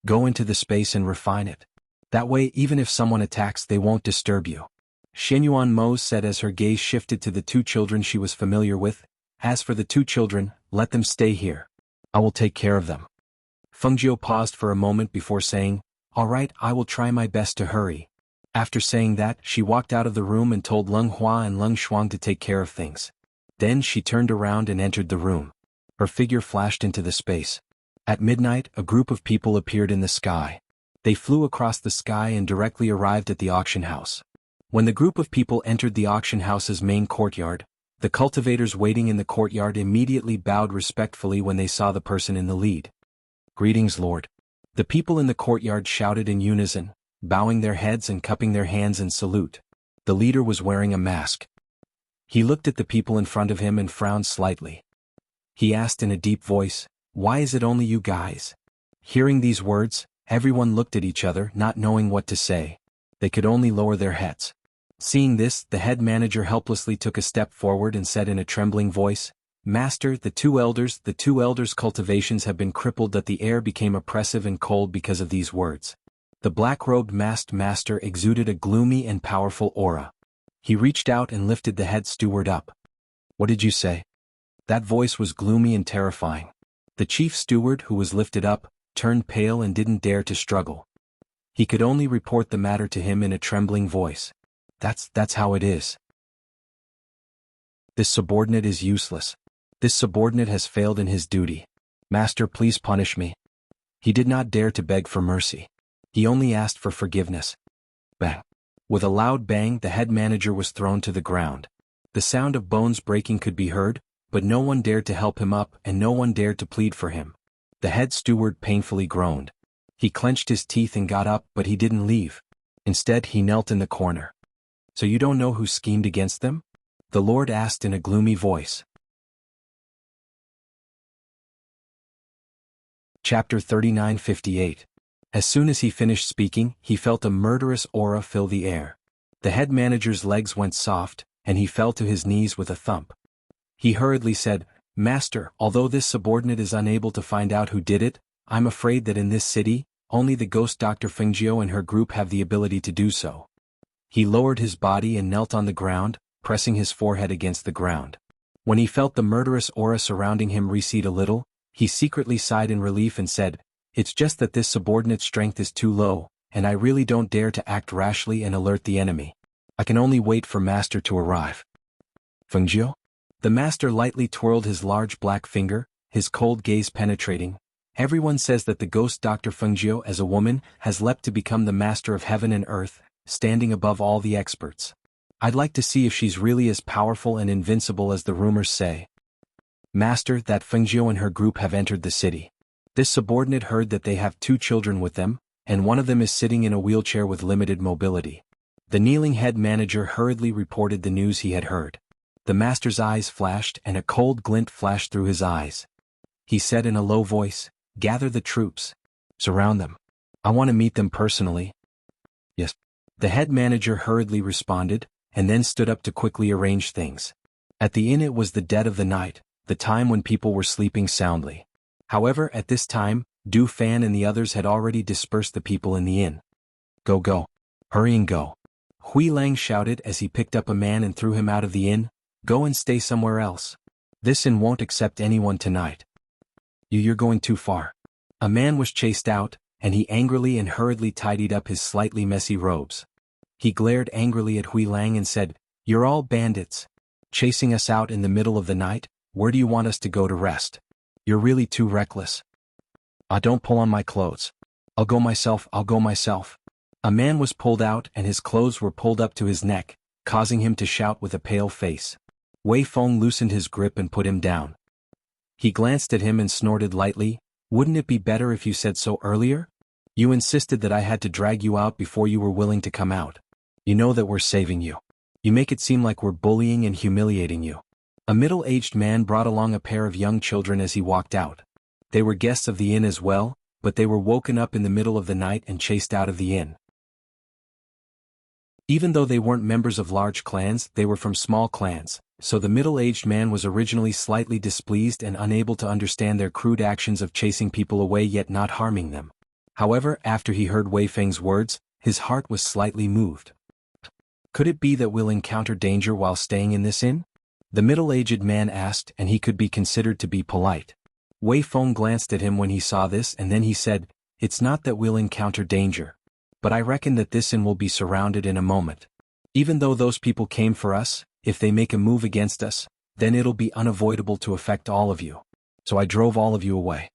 Go into the space and refine it. That way, even if someone attacks, they won't disturb you." Xinyuan Mose said as her gaze shifted to the two children she was familiar with. "As for the two children, let them stay here. I will take care of them." Fengjiu paused for a moment before saying, "All right, I will try my best to hurry." After saying that, she walked out of the room and told Leng Hua and Leng Shuang to take care of things. Then she turned around and entered the room. Her figure flashed into the space. At midnight, a group of people appeared in the sky. They flew across the sky and directly arrived at the auction house. When the group of people entered the auction house's main courtyard, the cultivators waiting in the courtyard immediately bowed respectfully when they saw the person in the lead. "Greetings, Lord." The people in the courtyard shouted in unison, bowing their heads and cupping their hands in salute. The leader was wearing a mask. He looked at the people in front of him and frowned slightly. He asked in a deep voice, "Why is it only you guys?" Hearing these words, everyone looked at each other, not knowing what to say. They could only lower their heads. Seeing this, the head manager helplessly took a step forward and said in a trembling voice, "Master, the two elders' cultivations have been crippled that the air became oppressive and cold because of these words." The black-robed masked master exuded a gloomy and powerful aura. He reached out and lifted the head steward up. "What did you say?" That voice was gloomy and terrifying. The chief steward, who was lifted up, turned pale and didn't dare to struggle. He could only report the matter to him in a trembling voice. That's how it is. This subordinate is useless. This subordinate has failed in his duty. Master, please punish me." He did not dare to beg for mercy. He only asked for forgiveness. Bang. With a loud bang, the head manager was thrown to the ground. The sound of bones breaking could be heard, but no one dared to help him up and no one dared to plead for him. The head steward painfully groaned. He clenched his teeth and got up, but he didn't leave. Instead, he knelt in the corner. "So you don't know who schemed against them?" the Lord asked in a gloomy voice. Chapter 39:58. As soon as he finished speaking, he felt a murderous aura fill the air. The head manager's legs went soft, and he fell to his knees with a thump. He hurriedly said, "Master, although this subordinate is unable to find out who did it, I'm afraid that in this city, only the ghost Dr. Fengjiu and her group have the ability to do so." He lowered his body and knelt on the ground, pressing his forehead against the ground. When he felt the murderous aura surrounding him recede a little, he secretly sighed in relief and said, "It's just that this subordinate's strength is too low, and I really don't dare to act rashly and alert the enemy. I can only wait for Master to arrive." "Fengjiu?" The Master lightly twirled his large black finger, his cold gaze penetrating. "Everyone says that the ghost Dr. Fengjiu as a woman has leapt to become the master of heaven and earth, standing above all the experts. I'd like to see if she's really as powerful and invincible as the rumors say." "Master, that Fengjiu and her group have entered the city. This subordinate heard that they have two children with them, and one of them is sitting in a wheelchair with limited mobility." The kneeling head manager hurriedly reported the news he had heard. The master's eyes flashed and a cold glint flashed through his eyes. He said in a low voice, "Gather the troops. Surround them. I want to meet them personally." "Yes." The head manager hurriedly responded, and then stood up to quickly arrange things. At the inn it was the dead of the night, the time when people were sleeping soundly. However, at this time, Du Fan and the others had already dispersed the people in the inn. "Go go. Hurry and go." Hui Lang shouted as he picked up a man and threw him out of the inn. "Go and stay somewhere else. This inn won't accept anyone tonight. You're going too far." A man was chased out, and he angrily and hurriedly tidied up his slightly messy robes. He glared angrily at Hui Lang and said, "You're all bandits. Chasing us out in the middle of the night, where do you want us to go to rest? You're really too reckless." Don't pull on my clothes. I'll go myself. A man was pulled out and his clothes were pulled up to his neck, causing him to shout with a pale face. Wei Feng loosened his grip and put him down. He glanced at him and snorted lightly, "Wouldn't it be better if you said so earlier? You insisted that I had to drag you out before you were willing to come out. You know that we're saving you. You make it seem like we're bullying and humiliating you." A middle-aged man brought along a pair of young children as he walked out. They were guests of the inn as well, but they were woken up in the middle of the night and chased out of the inn. Even though they weren't members of large clans, they were from small clans, so the middle-aged man was originally slightly displeased and unable to understand their crude actions of chasing people away yet not harming them. However, after he heard Wei Feng's words, his heart was slightly moved. "Could it be that we'll encounter danger while staying in this inn?" the middle-aged man asked, and he could be considered to be polite. Wei Feng glanced at him when he saw this and then he said, "It's not that we'll encounter danger. But I reckon that this inn will be surrounded in a moment. Even though those people came for us, if they make a move against us, then it'll be unavoidable to affect all of you. So I drove all of you away."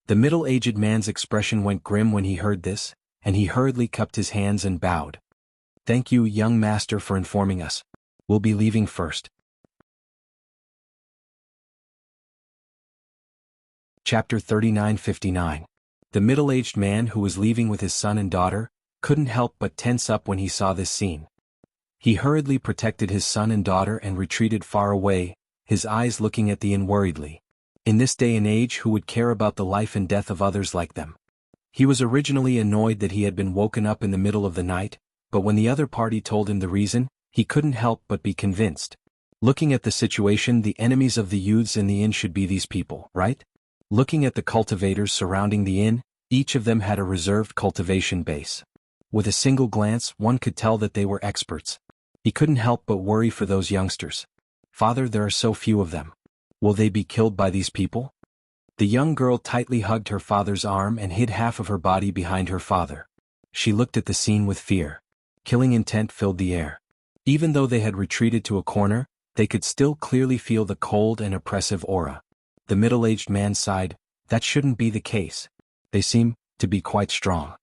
The middle-aged man's expression went grim when he heard this, and he hurriedly cupped his hands and bowed. "Thank you, young master, for informing us. We'll be leaving first." Chapter 39:59. The middle-aged man who was leaving with his son and daughter couldn't help but tense up when he saw this scene. He hurriedly protected his son and daughter and retreated far away, his eyes looking at the inn worriedly. In this day and age, who would care about the life and death of others like them? He was originally annoyed that he had been woken up in the middle of the night, but when the other party told him the reason, he couldn't help but be convinced. Looking at the situation, the enemies of the youths in the inn should be these people, right? Looking at the cultivators surrounding the inn, each of them had a reserved cultivation base. With a single glance, one could tell that they were experts. He couldn't help but worry for those youngsters. "Father, there are so few of them. Will they be killed by these people?" The young girl tightly hugged her father's arm and hid half of her body behind her father. She looked at the scene with fear. Killing intent filled the air. Even though they had retreated to a corner, they could still clearly feel the cold and oppressive aura. The middle-aged man sighed, "That shouldn't be the case. They seem to be quite strong."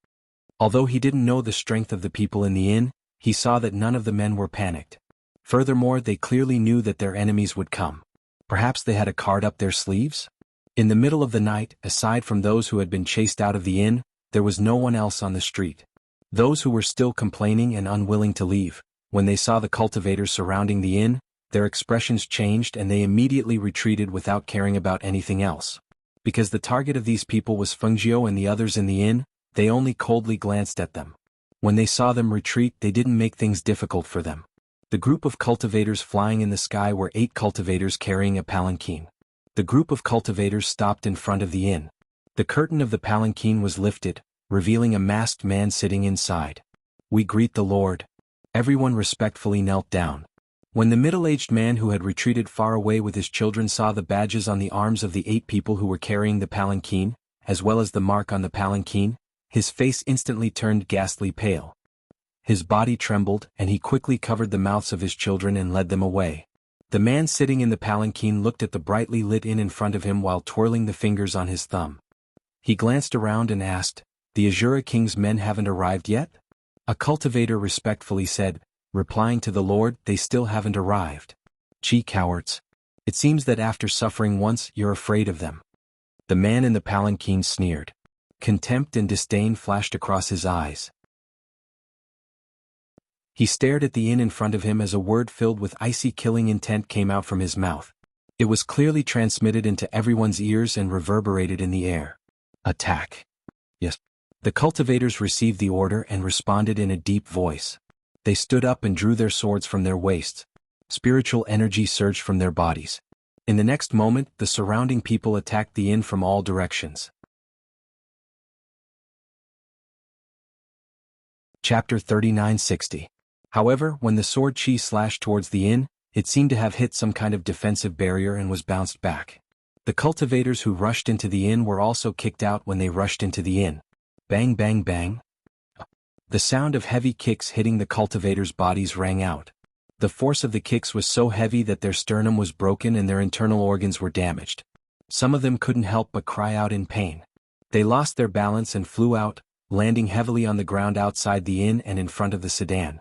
Although he didn't know the strength of the people in the inn, he saw that none of the men were panicked. Furthermore, they clearly knew that their enemies would come. Perhaps they had a card up their sleeves? In the middle of the night, aside from those who had been chased out of the inn, there was no one else on the street. Those who were still complaining and unwilling to leave, when they saw the cultivators surrounding the inn, their expressions changed and they immediately retreated without caring about anything else. Because the target of these people was Fengjiu and the others in the inn, they only coldly glanced at them. When they saw them retreat, they didn't make things difficult for them. The group of cultivators flying in the sky were 8 cultivators carrying a palanquin. The group of cultivators stopped in front of the inn. The curtain of the palanquin was lifted, revealing a masked man sitting inside. "We greet the Lord." Everyone respectfully knelt down. When the middle-aged man who had retreated far away with his children saw the badges on the arms of the 8 people who were carrying the palanquin, as well as the mark on the palanquin, his face instantly turned ghastly pale. His body trembled and he quickly covered the mouths of his children and led them away. The man sitting in the palanquin looked at the brightly lit inn in front of him while twirling the fingers on his thumb. He glanced around and asked, "The Azura King's men haven't arrived yet?" A cultivator respectfully said, replying to the Lord, "They still haven't arrived." "Gee, cowards. It seems that after suffering once, you're afraid of them." The man in the palanquin sneered. Contempt and disdain flashed across his eyes. He stared at the inn in front of him as a word filled with icy killing intent came out from his mouth. It was clearly transmitted into everyone's ears and reverberated in the air. Attack. Yes. The cultivators received the order and responded in a deep voice. They stood up and drew their swords from their waists. Spiritual energy surged from their bodies. In the next moment, the surrounding people attacked the inn from all directions. Chapter 3960. However, when the sword chi slashed towards the inn, it seemed to have hit some kind of defensive barrier and was bounced back. The cultivators who rushed into the inn were also kicked out when they rushed into the inn. Bang bang bang. The sound of heavy kicks hitting the cultivators' bodies rang out. The force of the kicks was so heavy that their sternum was broken and their internal organs were damaged. Some of them couldn't help but cry out in pain. They lost their balance and flew out, landing heavily on the ground outside the inn and in front of the sedan.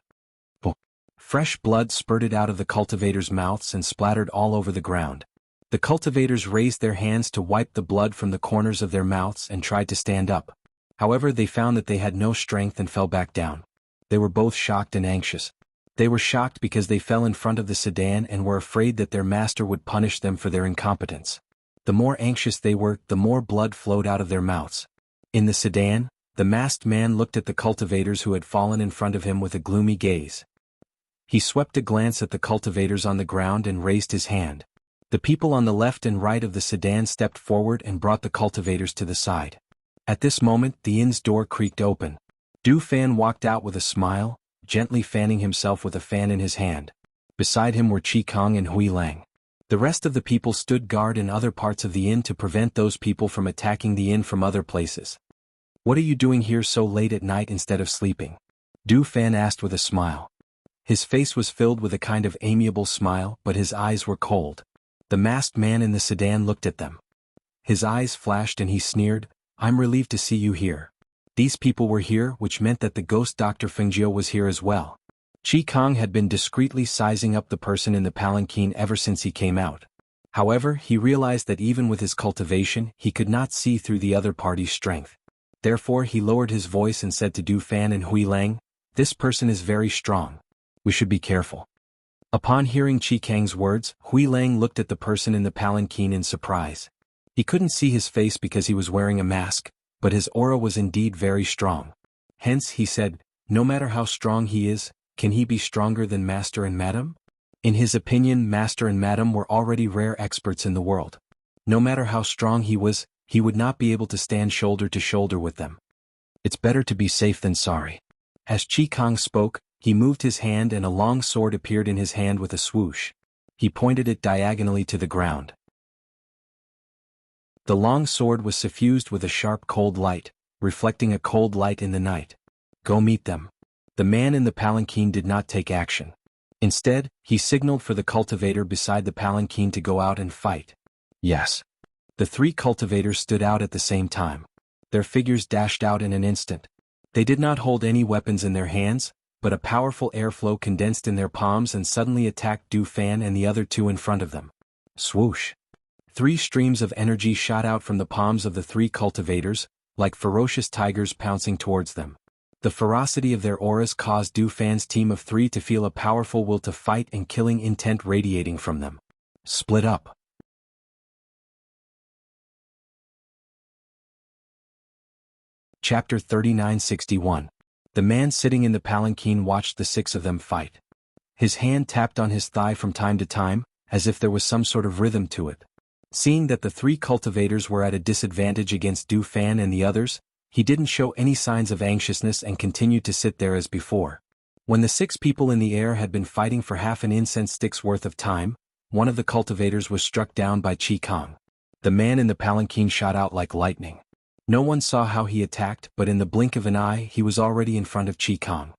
Fresh blood spurted out of the cultivators' mouths and splattered all over the ground. The cultivators raised their hands to wipe the blood from the corners of their mouths and tried to stand up. However, they found that they had no strength and fell back down. They were both shocked and anxious. They were shocked because they fell in front of the sedan and were afraid that their master would punish them for their incompetence. The more anxious they were, the more blood flowed out of their mouths. In the sedan, the masked man looked at the cultivators who had fallen in front of him with a gloomy gaze. He swept a glance at the cultivators on the ground and raised his hand. The people on the left and right of the sedan stepped forward and brought the cultivators to the side. At this moment, the inn's door creaked open. Du Fan walked out with a smile, gently fanning himself with a fan in his hand. Beside him were Chi Kong and Hui Lang. The rest of the people stood guard in other parts of the inn to prevent those people from attacking the inn from other places. "What are you doing here so late at night instead of sleeping?" Du Fan asked with a smile. His face was filled with a kind of amiable smile, but his eyes were cold. The masked man in the sedan looked at them. His eyes flashed and he sneered, "I'm relieved to see you here." These people were here, which meant that the ghost Dr. Fengjiu was here as well. Chi Kong had been discreetly sizing up the person in the palanquin ever since he came out. However, he realized that even with his cultivation, he could not see through the other party's strength. Therefore, he lowered his voice and said to Du Fan and Hui Lang, "This person is very strong. We should be careful." Upon hearing Chi Kang's words, Hui Lang looked at the person in the palanquin in surprise. He couldn't see his face because he was wearing a mask, but his aura was indeed very strong. Hence, he said, "No matter how strong he is, can he be stronger than Master and Madam?" In his opinion, Master and Madam were already rare experts in the world. No matter how strong he was, he would not be able to stand shoulder to shoulder with them. It's better to be safe than sorry. As Chi Kong spoke, he moved his hand and a long sword appeared in his hand with a swoosh. He pointed it diagonally to the ground. The long sword was suffused with a sharp cold light, reflecting a cold light in the night. "Go meet them." The man in the palanquin did not take action. Instead, he signaled for the cultivator beside the palanquin to go out and fight. Yes. The three cultivators stood out at the same time. Their figures dashed out in an instant. They did not hold any weapons in their hands, but a powerful airflow condensed in their palms and suddenly attacked Du Fan and the other two in front of them. Swoosh! 3 streams of energy shot out from the palms of the 3 cultivators, like ferocious tigers pouncing towards them. The ferocity of their auras caused Du Fan's team of 3 to feel a powerful will to fight and killing intent radiating from them. Split up. Chapter 3961. The man sitting in the palanquin watched the 6 of them fight. His hand tapped on his thigh from time to time, as if there was some sort of rhythm to it. Seeing that the 3 cultivators were at a disadvantage against Du Fan and the others, he didn't show any signs of anxiousness and continued to sit there as before. When the 6 people in the air had been fighting for half an incense stick's worth of time, one of the cultivators was struck down by Chi Kong. The man in the palanquin shot out like lightning. No one saw how he attacked, but in the blink of an eye he was already in front of Chi Kong.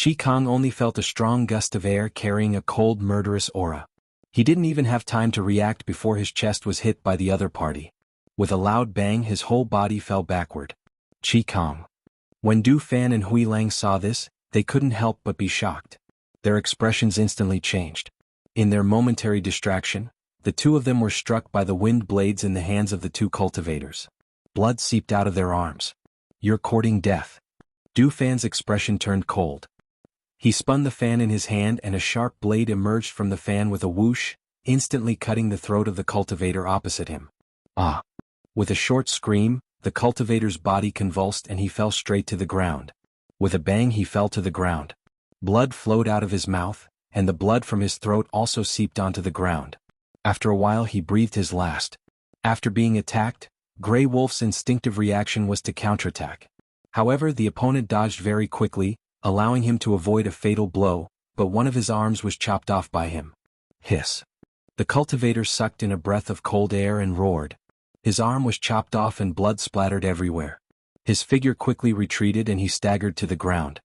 Chi Kong only felt a strong gust of air carrying a cold murderous aura. He didn't even have time to react before his chest was hit by the other party. With a loud bang his whole body fell backward. Chi Kong. When Du Fan and Hui Lang saw this, they couldn't help but be shocked. Their expressions instantly changed. In their momentary distraction, the 2 of them were struck by the wind blades in the hands of the 2 cultivators. Blood seeped out of their arms. "You're courting death." Du Fan's expression turned cold. He spun the fan in his hand and a sharp blade emerged from the fan with a whoosh, instantly cutting the throat of the cultivator opposite him. Ah! With a short scream, the cultivator's body convulsed and he fell straight to the ground. With a bang he fell to the ground. Blood flowed out of his mouth, and the blood from his throat also seeped onto the ground. After a while he breathed his last. After being attacked, Grey Wolf's instinctive reaction was to counterattack. However, the opponent dodged very quickly, allowing him to avoid a fatal blow, but one of his arms was chopped off by him. Hiss. The cultivator sucked in a breath of cold air and roared. His arm was chopped off and blood splattered everywhere. His figure quickly retreated and he staggered to the ground.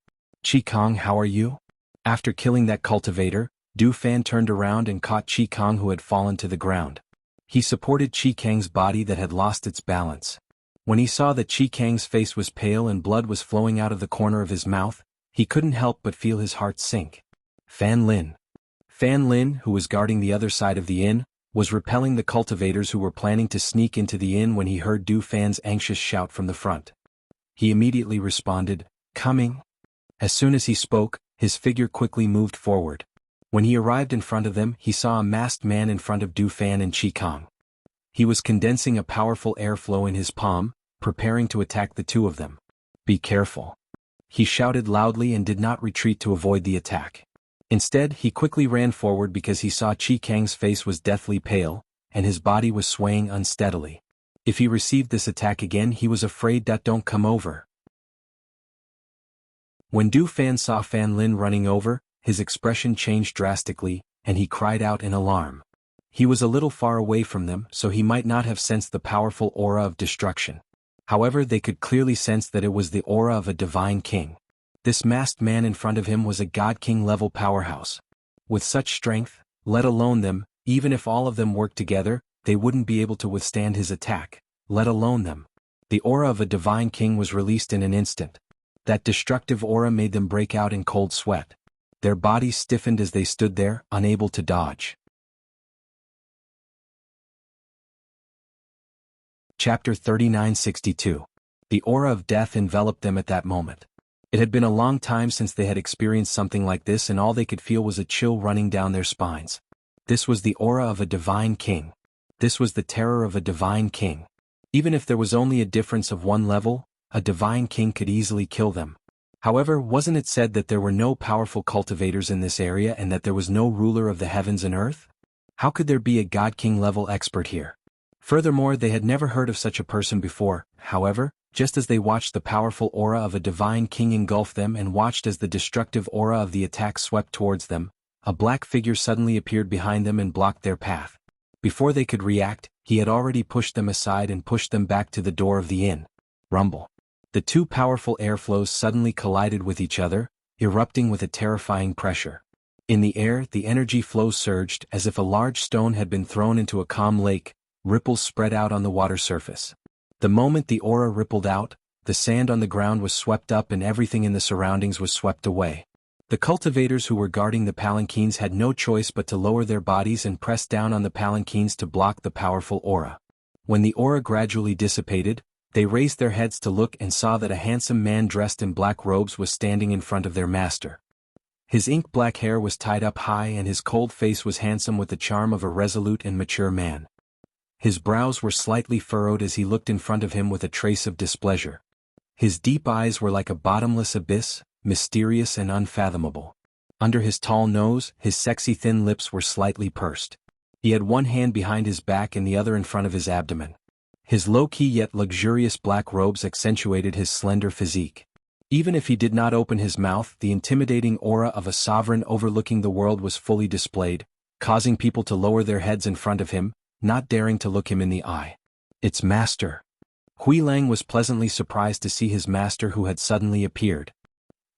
Chi Kong, how are you? After killing that cultivator, Du Fan turned around and caught Chi Kong, who had fallen to the ground. He supported Chi Kang's body that had lost its balance. When he saw that Chi Kang's face was pale and blood was flowing out of the corner of his mouth, he couldn't help but feel his heart sink. Fan Lin. Fan Lin, who was guarding the other side of the inn, was repelling the cultivators who were planning to sneak into the inn when he heard Du Fan's anxious shout from the front. He immediately responded, "Coming." As soon as he spoke, his figure quickly moved forward. When he arrived in front of them, he saw a masked man in front of Du Fan and Chi Kong. He was condensing a powerful airflow in his palm, preparing to attack the two of them. "Be careful." He shouted loudly and did not retreat to avoid the attack. Instead, he quickly ran forward because he saw Chi Kang's face was deathly pale, and his body was swaying unsteadily. If he received this attack again, he was afraid that don't come over. When Du Fan saw Fan Lin running over, his expression changed drastically, and he cried out in alarm. He was a little far away from them, so he might not have sensed the powerful aura of destruction. However, they could clearly sense that it was the aura of a divine king. This masked man in front of him was a God-King level powerhouse. With such strength, let alone them, even if all of them worked together, they wouldn't be able to withstand his attack, let alone them. The aura of a divine king was released in an instant. That destructive aura made them break out in cold sweat. Their bodies stiffened as they stood there, unable to dodge. Chapter 3962. The aura of death enveloped them at that moment. It had been a long time since they had experienced something like this, and all they could feel was a chill running down their spines. This was the aura of a divine king. This was the terror of a divine king. Even if there was only a difference of one level, a divine king could easily kill them. However, wasn't it said that there were no powerful cultivators in this area and that there was no ruler of the heavens and earth? How could there be a God-King level expert here? Furthermore, they had never heard of such a person before. However, just as they watched the powerful aura of a divine king engulf them and watched as the destructive aura of the attack swept towards them, a black figure suddenly appeared behind them and blocked their path. Before they could react, he had already pushed them aside and pushed them back to the door of the inn. Rumble. The two powerful airflows suddenly collided with each other, erupting with a terrifying pressure. In the air, the energy flow surged as if a large stone had been thrown into a calm lake. Ripples spread out on the water surface. The moment the aura rippled out, the sand on the ground was swept up and everything in the surroundings was swept away. The cultivators who were guarding the palanquins had no choice but to lower their bodies and press down on the palanquins to block the powerful aura. When the aura gradually dissipated, they raised their heads to look and saw that a handsome man dressed in black robes was standing in front of their master. His ink-black hair was tied up high and his cold face was handsome with the charm of a resolute and mature man. His brows were slightly furrowed as he looked in front of him with a trace of displeasure. His deep eyes were like a bottomless abyss, mysterious and unfathomable. Under his tall nose, his sexy thin lips were slightly pursed. He had one hand behind his back and the other in front of his abdomen. His low-key yet luxurious black robes accentuated his slender physique. Even if he did not open his mouth, the intimidating aura of a sovereign overlooking the world was fully displayed, causing people to lower their heads in front of him, not daring to look him in the eye. Its master. Hui Lang was pleasantly surprised to see his master who had suddenly appeared.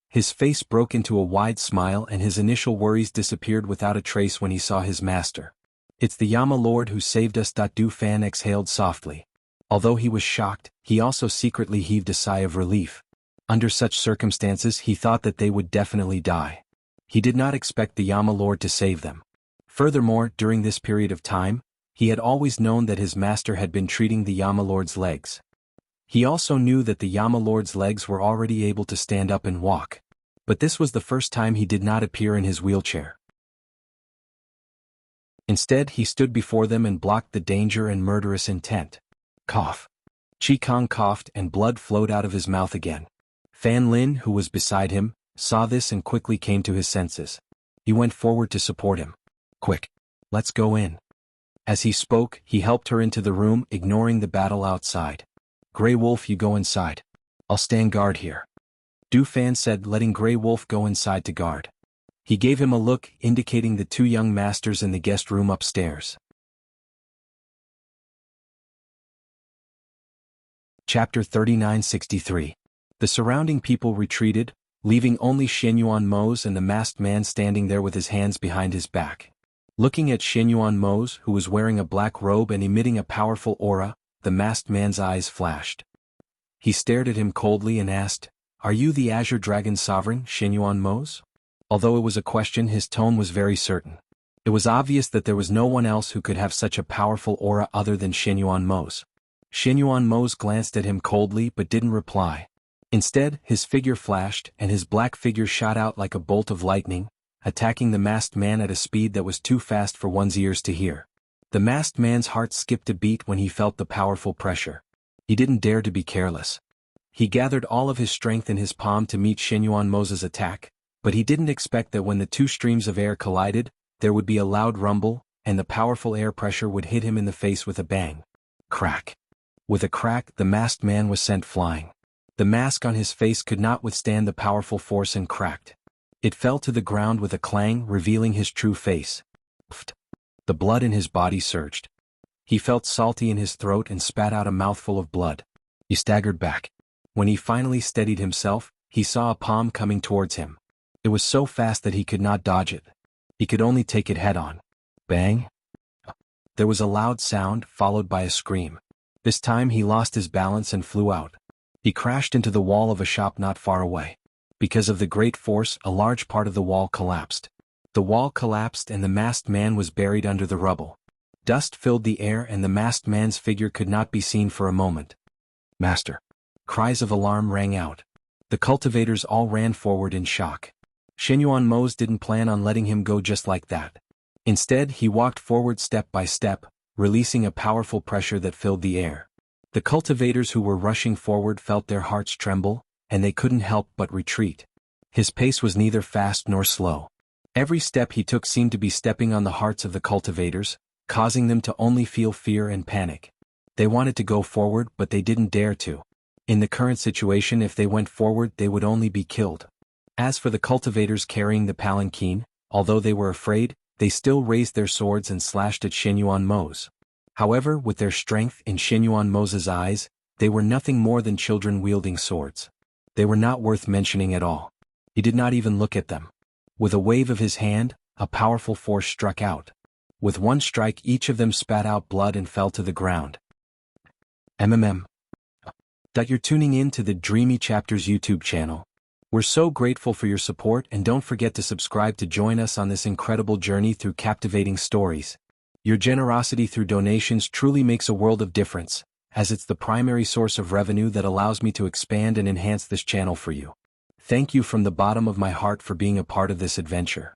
His face broke into a wide smile and his initial worries disappeared without a trace when he saw his master. "It's the Yama Lord who saved us." Du Fan exhaled softly. Although he was shocked, he also secretly heaved a sigh of relief. Under such circumstances he thought that they would definitely die. He did not expect the Yama Lord to save them. Furthermore, during this period of time, he had always known that his master had been treating the Yama Lord's legs. He also knew that the Yama Lord's legs were already able to stand up and walk. But this was the first time he did not appear in his wheelchair. Instead, he stood before them and blocked the danger and murderous intent. Cough. Chi Kong coughed and blood flowed out of his mouth again. Fan Lin, who was beside him, saw this and quickly came to his senses. He went forward to support him. Quick. Let's go in. As he spoke, he helped her into the room, ignoring the battle outside. Grey Wolf, you go inside. I'll stand guard here. Du Fan said, letting Grey Wolf go inside to guard. He gave him a look, indicating the two young masters in the guest room upstairs. Chapter 3963. The surrounding people retreated, leaving only Xinyuan Mose and the masked man standing there with his hands behind his back. Looking at Xinyuan Mose, who was wearing a black robe and emitting a powerful aura, the masked man's eyes flashed. He stared at him coldly and asked, "Are you the Azure Dragon Sovereign, Xinyuan Mose?" Although it was a question, his tone was very certain. It was obvious that there was no one else who could have such a powerful aura other than Xinyuan Mose. Xinyuan Mose glanced at him coldly but didn't reply. Instead, his figure flashed and his black figure shot out like a bolt of lightning, attacking the masked man at a speed that was too fast for one's ears to hear. The masked man's heart skipped a beat when he felt the powerful pressure. He didn't dare to be careless. He gathered all of his strength in his palm to meet Xinyuan Mose's attack, but he didn't expect that when the two streams of air collided, there would be a loud rumble, and the powerful air pressure would hit him in the face with a bang. Crack. With a crack, the masked man was sent flying. The mask on his face could not withstand the powerful force and cracked. It fell to the ground with a clang, revealing his true face. Pfft. The blood in his body surged. He felt salty in his throat and spat out a mouthful of blood. He staggered back. When he finally steadied himself, he saw a palm coming towards him. It was so fast that he could not dodge it. He could only take it head-on. Bang! There was a loud sound, followed by a scream. This time he lost his balance and flew out. He crashed into the wall of a shop not far away. Because of the great force, a large part of the wall collapsed. The wall collapsed and the masked man was buried under the rubble. Dust filled the air and the masked man's figure could not be seen for a moment. Master! Cries of alarm rang out. The cultivators all ran forward in shock. Xinyuan Mose didn't plan on letting him go just like that. Instead, he walked forward step by step, releasing a powerful pressure that filled the air. The cultivators who were rushing forward felt their hearts tremble, and they couldn't help but retreat. His pace was neither fast nor slow. Every step he took seemed to be stepping on the hearts of the cultivators, causing them to only feel fear and panic. They wanted to go forward but they didn't dare to. In the current situation, if they went forward they would only be killed. As for the cultivators carrying the palanquin, although they were afraid, they still raised their swords and slashed at Xinyuan Mose. However, with their strength in Xinyuan Mose's eyes, they were nothing more than children wielding swords. They were not worth mentioning at all. He did not even look at them. With a wave of his hand, a powerful force struck out. With one strike each of them spat out blood and fell to the ground. You're tuning in to the Dreamy Chapters YouTube channel. We're so grateful for your support and don't forget to subscribe to join us on this incredible journey through captivating stories. Your generosity through donations truly makes a world of difference, as it's the primary source of revenue that allows me to expand and enhance this channel for you. Thank you from the bottom of my heart for being a part of this adventure.